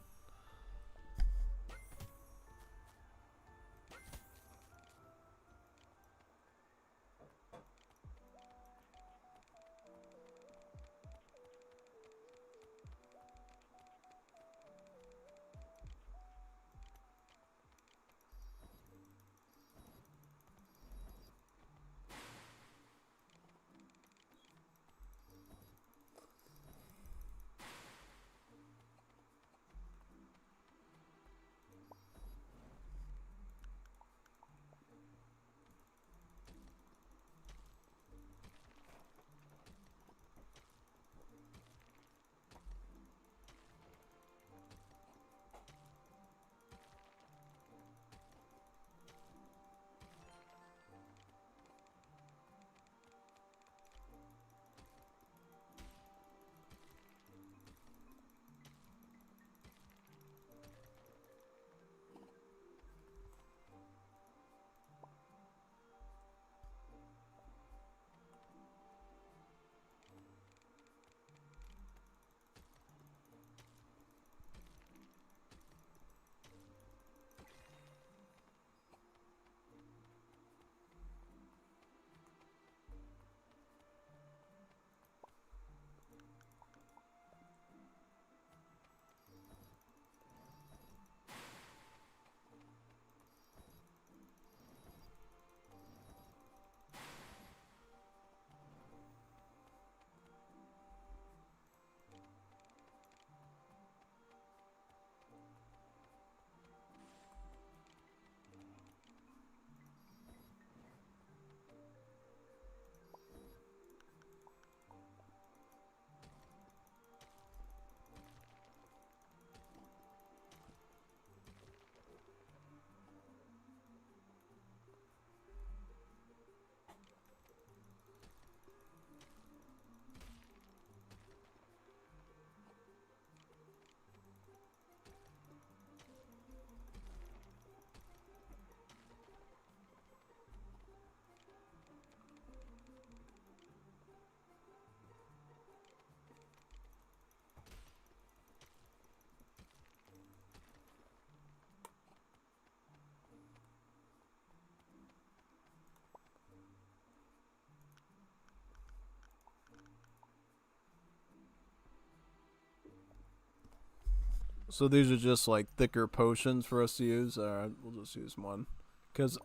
So these are just like thicker potions for us to use. Alright, we'll just use one. Because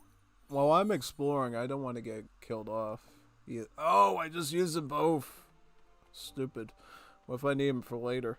while I'm exploring, I don't want to get killed off. Oh, I just used them both. Stupid. What if I need them for later?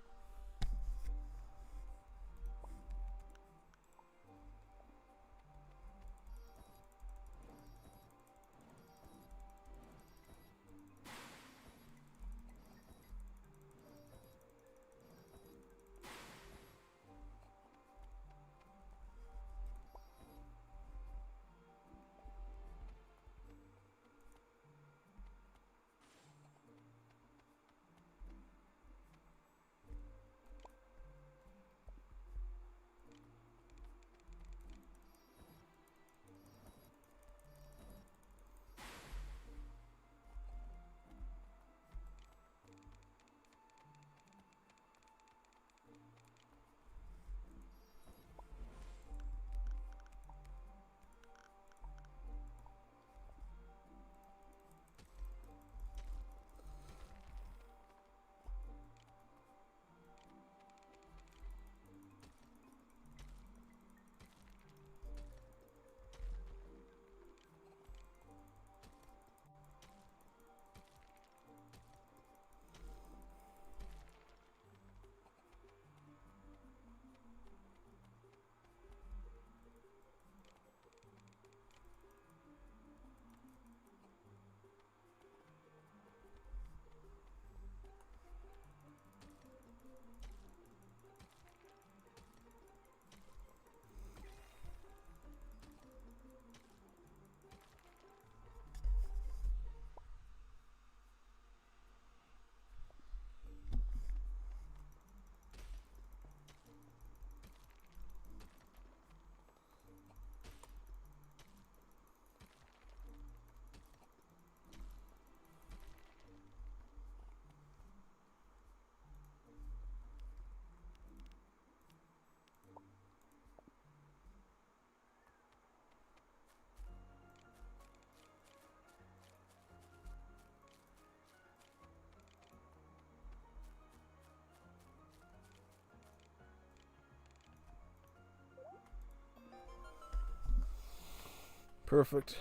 Perfect.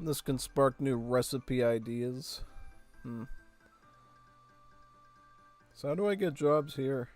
This can spark new recipe ideas. So how do I get jobs here?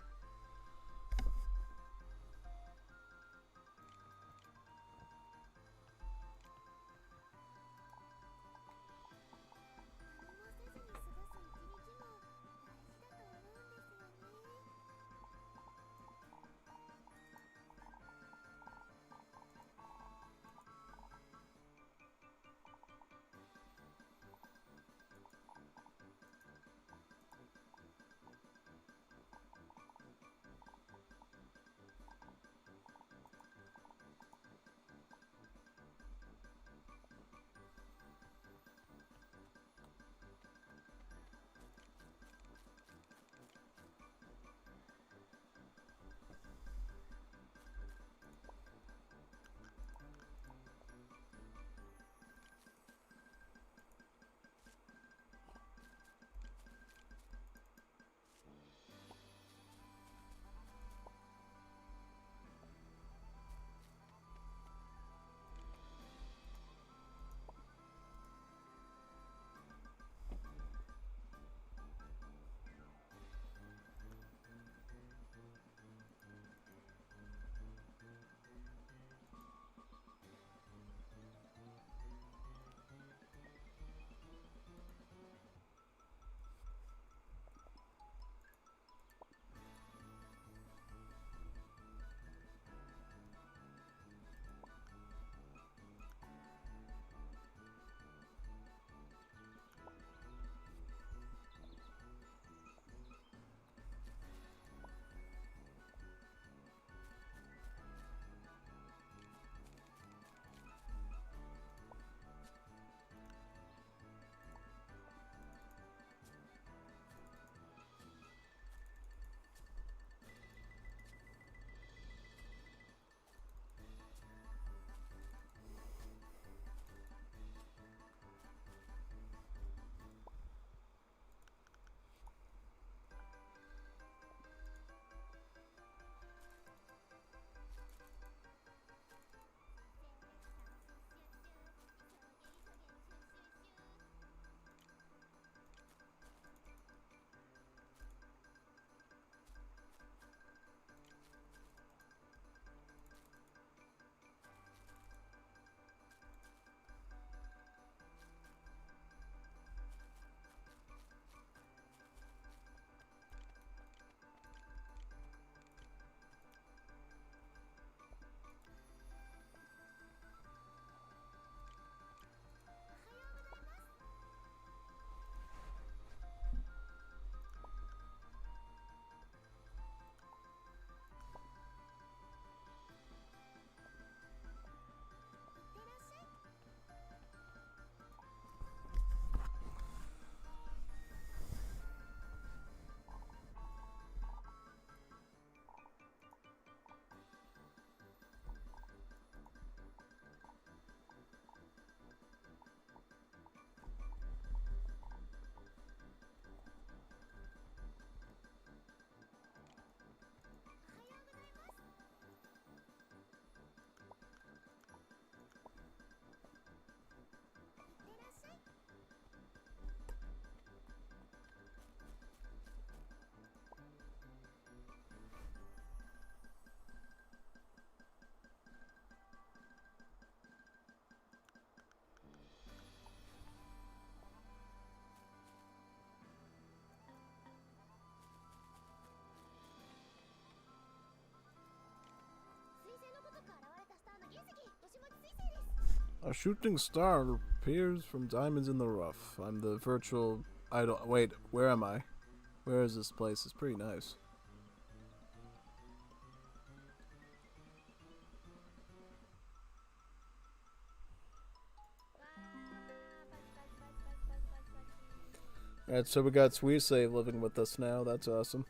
A shooting star appears from diamonds in the rough. I'm the virtual idol. Wait, where am I? Where is this place? It's pretty nice. Alright, so we got Sweetsave living with us now. That's awesome.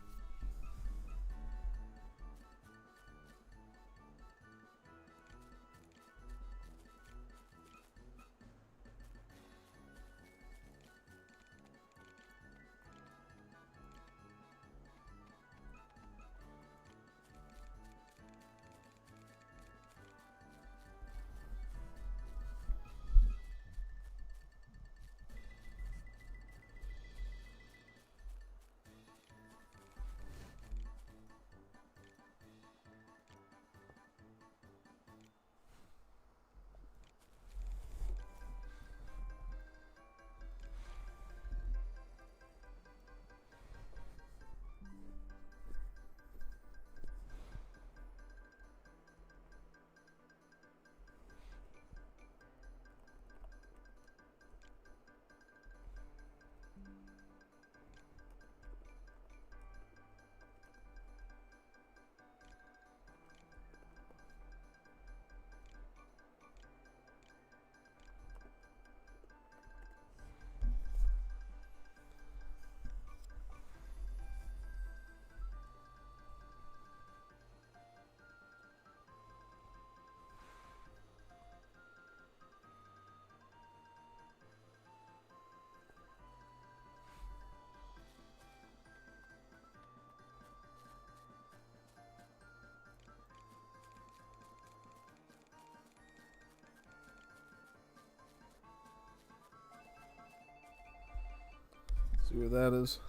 See where that is.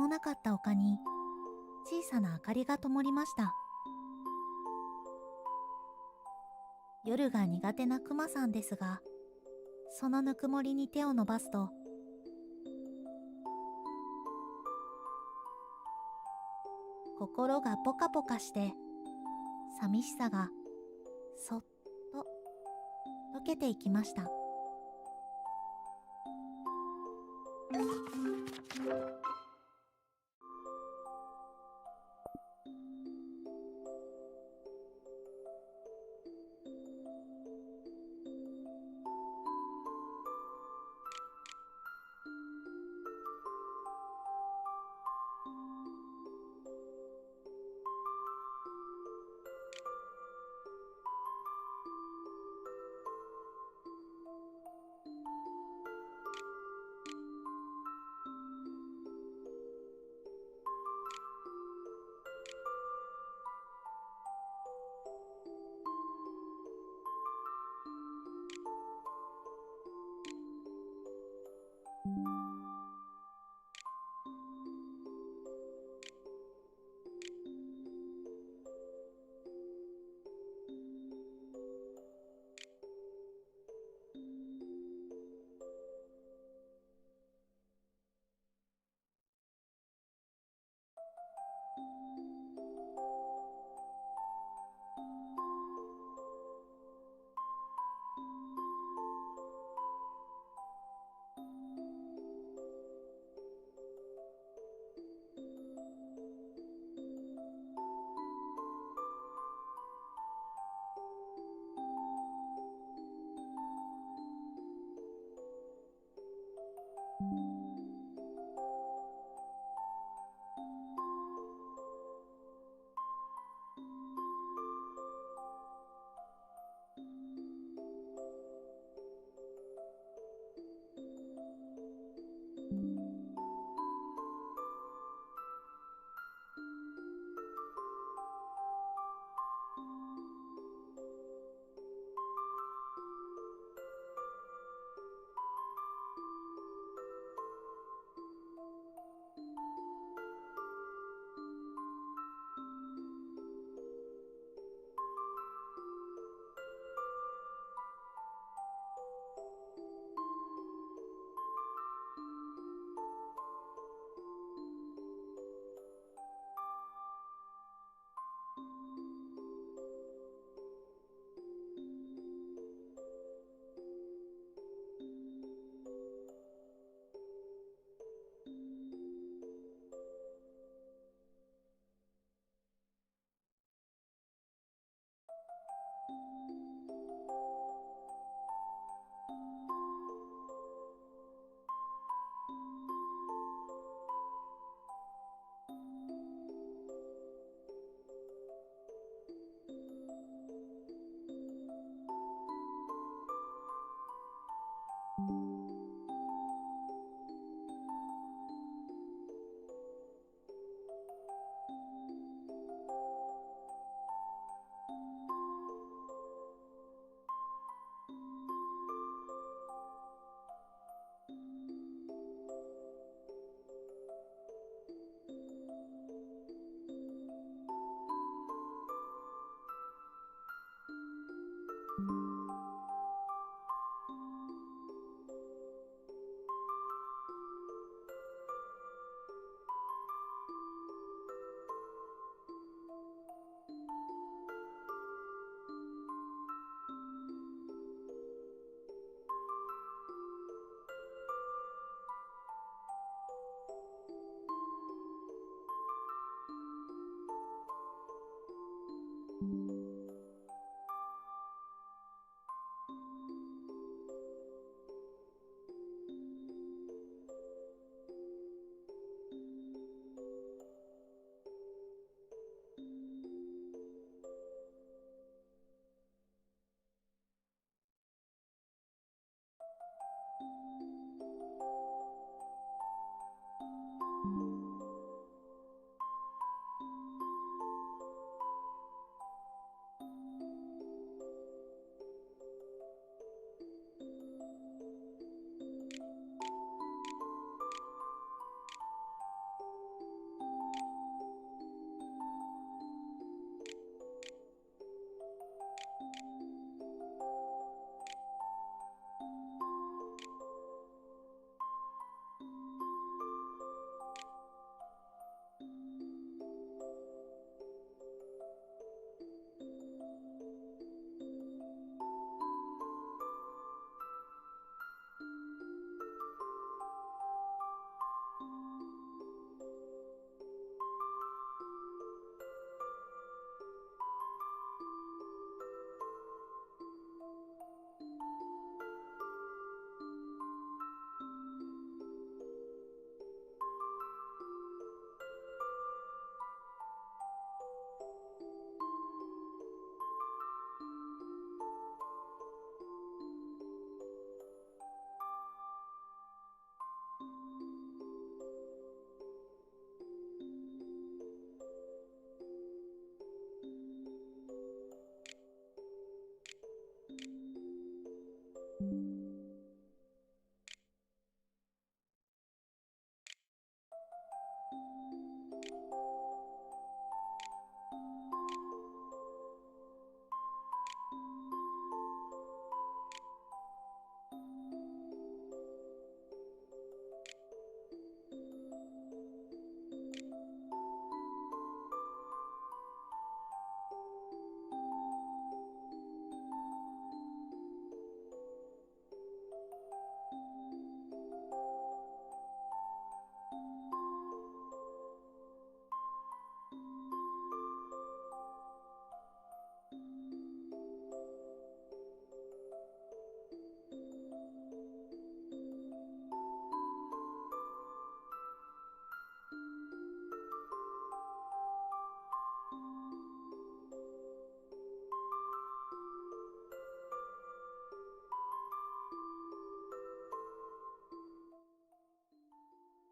もなかった丘に小さな明かりが灯りました。夜が苦手なクマさんですが、そのぬくもりに手を伸ばすと、心がポカポカして寂しさがそっと溶けていきました。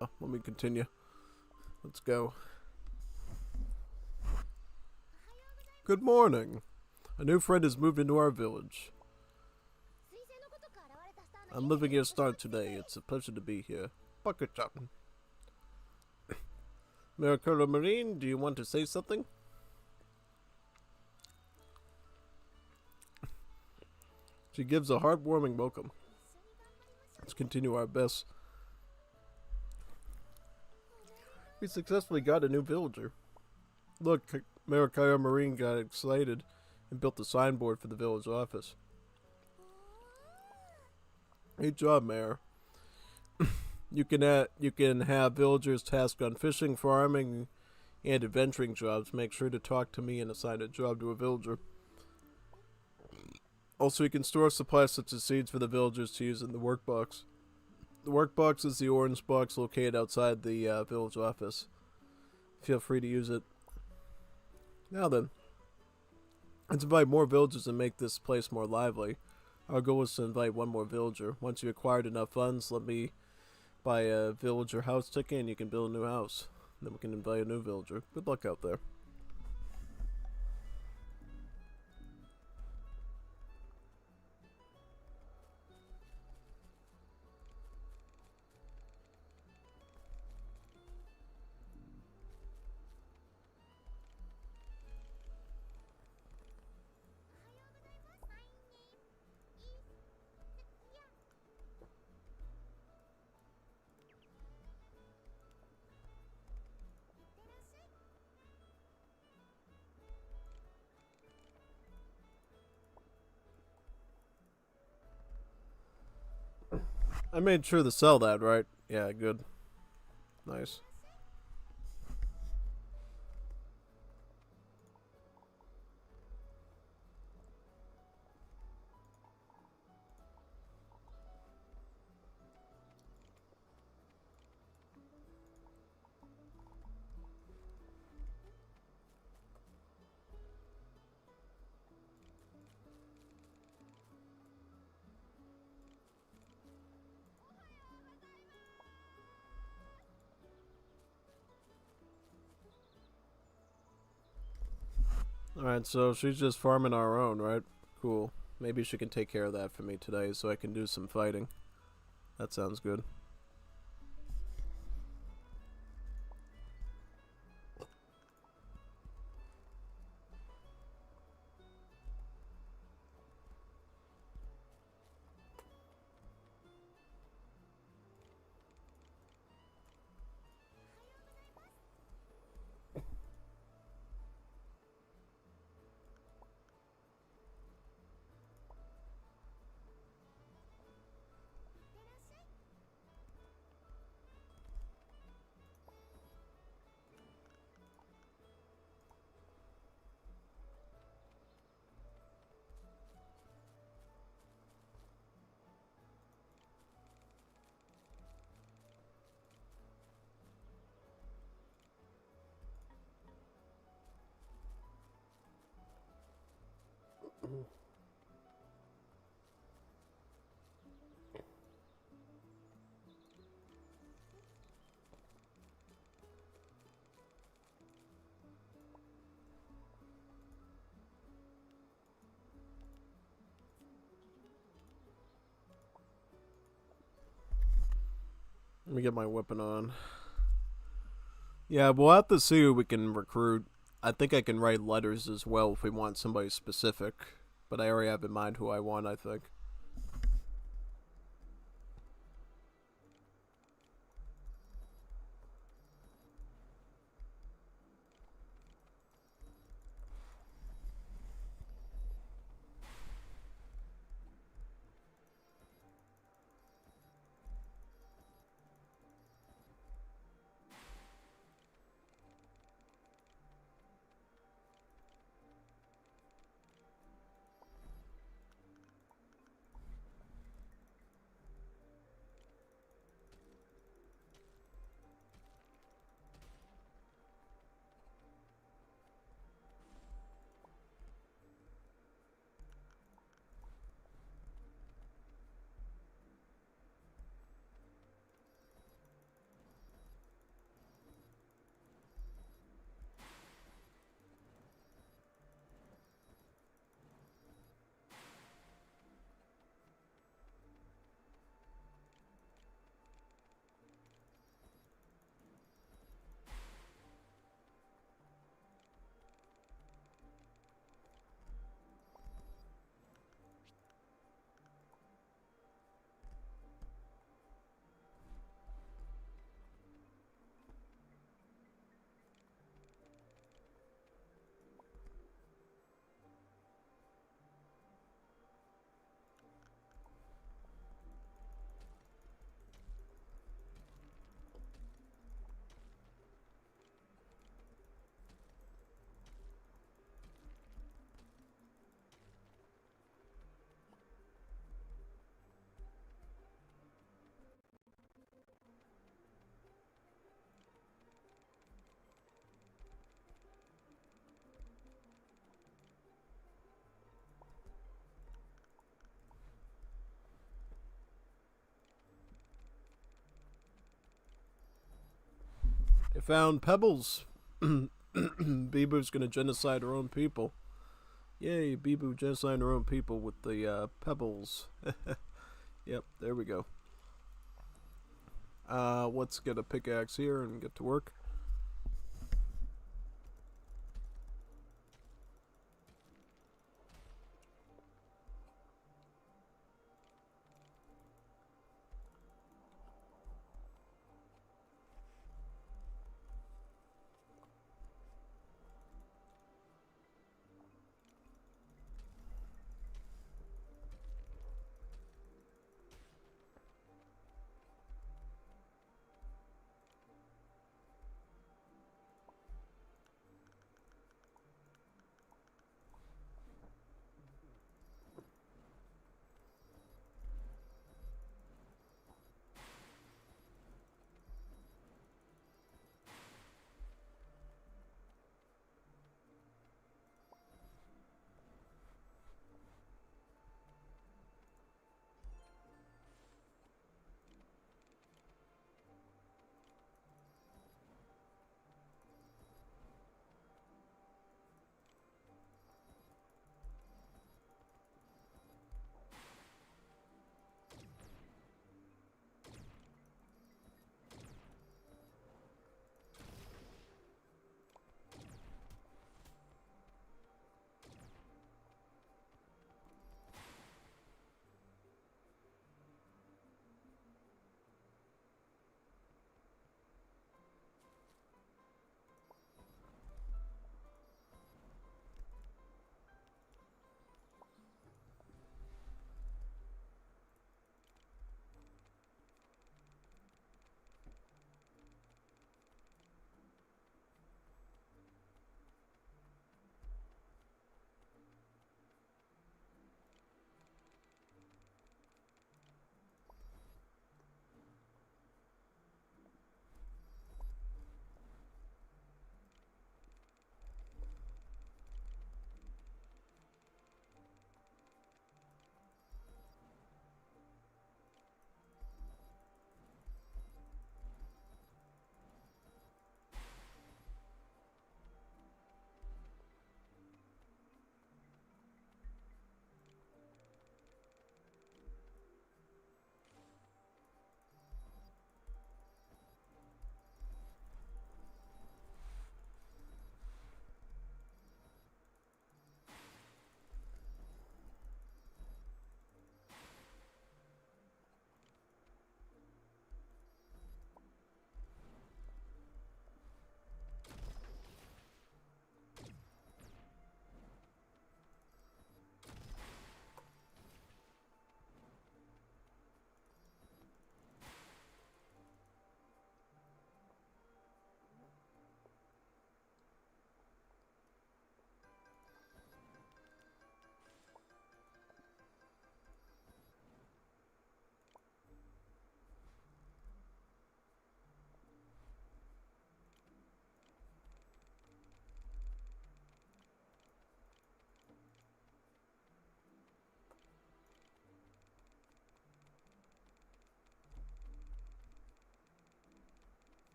let me continue. Let's go. Good morning. A new friend has moved into our village. I'm living here start today. It's a pleasure to be here. Bucket-chan. Miracolo Marine, do you want to say something? She gives a heartwarming welcome. Let's continue our best. We successfully got a new villager. Look, Maracaibo Marine got excited and built a signboard for the village office. Great job, Mayor. You can have villagers tasked on fishing, farming, and adventuring jobs. Make sure to talk to me and assign a job to a villager. Also, you can store supplies such as seeds for the villagers to use in the workbox. The workbox is the orange box located outside the village office. Feel free to use it. Now then, let's invite more villagers and make this place more lively. Our goal is to invite one more villager. Once you acquired enough funds, let me buy a villager house ticket and you can build a new house. Then we can invite a new villager. Good luck out there. I made sure to sell that, right? Yeah, good. Nice. Alright, so she's just farming our own, right? Cool. Maybe she can take care of that for me today so I can do some fighting. That sounds good. Let me get my weapon on. Yeah, we'll have to see who we can recruit. I think I can write letters as well if we want somebody specific. But I already have in mind who I want, I think. I found pebbles. Bibu's gonna genocide her own people. Yay, Bibu genociding her own people with the pebbles. Yep, there we go. Let's get a pickaxe here and get to work.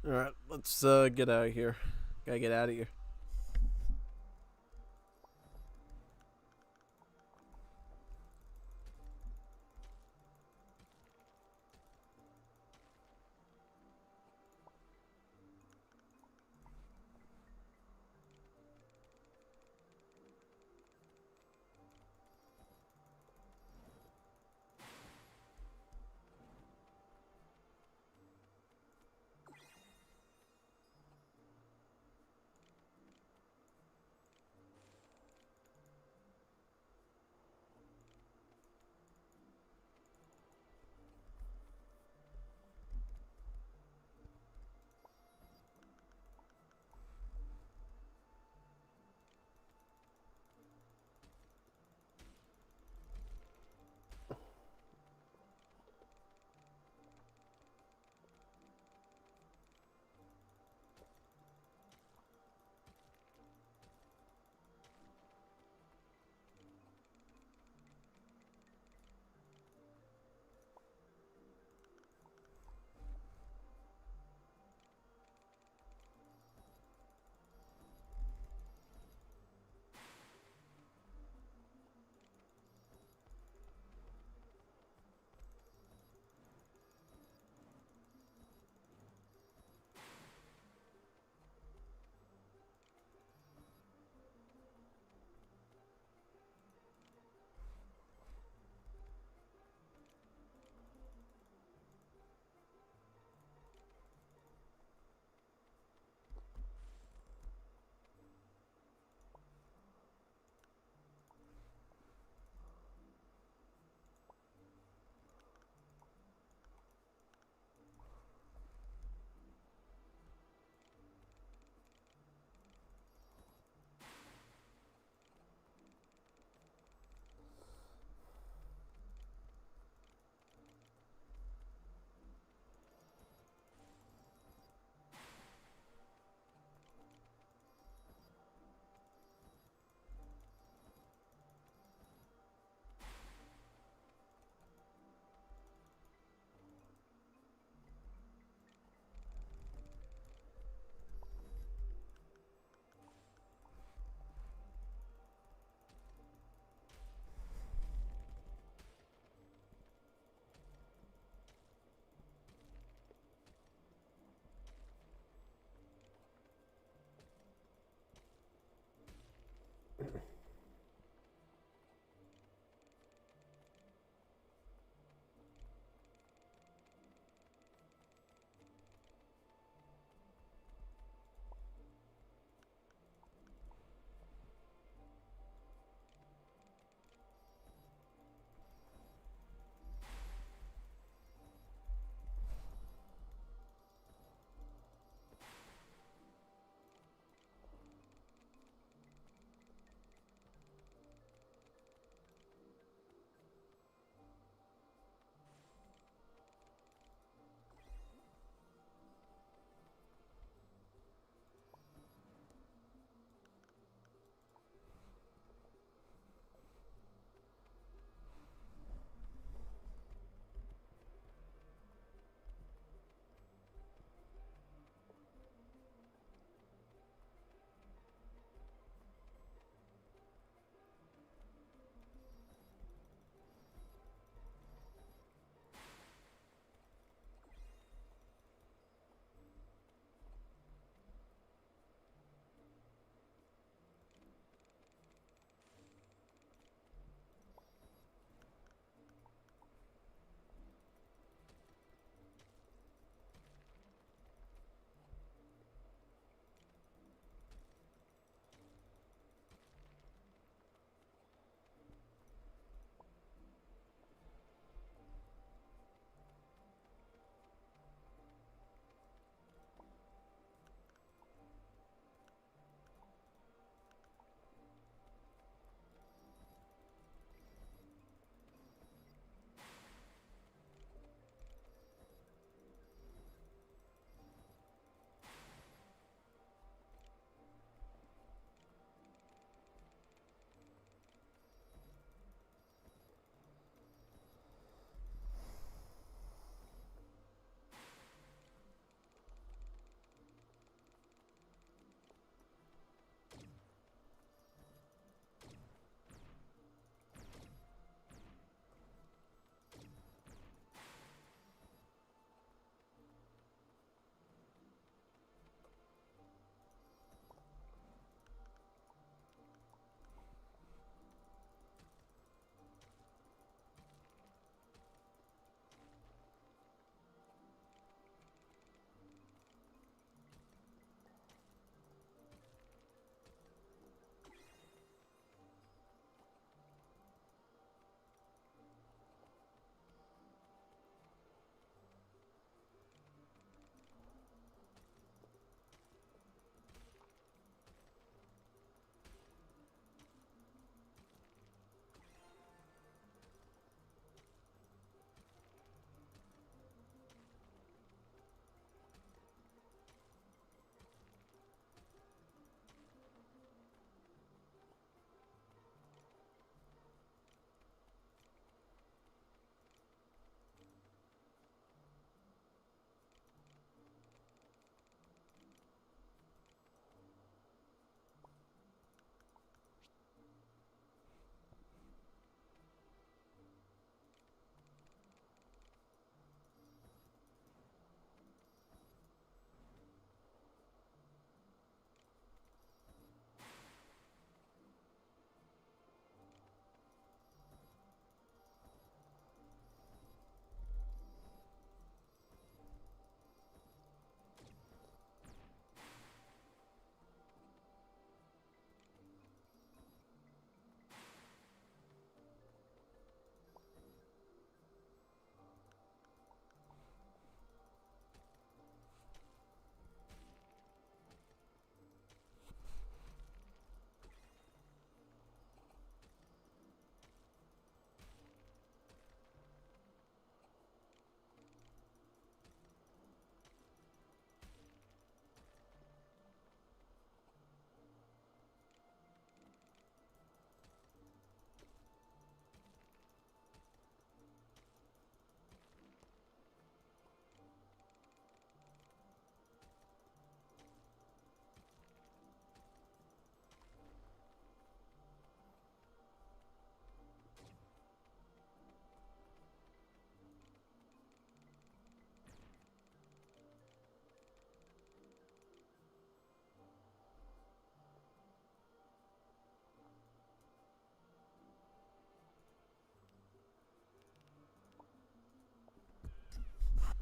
Alright, let's get out of here. Gotta get out of here.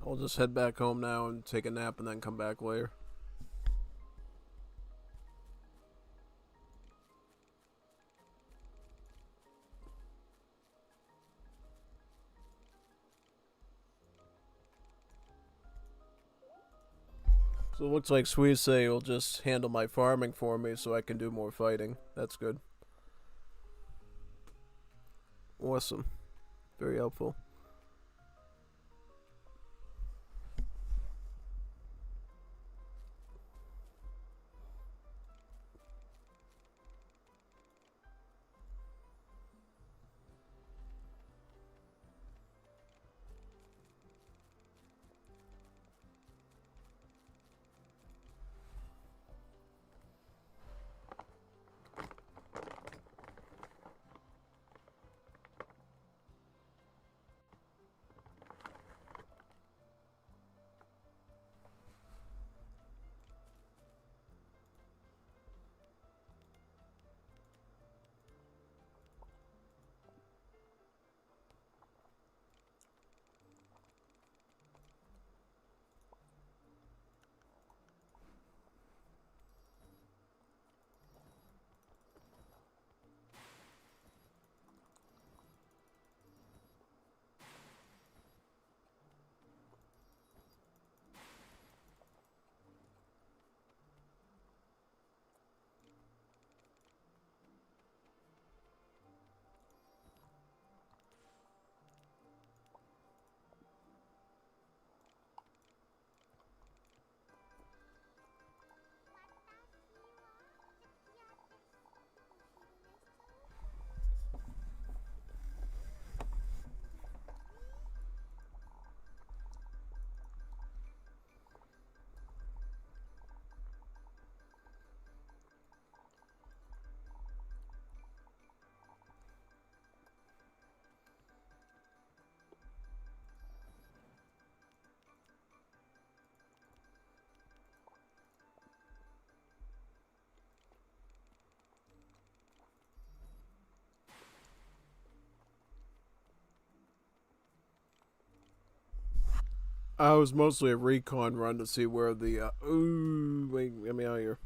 I'll just head back home now and take a nap and then come back later. So it looks like Suisei will just handle my farming for me so I can do more fighting. That's good. Awesome. Very helpful. I was mostly a recon run to see where the ooh, wait, get me out of here.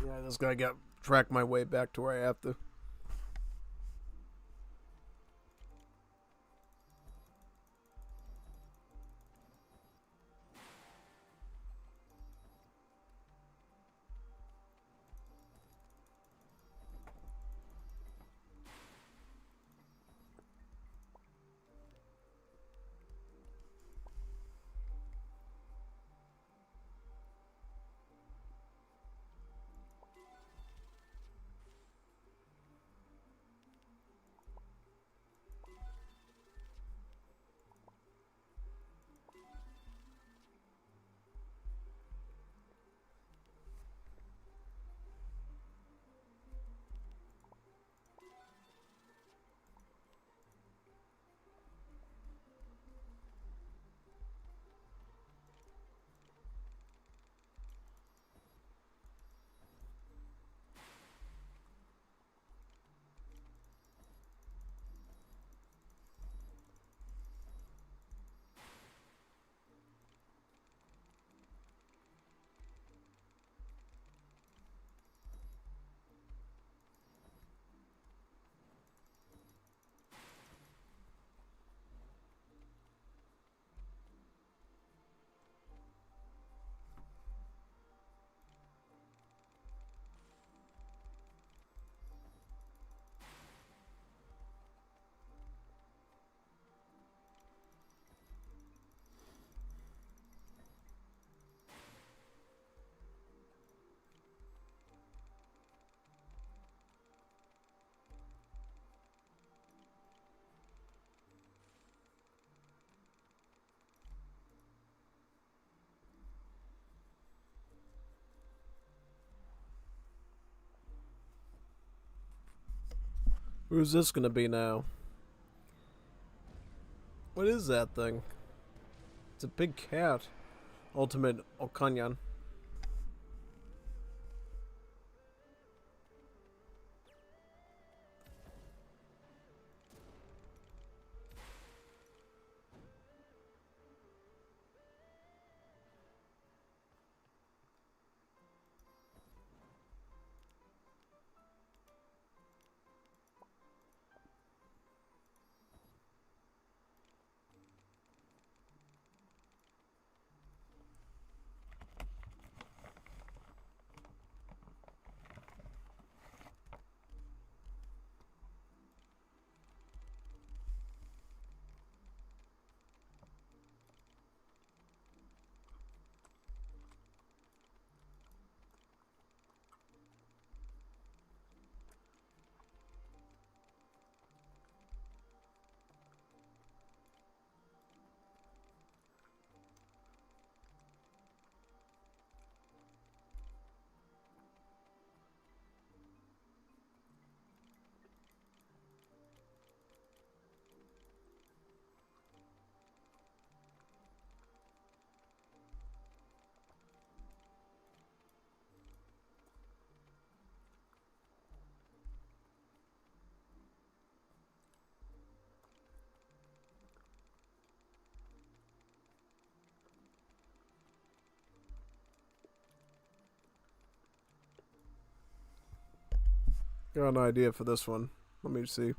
Yeah, I just gotta track my way back to where I have to. Who's this gonna be now? What is that thing? It's a big cat. Ultimate Okanyan. Got an idea for this one. Let me see.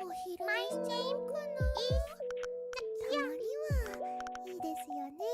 お昼寝しちゃおうかな。たまにはいいですよね。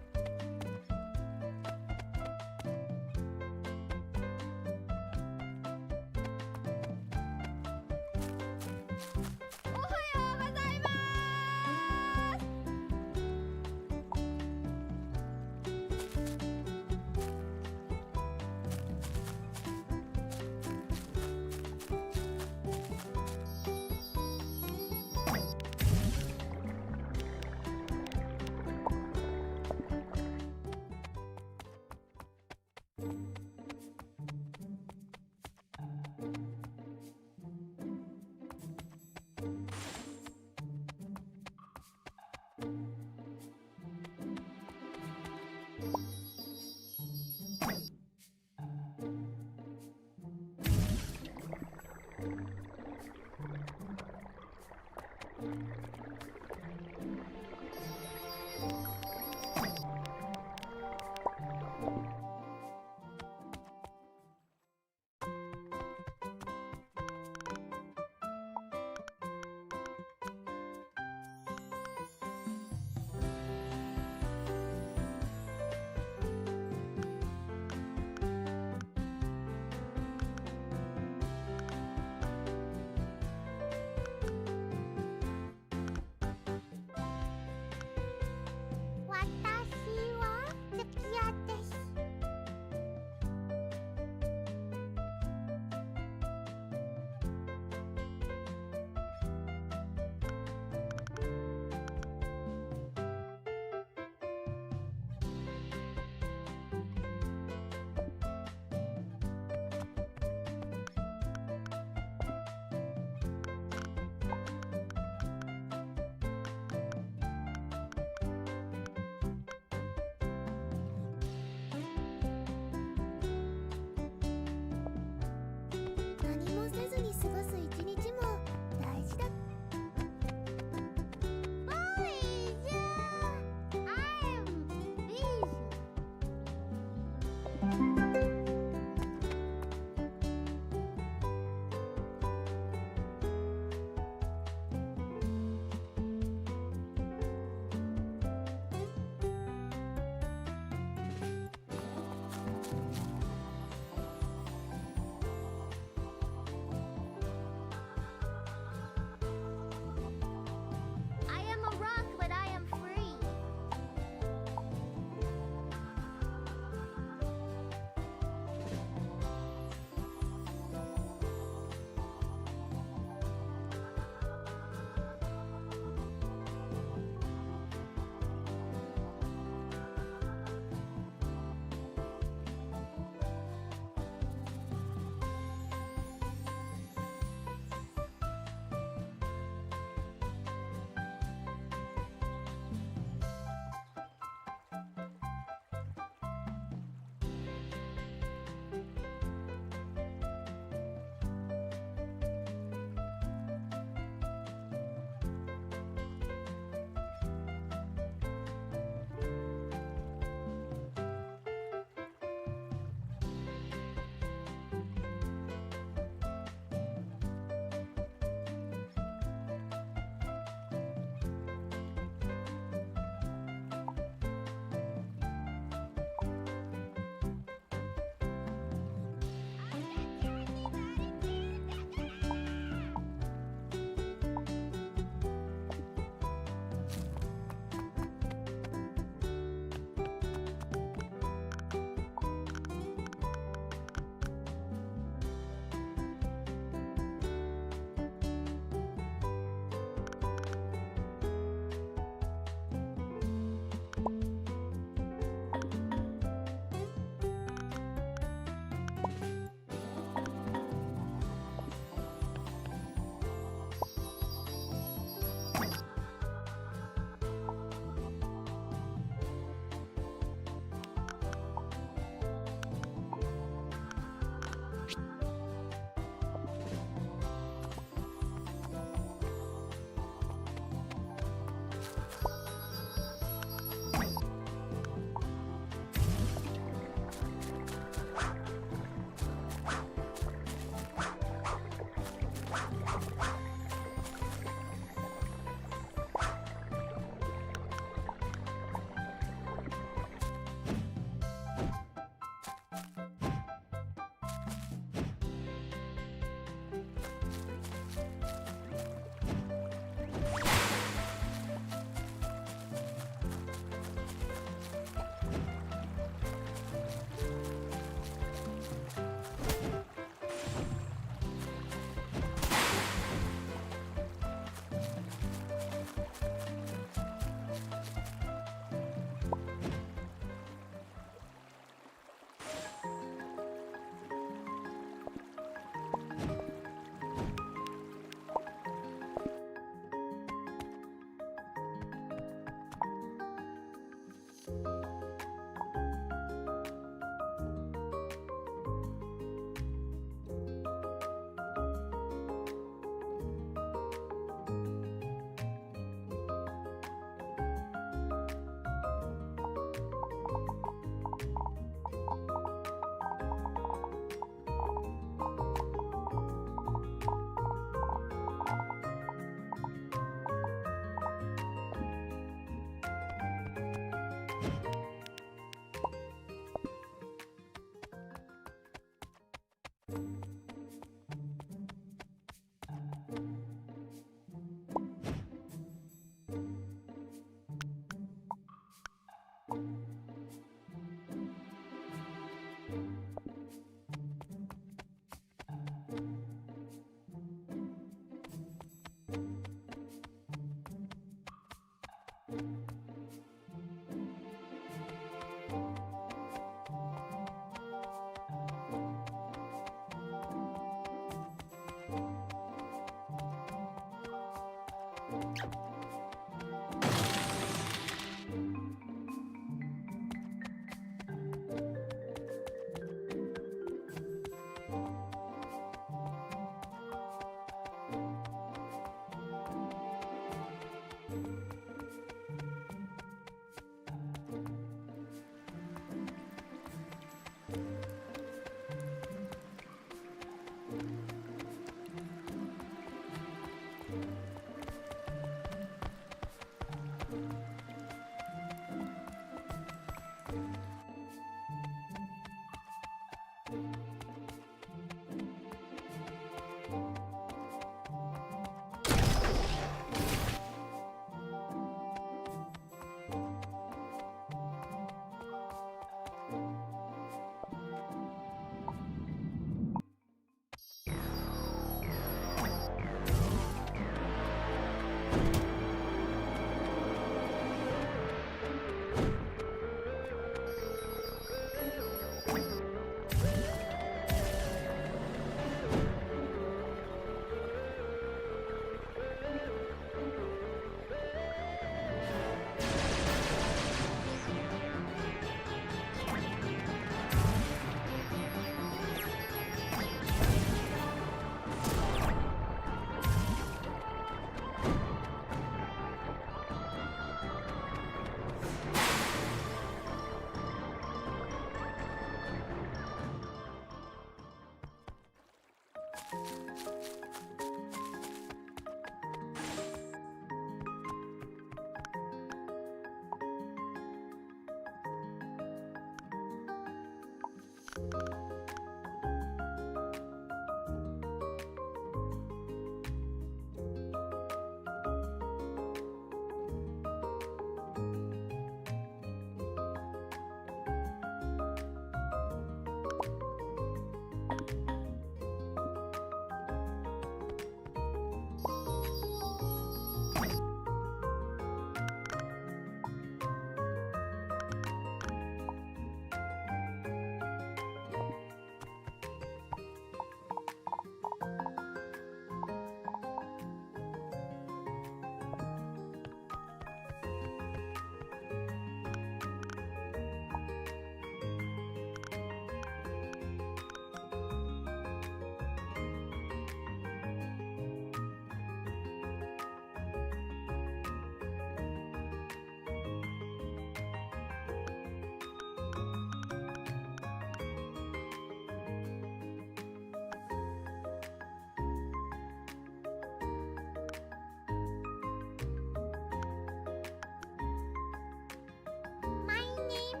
My name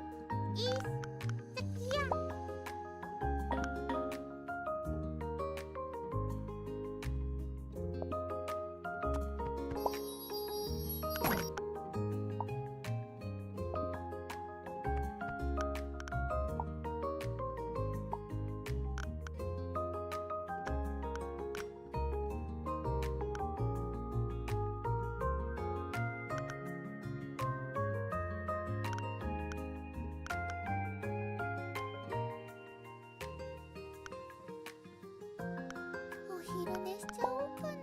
is Sakia.お昼寝しちゃおうかな。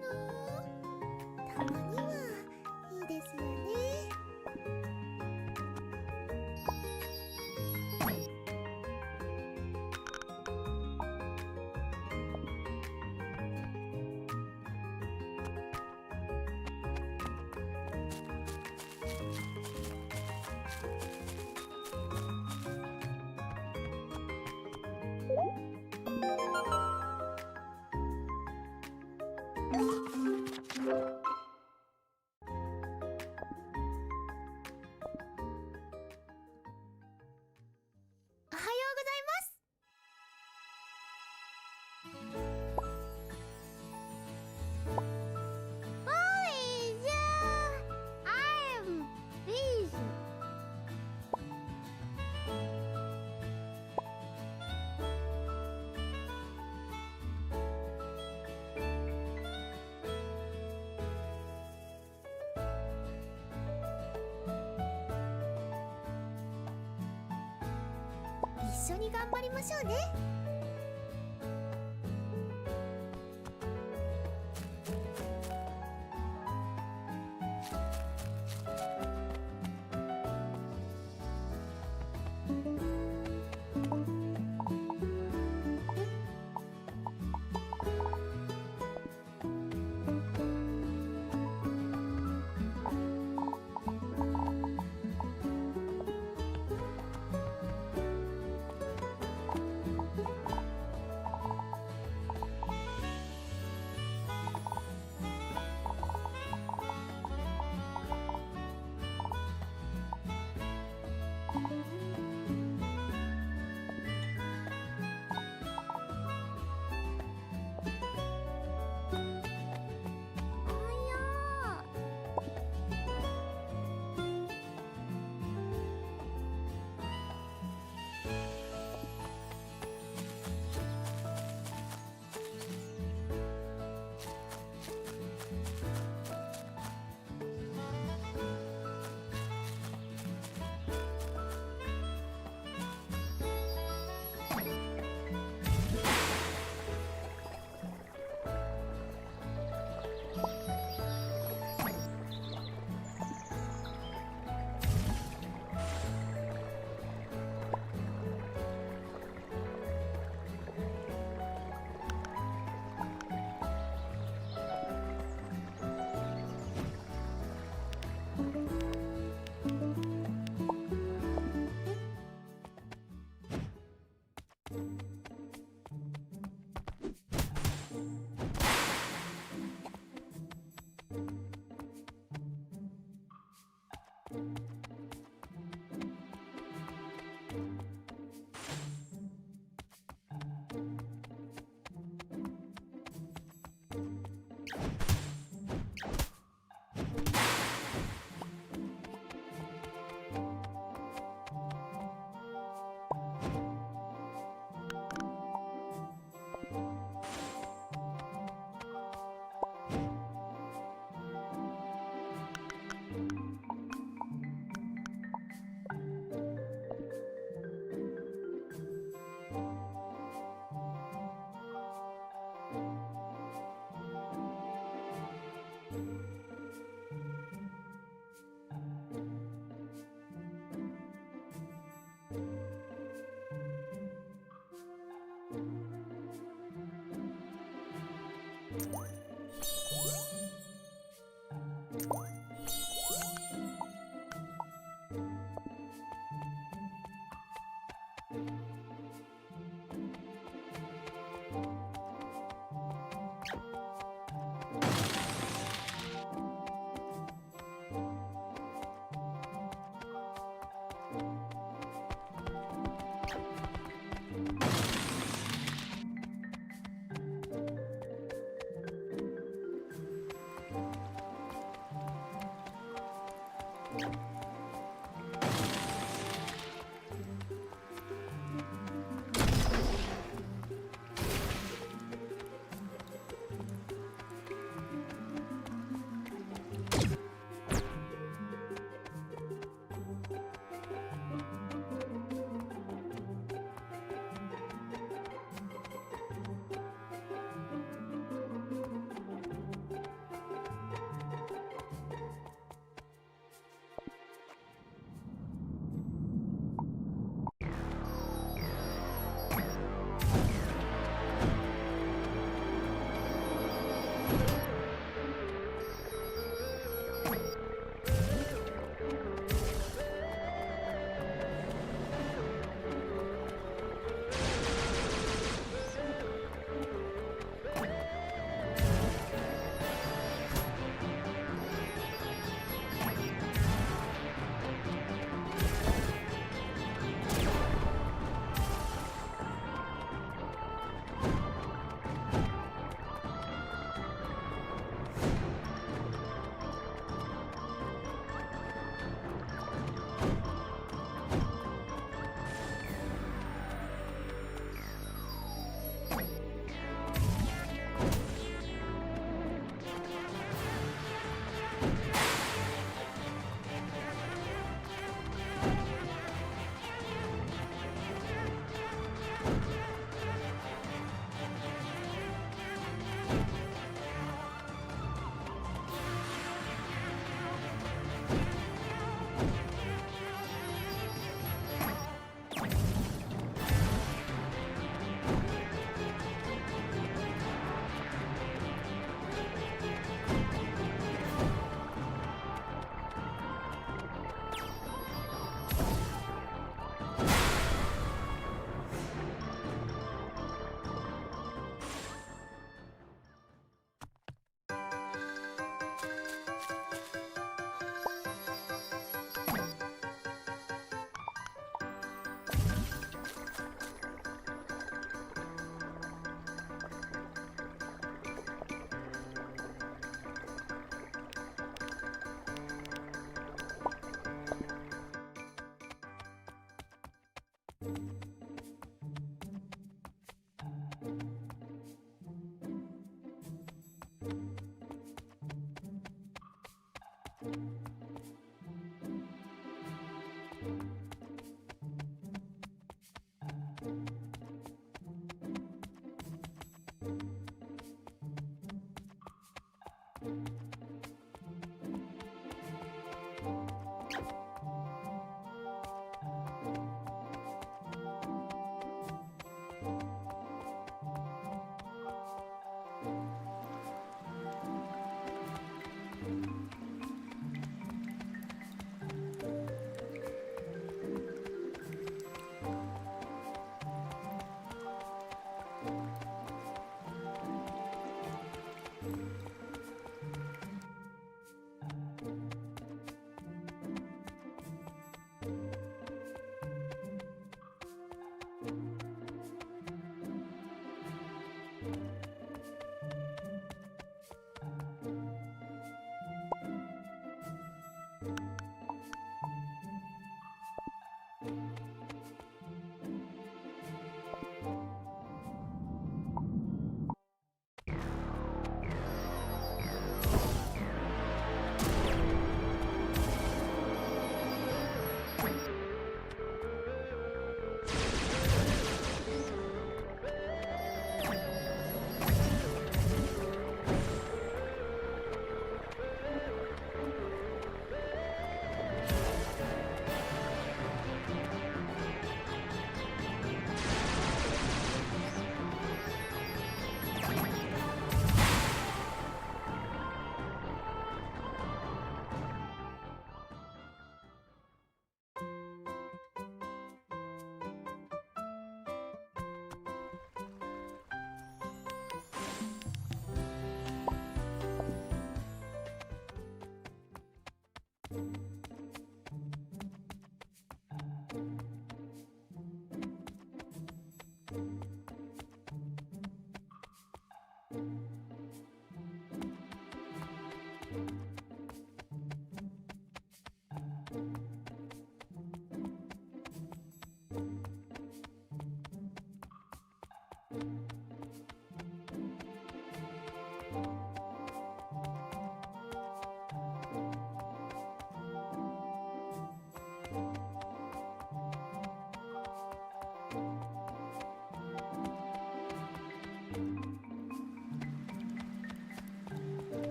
たまにはいいですよね。おはようございます。I'm busy. 一緒に頑張りましょうね。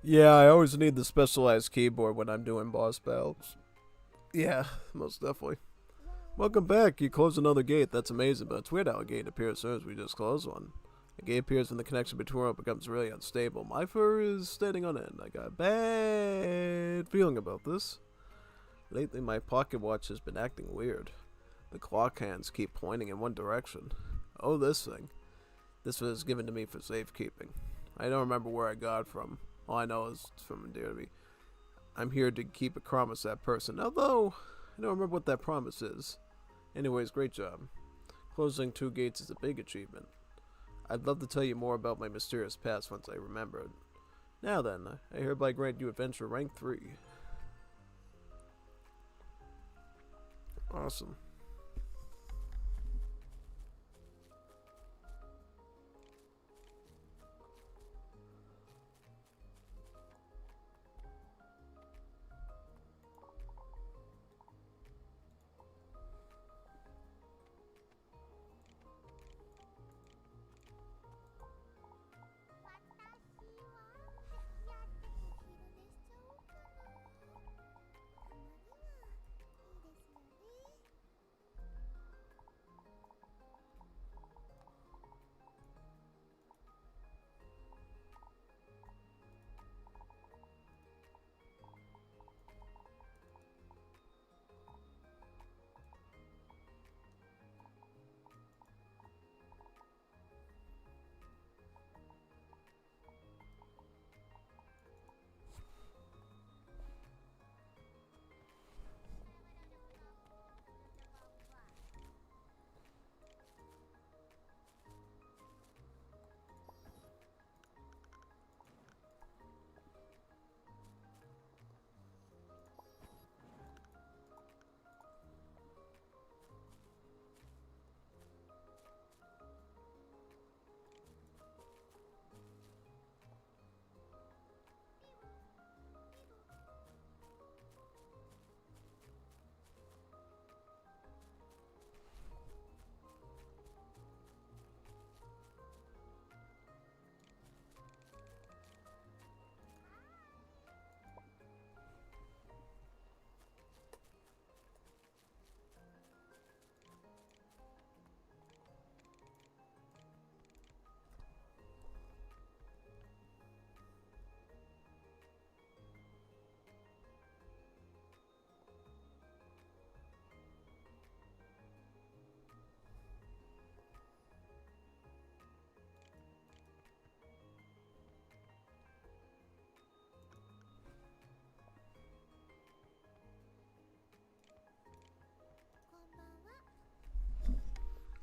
Yeah, I always need the specialized keyboard when I'm doing boss battles. Yeah, most definitely. Welcome back. You closed another gate. That's amazing, but it's weird how a gate appears as soon as we just close one. A gate appears when the connection between it becomes really unstable. My fur is standing on end. I got a bad feeling about this. Lately, my pocket watch has been acting weird. The clock hands keep pointing in one direction. Oh, this thing. This was given to me for safekeeping. I don't remember where I got it from. All I know is it's from dear to me. I'm here to keep a promise to that person, although I don't remember what that promise is. Anyways, great job. Closing 2 gates is a big achievement. I'd love to tell you more about my mysterious past once I remember it. Now then, I hereby grant you adventure rank 3. Awesome.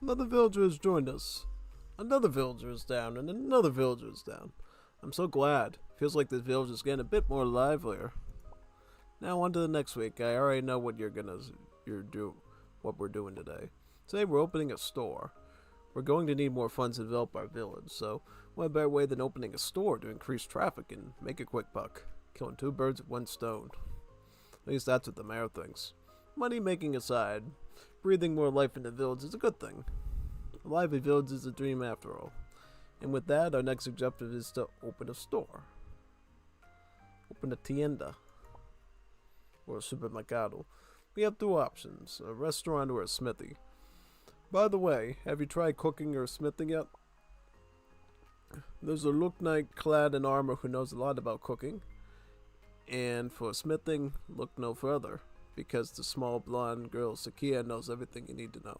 Another villager has joined us. Another villager is down, and another villager is down. I'm so glad. Feels like this village is getting a bit more livelier. Now on to the next week. I already know what what we're doing today. Today we're opening a store. We're going to need more funds to develop our village, so what better way than opening a store to increase traffic and make a quick buck? Killing two birds with one stone. At least that's what the mayor thinks. Money making aside, breathing more life into the village is a good thing. A lively village is a dream after all. And with that, our next objective is to open a store. Open a tienda. Or a supermercado. We have two options, a restaurant or a smithy. By the way, have you tried cooking or smithing yet? There's a look knight clad in armor who knows a lot about cooking. And for smithing, look no further, because the small blonde girl Sakia knows everything you need to know.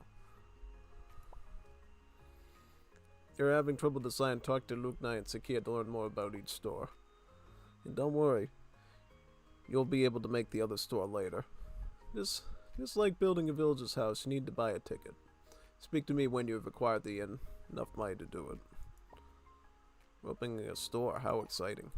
If you're having trouble deciding, talk to Luke Knight and Sakia to learn more about each store. And don't worry, you'll be able to make the other store later. Just like building a villager's house, you need to buy a ticket. Speak to me when you've acquired enough money to do it. Opening a store, how exciting.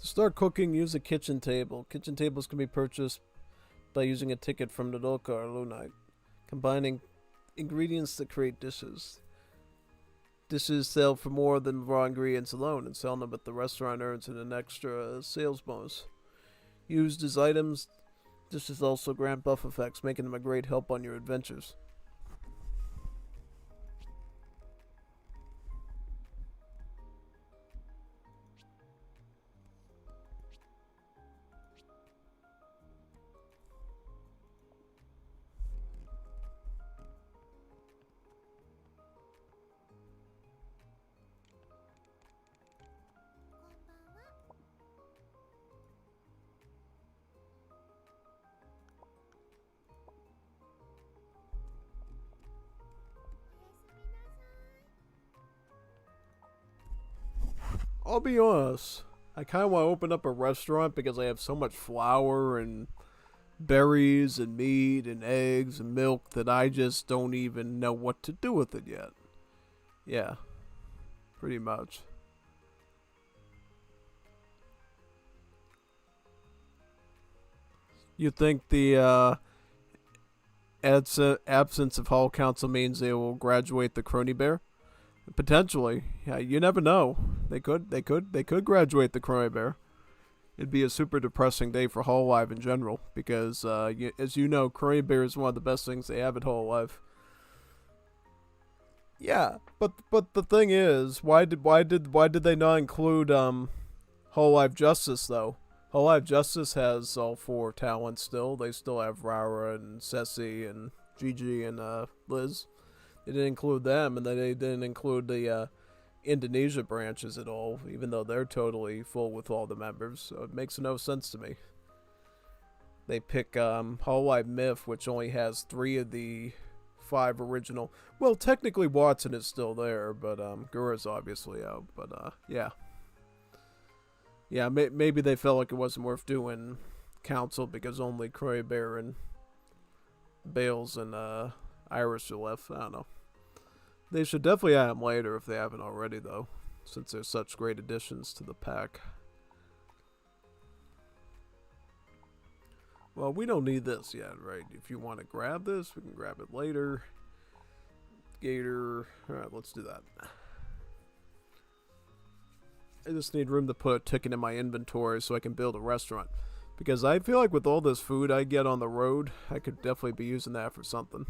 To start cooking, use a kitchen table. Kitchen tables can be purchased by using a ticket from Nodoka or Lunite, combining ingredients to create dishes. Dishes sell for more than raw ingredients alone, and selling them at the restaurant earns an extra sales bonus. Used as items, dishes also grant buff effects, making them a great help on your adventures. I'll be honest, I kind of want to open up a restaurant because I have so much flour and berries and meat and eggs and milk that I just don't even know what to do with it yet. Yeah, pretty much. You think the absence of Hall Council means they will graduate the Crony Bear? Potentially. Yeah, you never know. They could graduate the Crony Bear. It'd be a super depressing day for Hololive in general, because as you know, Crony Bear is one of the best things they have at Hololive. Yeah, but the thing is, why did they not include Hololive Justice though? Hololive Justice has all four talents still. They still have Rara and Ceci and Gigi and Liz. They didn't include them, and they didn't include the Indonesia branches at all, even though they're totally full with all the members. So it makes no sense to me. They pick Hololive Myth, which only has 3 of the 5 original. Well, technically Watson is still there, but Gura's obviously out. But yeah. Yeah, maybe they felt like it wasn't worth doing Council because only Croy Bear and Bales and Iris are left. I don't know. They should definitely add them later if they haven't already, though, since they're such great additions to the pack. Well, we don't need this yet, right? If you want to grab this, we can grab it later. Gator. Alright, let's do that. I just need room to put a ticket in my inventory so I can build a restaurant. Because I feel like with all this food I get on the road, I could definitely be using that for something.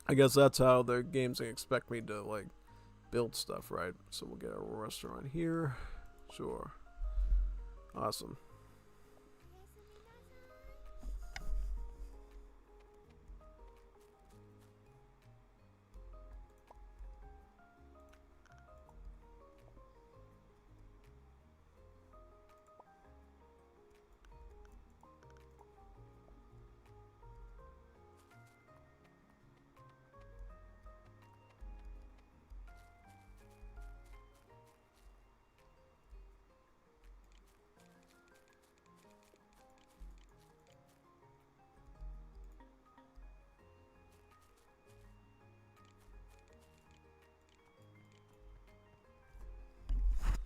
I guess that's how the games expect me to like build stuff, right? So we'll get a restaurant here. Sure. Awesome.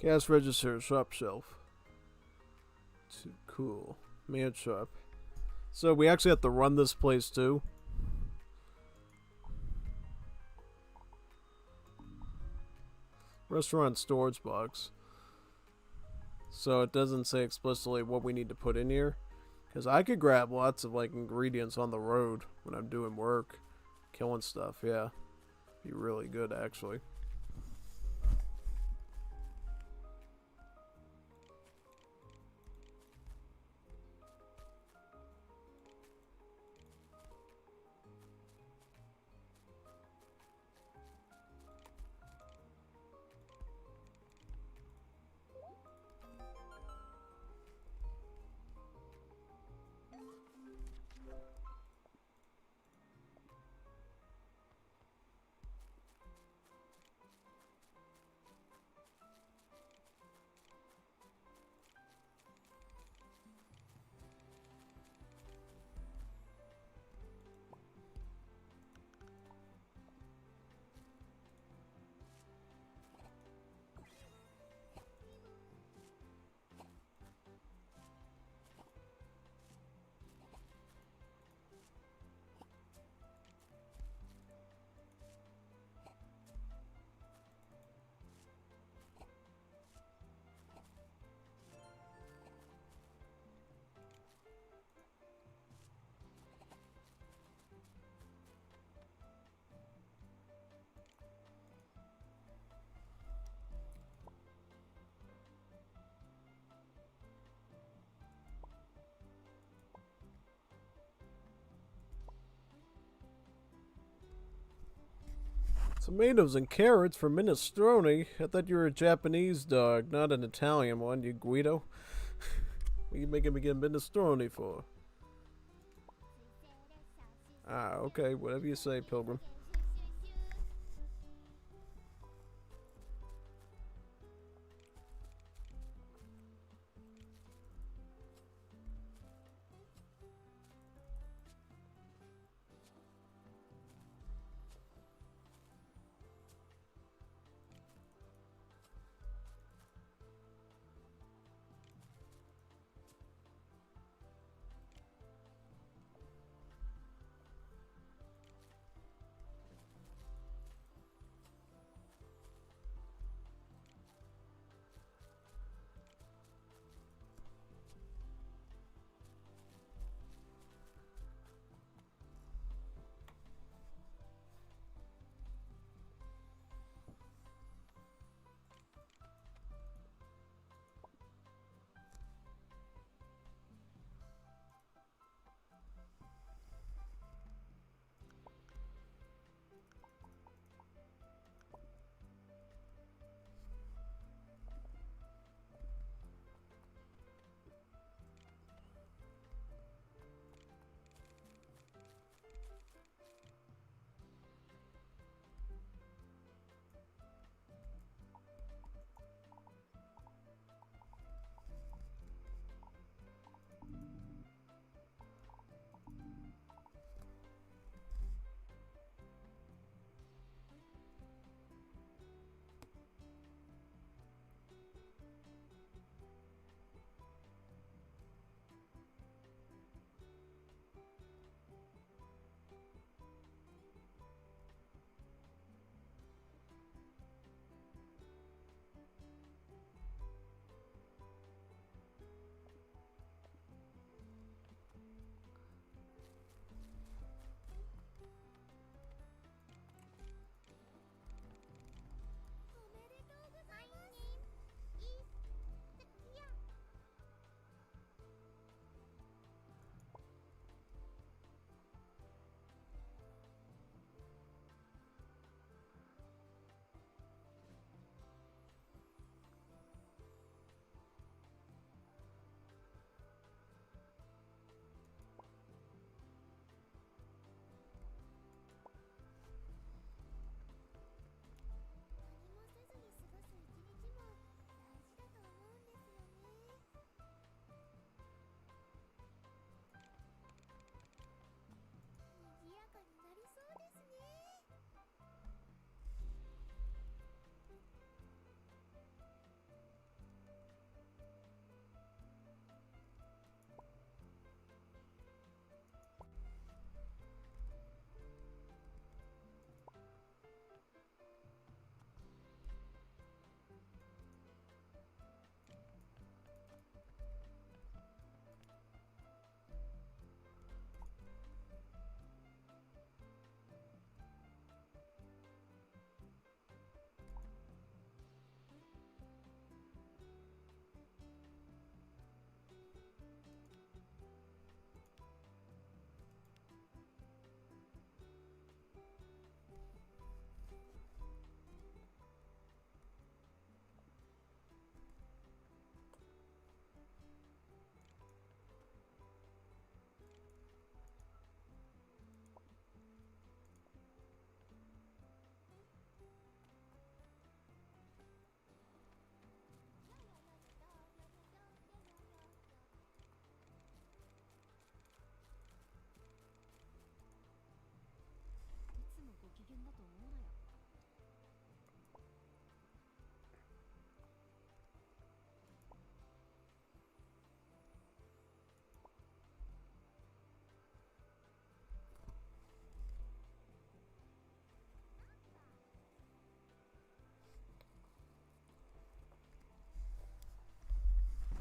Cash register, shop shelf. Too cool. Man shop. So we actually have to run this place too. Restaurant storage box. So it doesn't say explicitly what we need to put in here. Because I could grab lots of like ingredients on the road when I'm doing work. Killing stuff, yeah. Be really good actually. Tomatoes and carrots for minestrone. I thought you were a Japanese dog, not an Italian one, you Guido. What are you making me get minestrone for? Ah, okay, whatever you say, Pilgrim.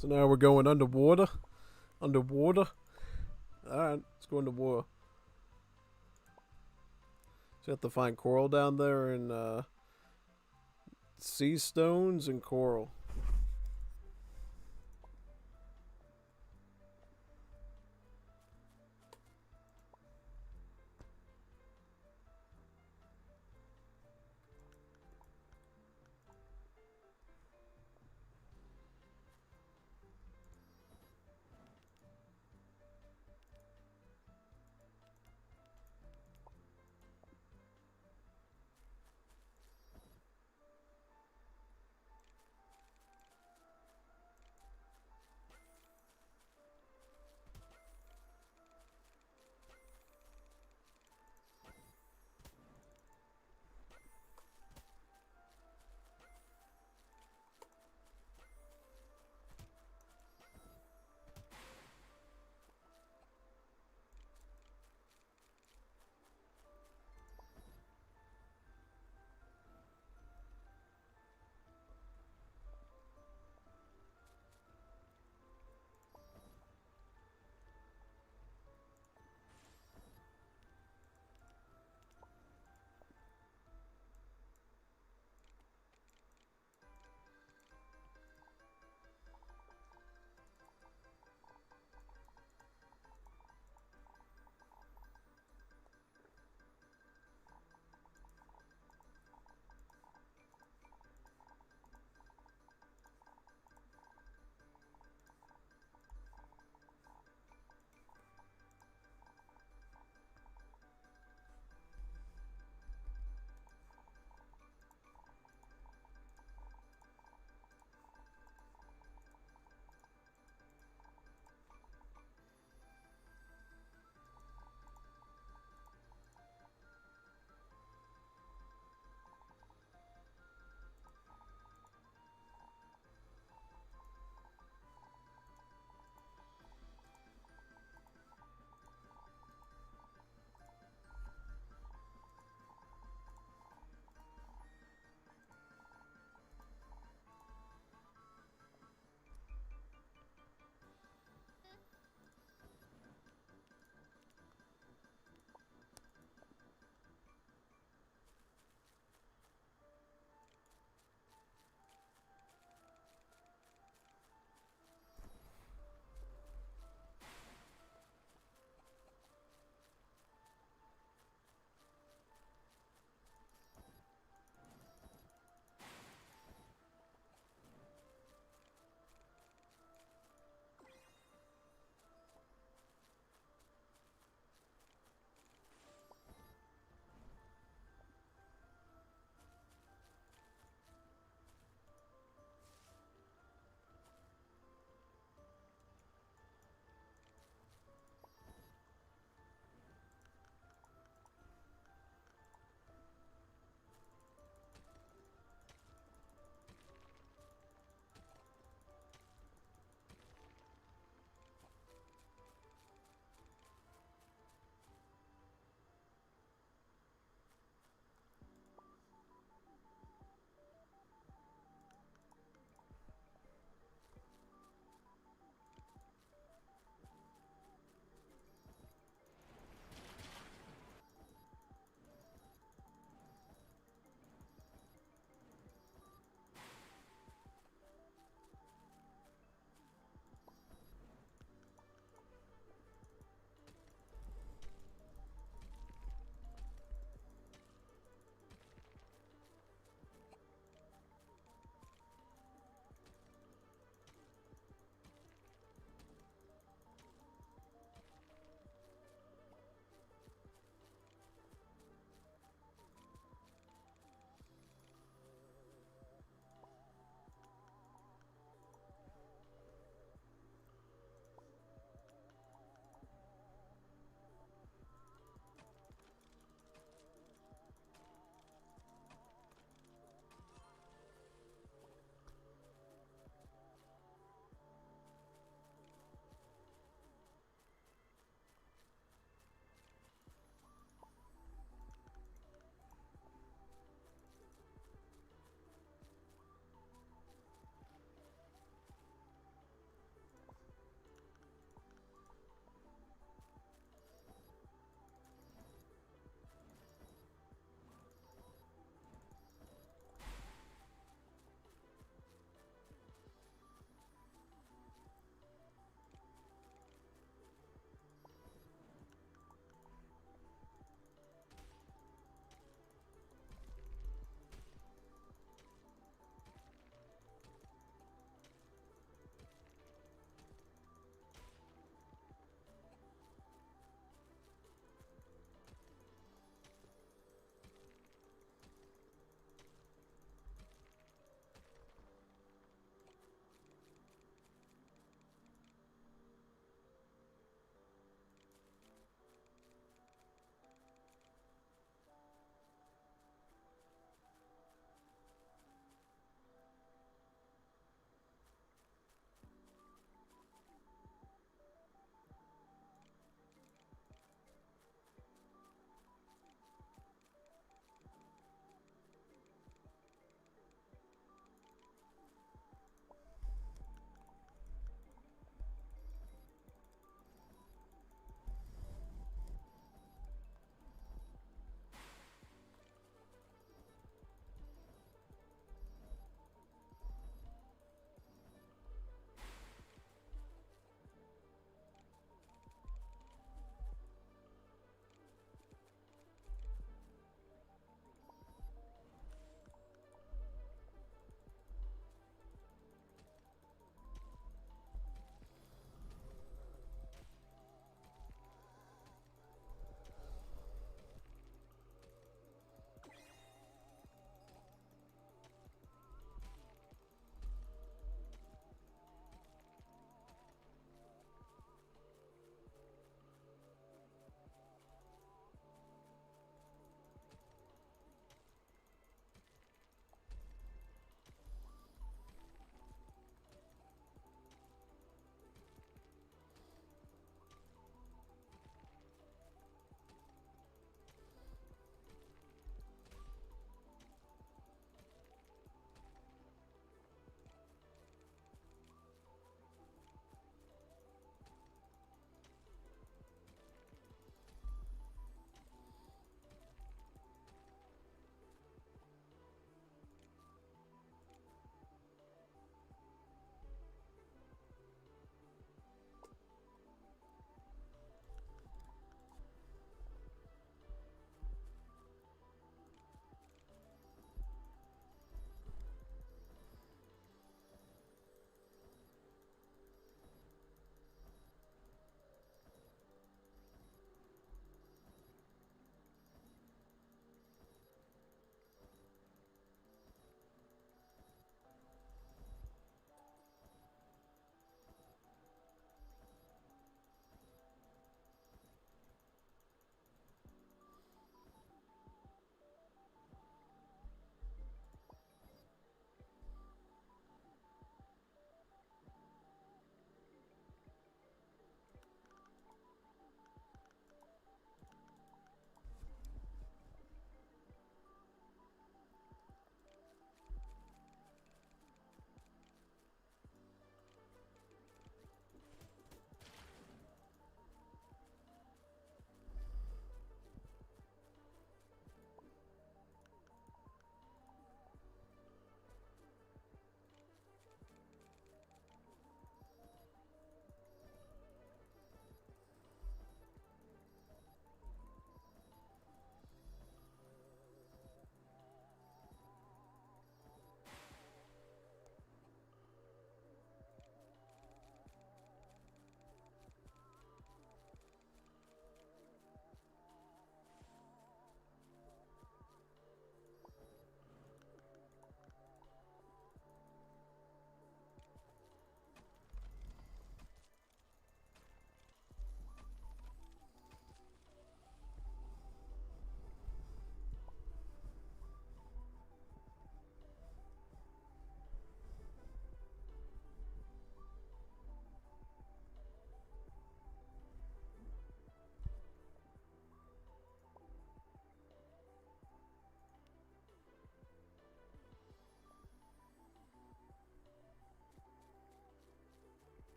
So now we're going underwater. Underwater. Alright, let's go underwater. So you have to find coral down there and sea stones and coral.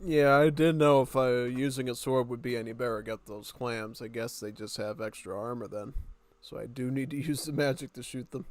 Yeah, I didn't know if using a sword would be any better against those clams. I guess they just have extra armor then. So I do need to use the magic to shoot them.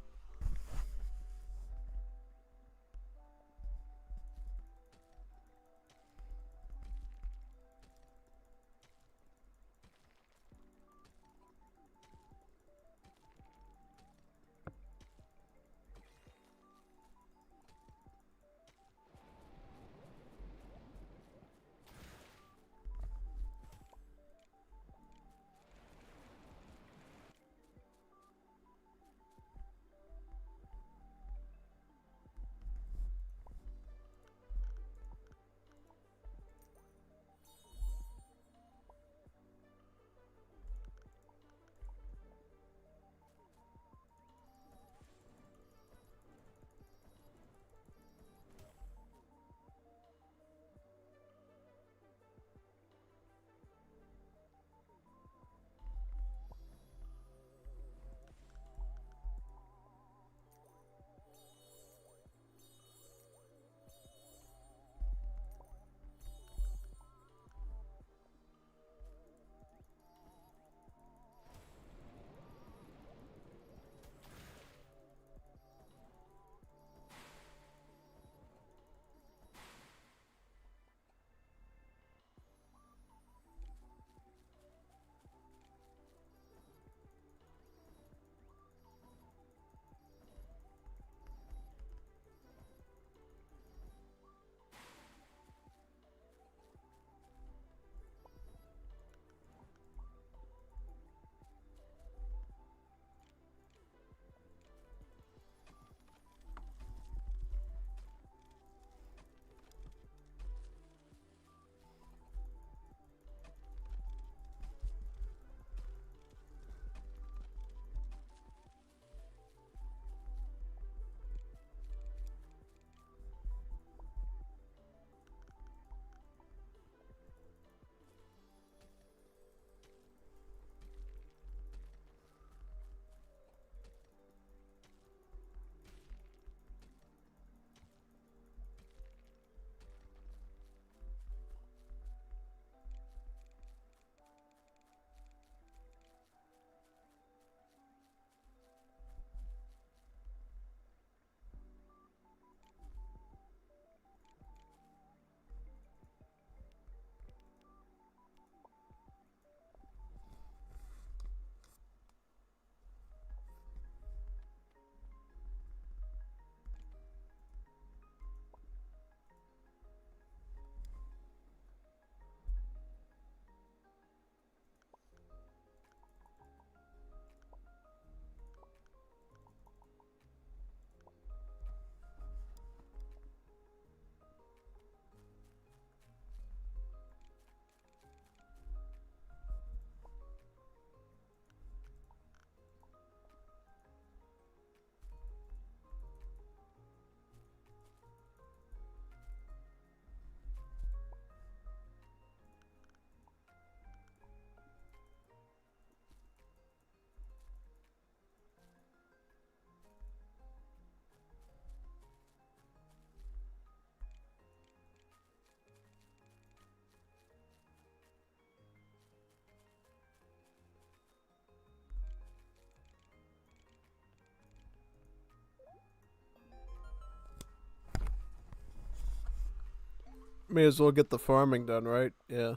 May as well get the farming done, right? Yeah.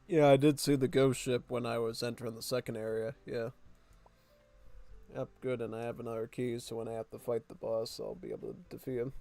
Yeah, I did see the ghost ship when I was entering the second area. Yeah. Yep, good, and I have another key, so when I have to fight the boss, I'll be able to defeat him.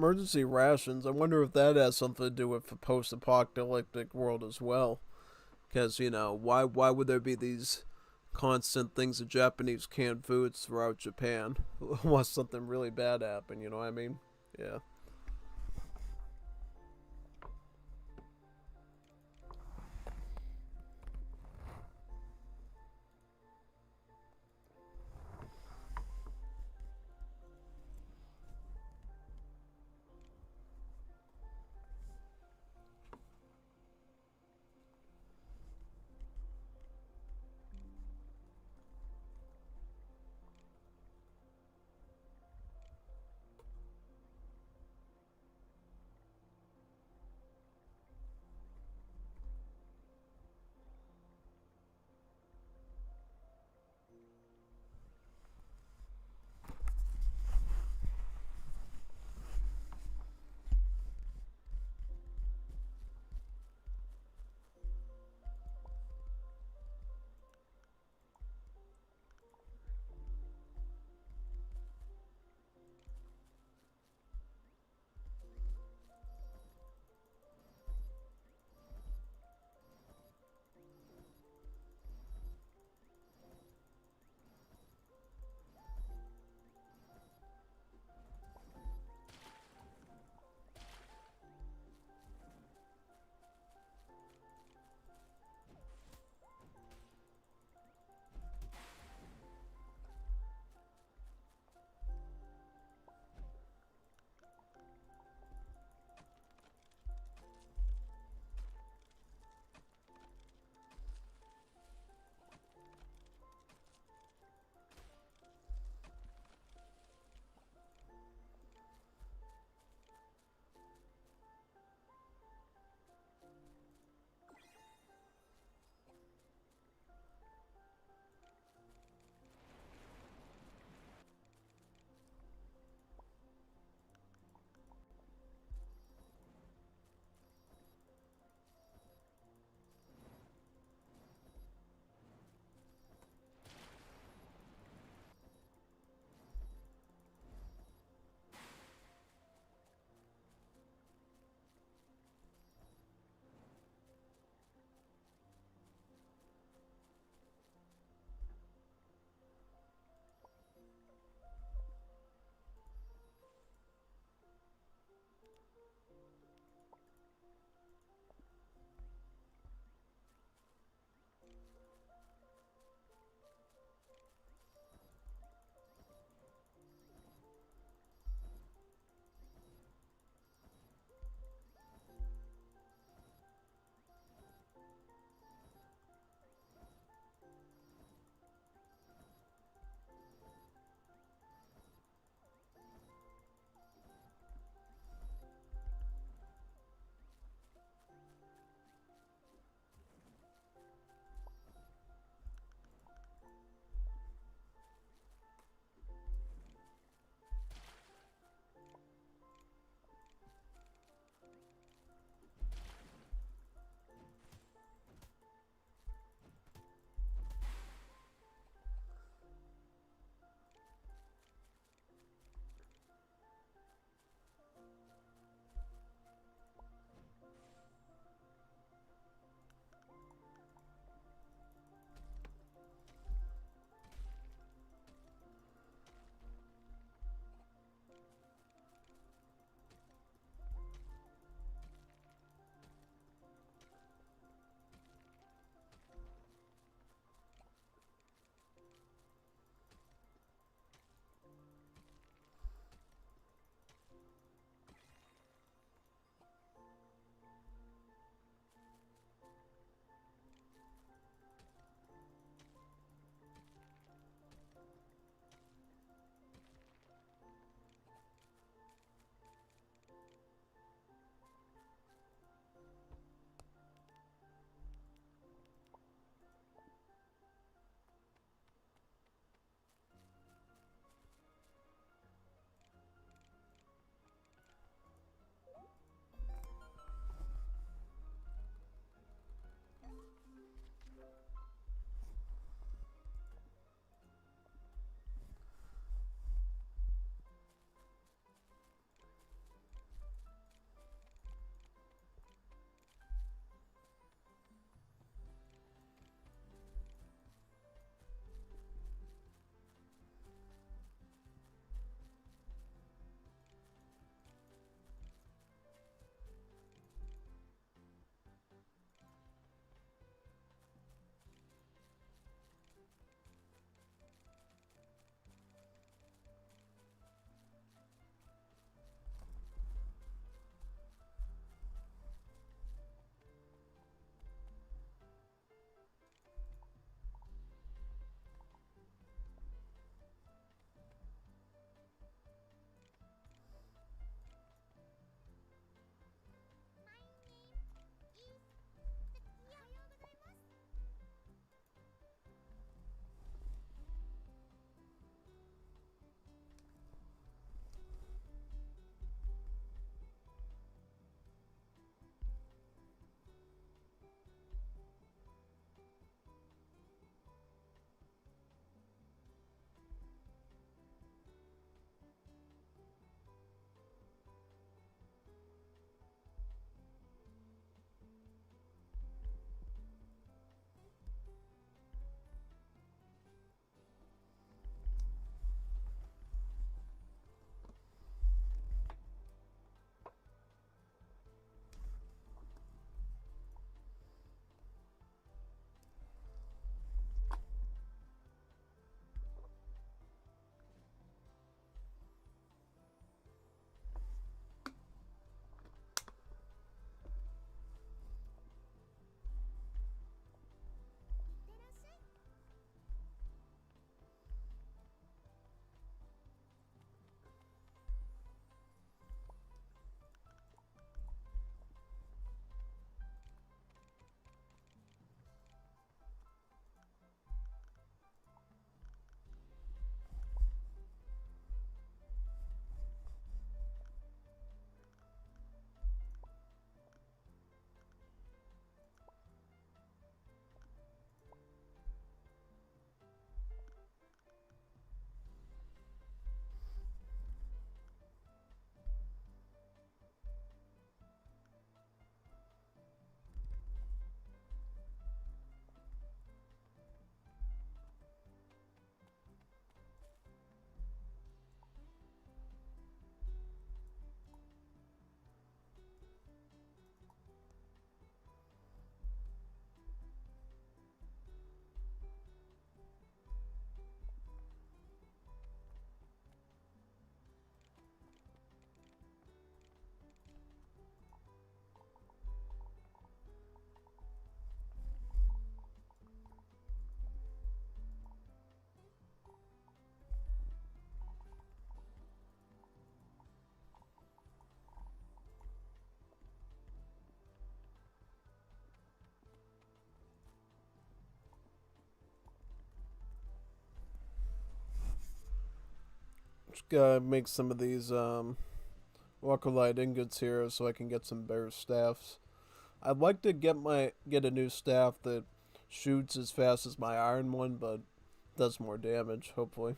emergency rations. I wonder if that has something to do with the post-apocalyptic world as well. Because, you know, why would there be these constant things of Japanese canned foods throughout Japan unless something really bad happened, you know what I mean? Yeah. Just gotta make some of these Walkerlight ingots here so I can get some better staffs. I'd like to get a new staff that shoots as fast as my iron one, but does more damage, hopefully.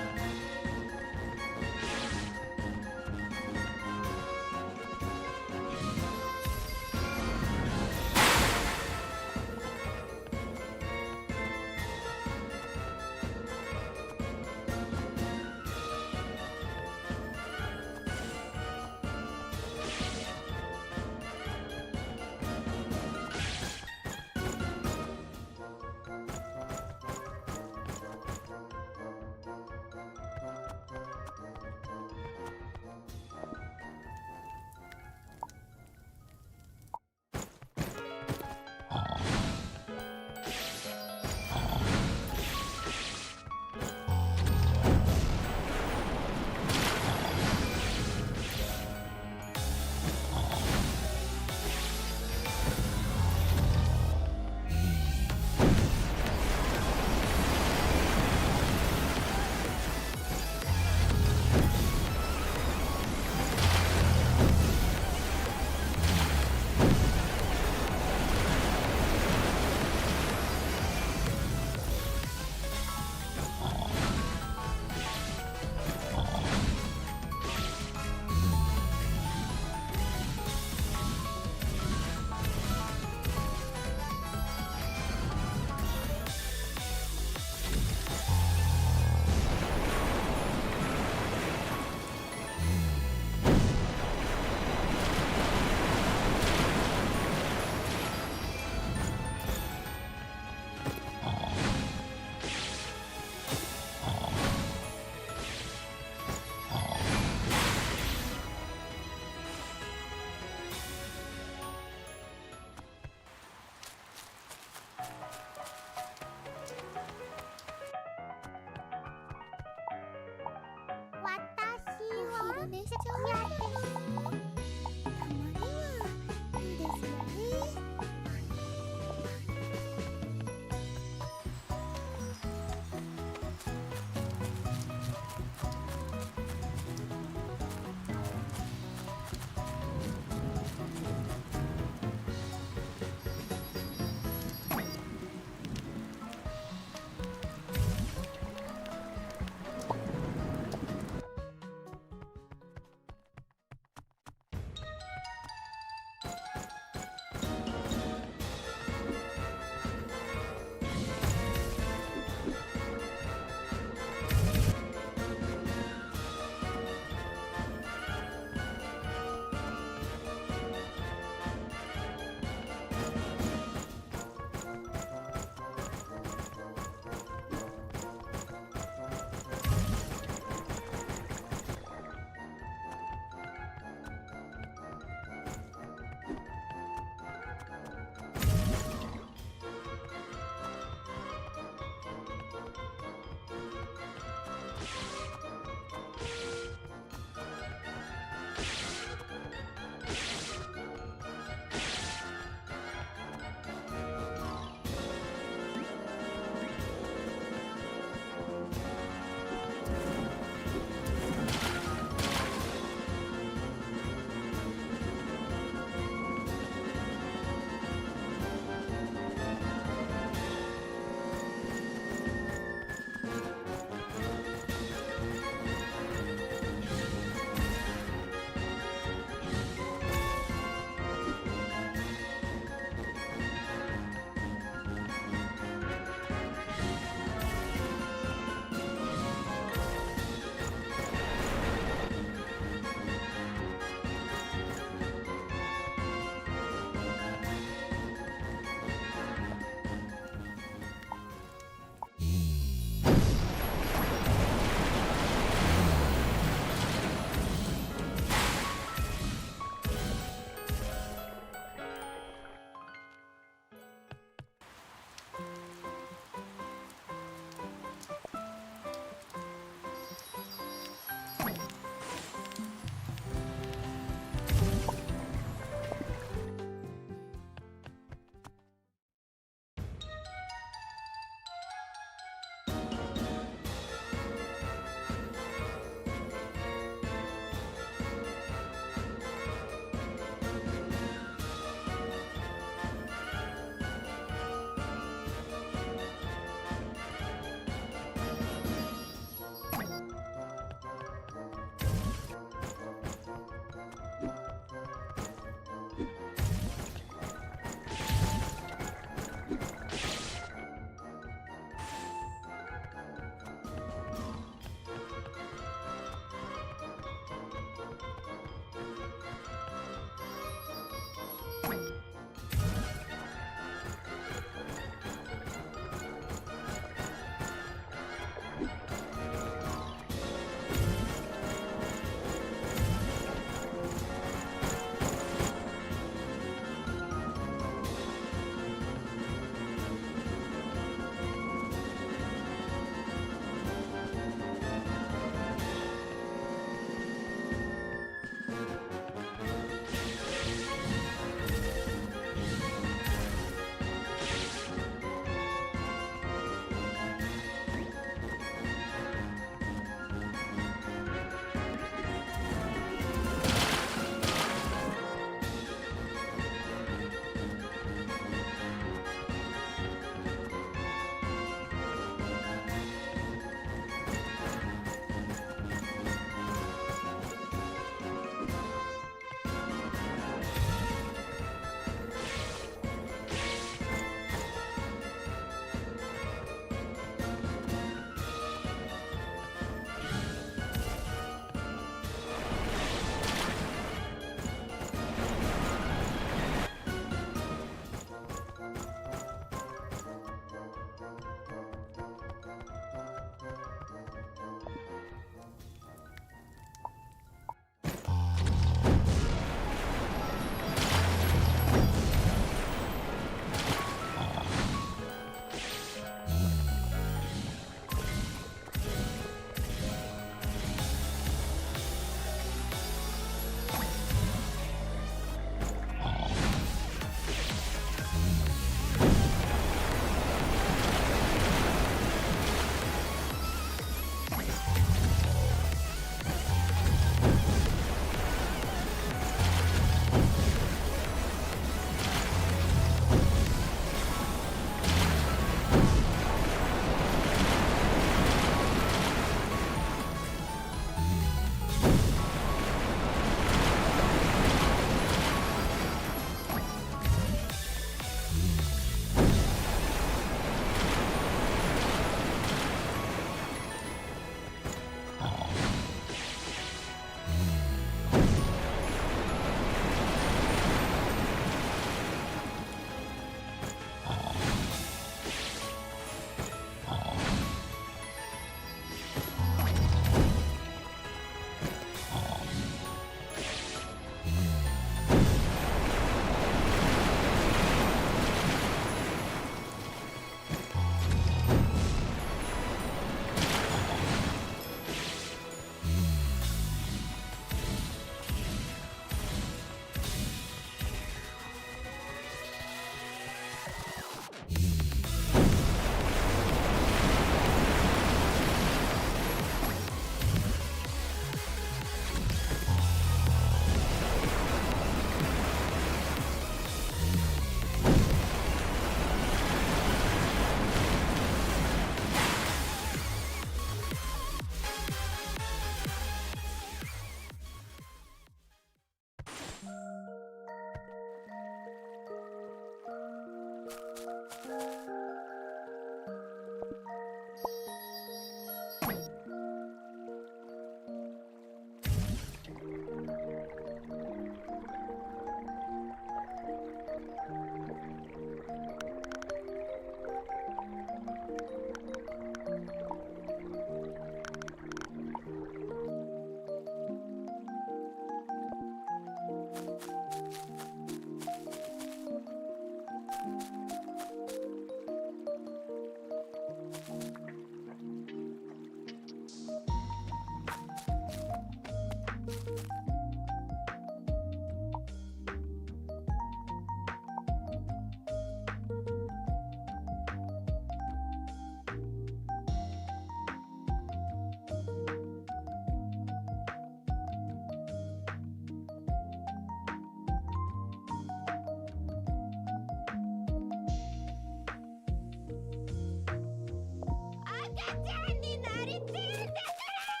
ちゃんになりてえんだから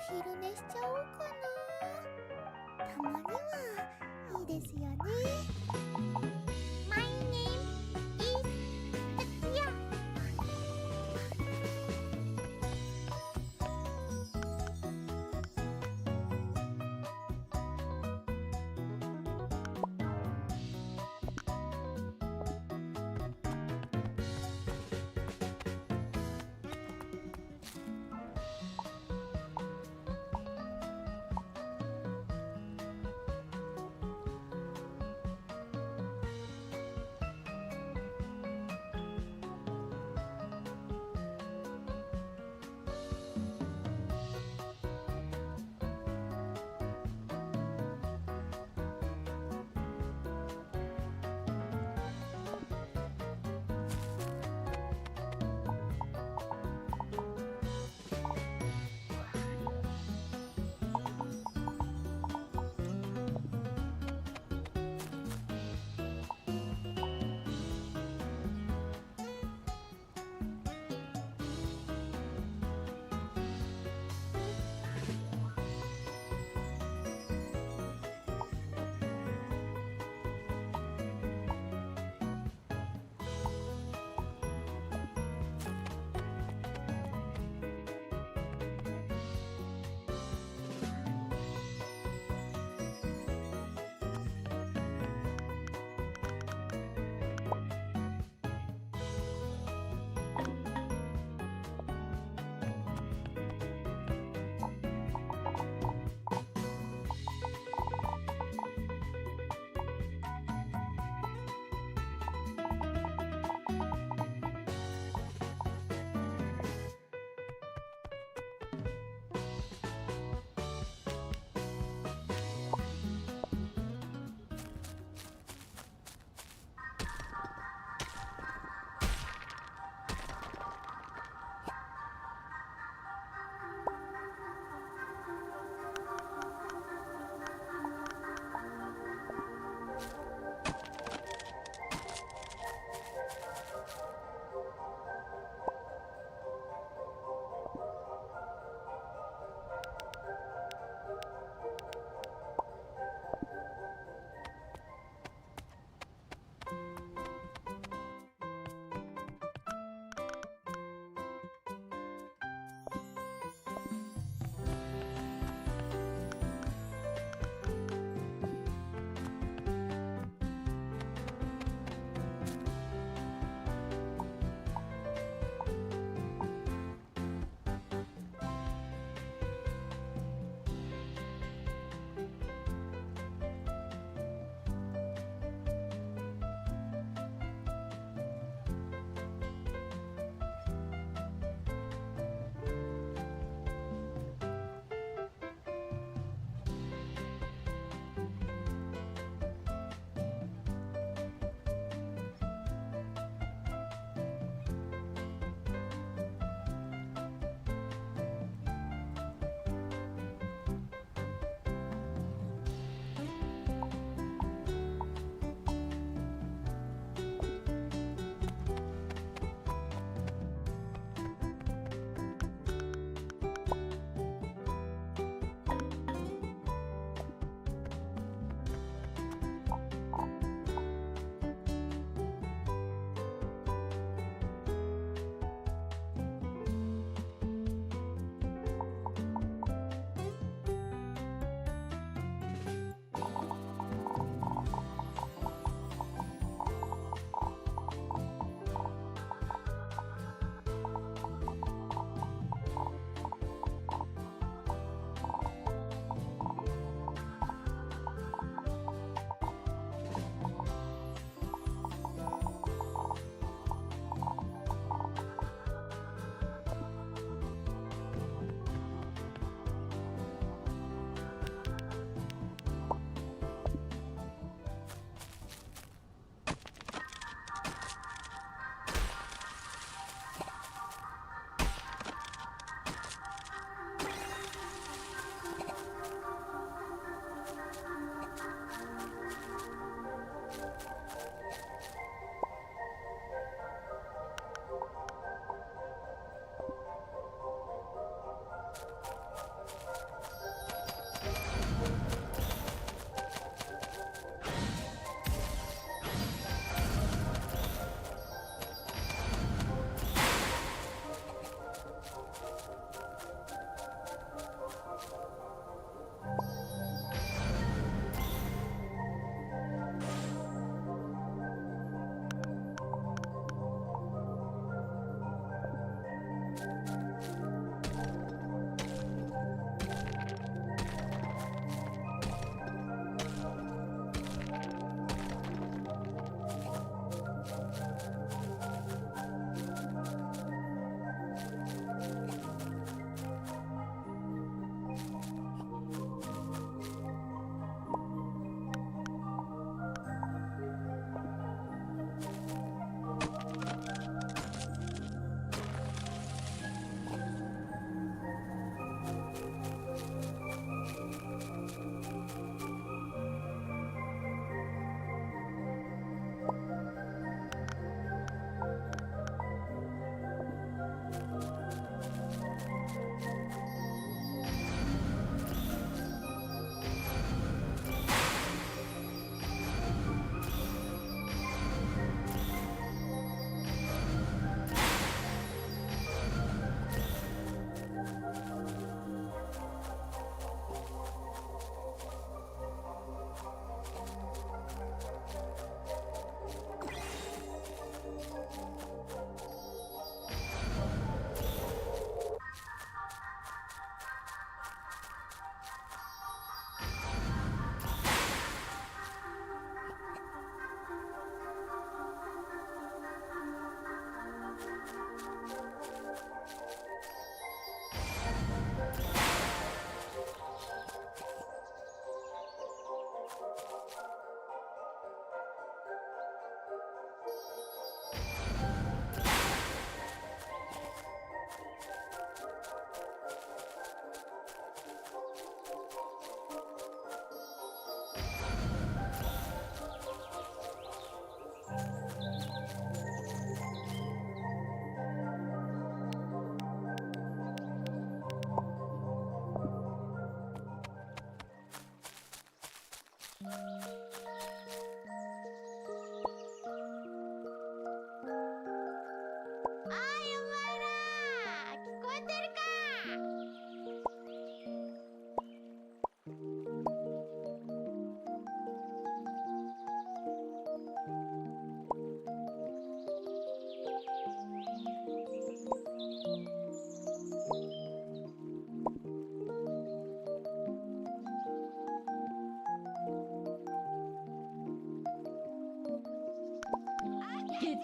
昼寝しちゃおうかな。たまにはいいですよね。My name is Tatsuya.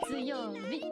月曜日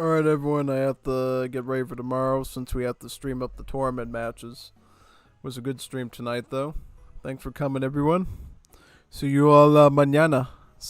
Alright, everyone, I have to get ready for tomorrow since we have to stream up the tournament matches. It was a good stream tonight, though. Thanks for coming, everyone. See you all mañana.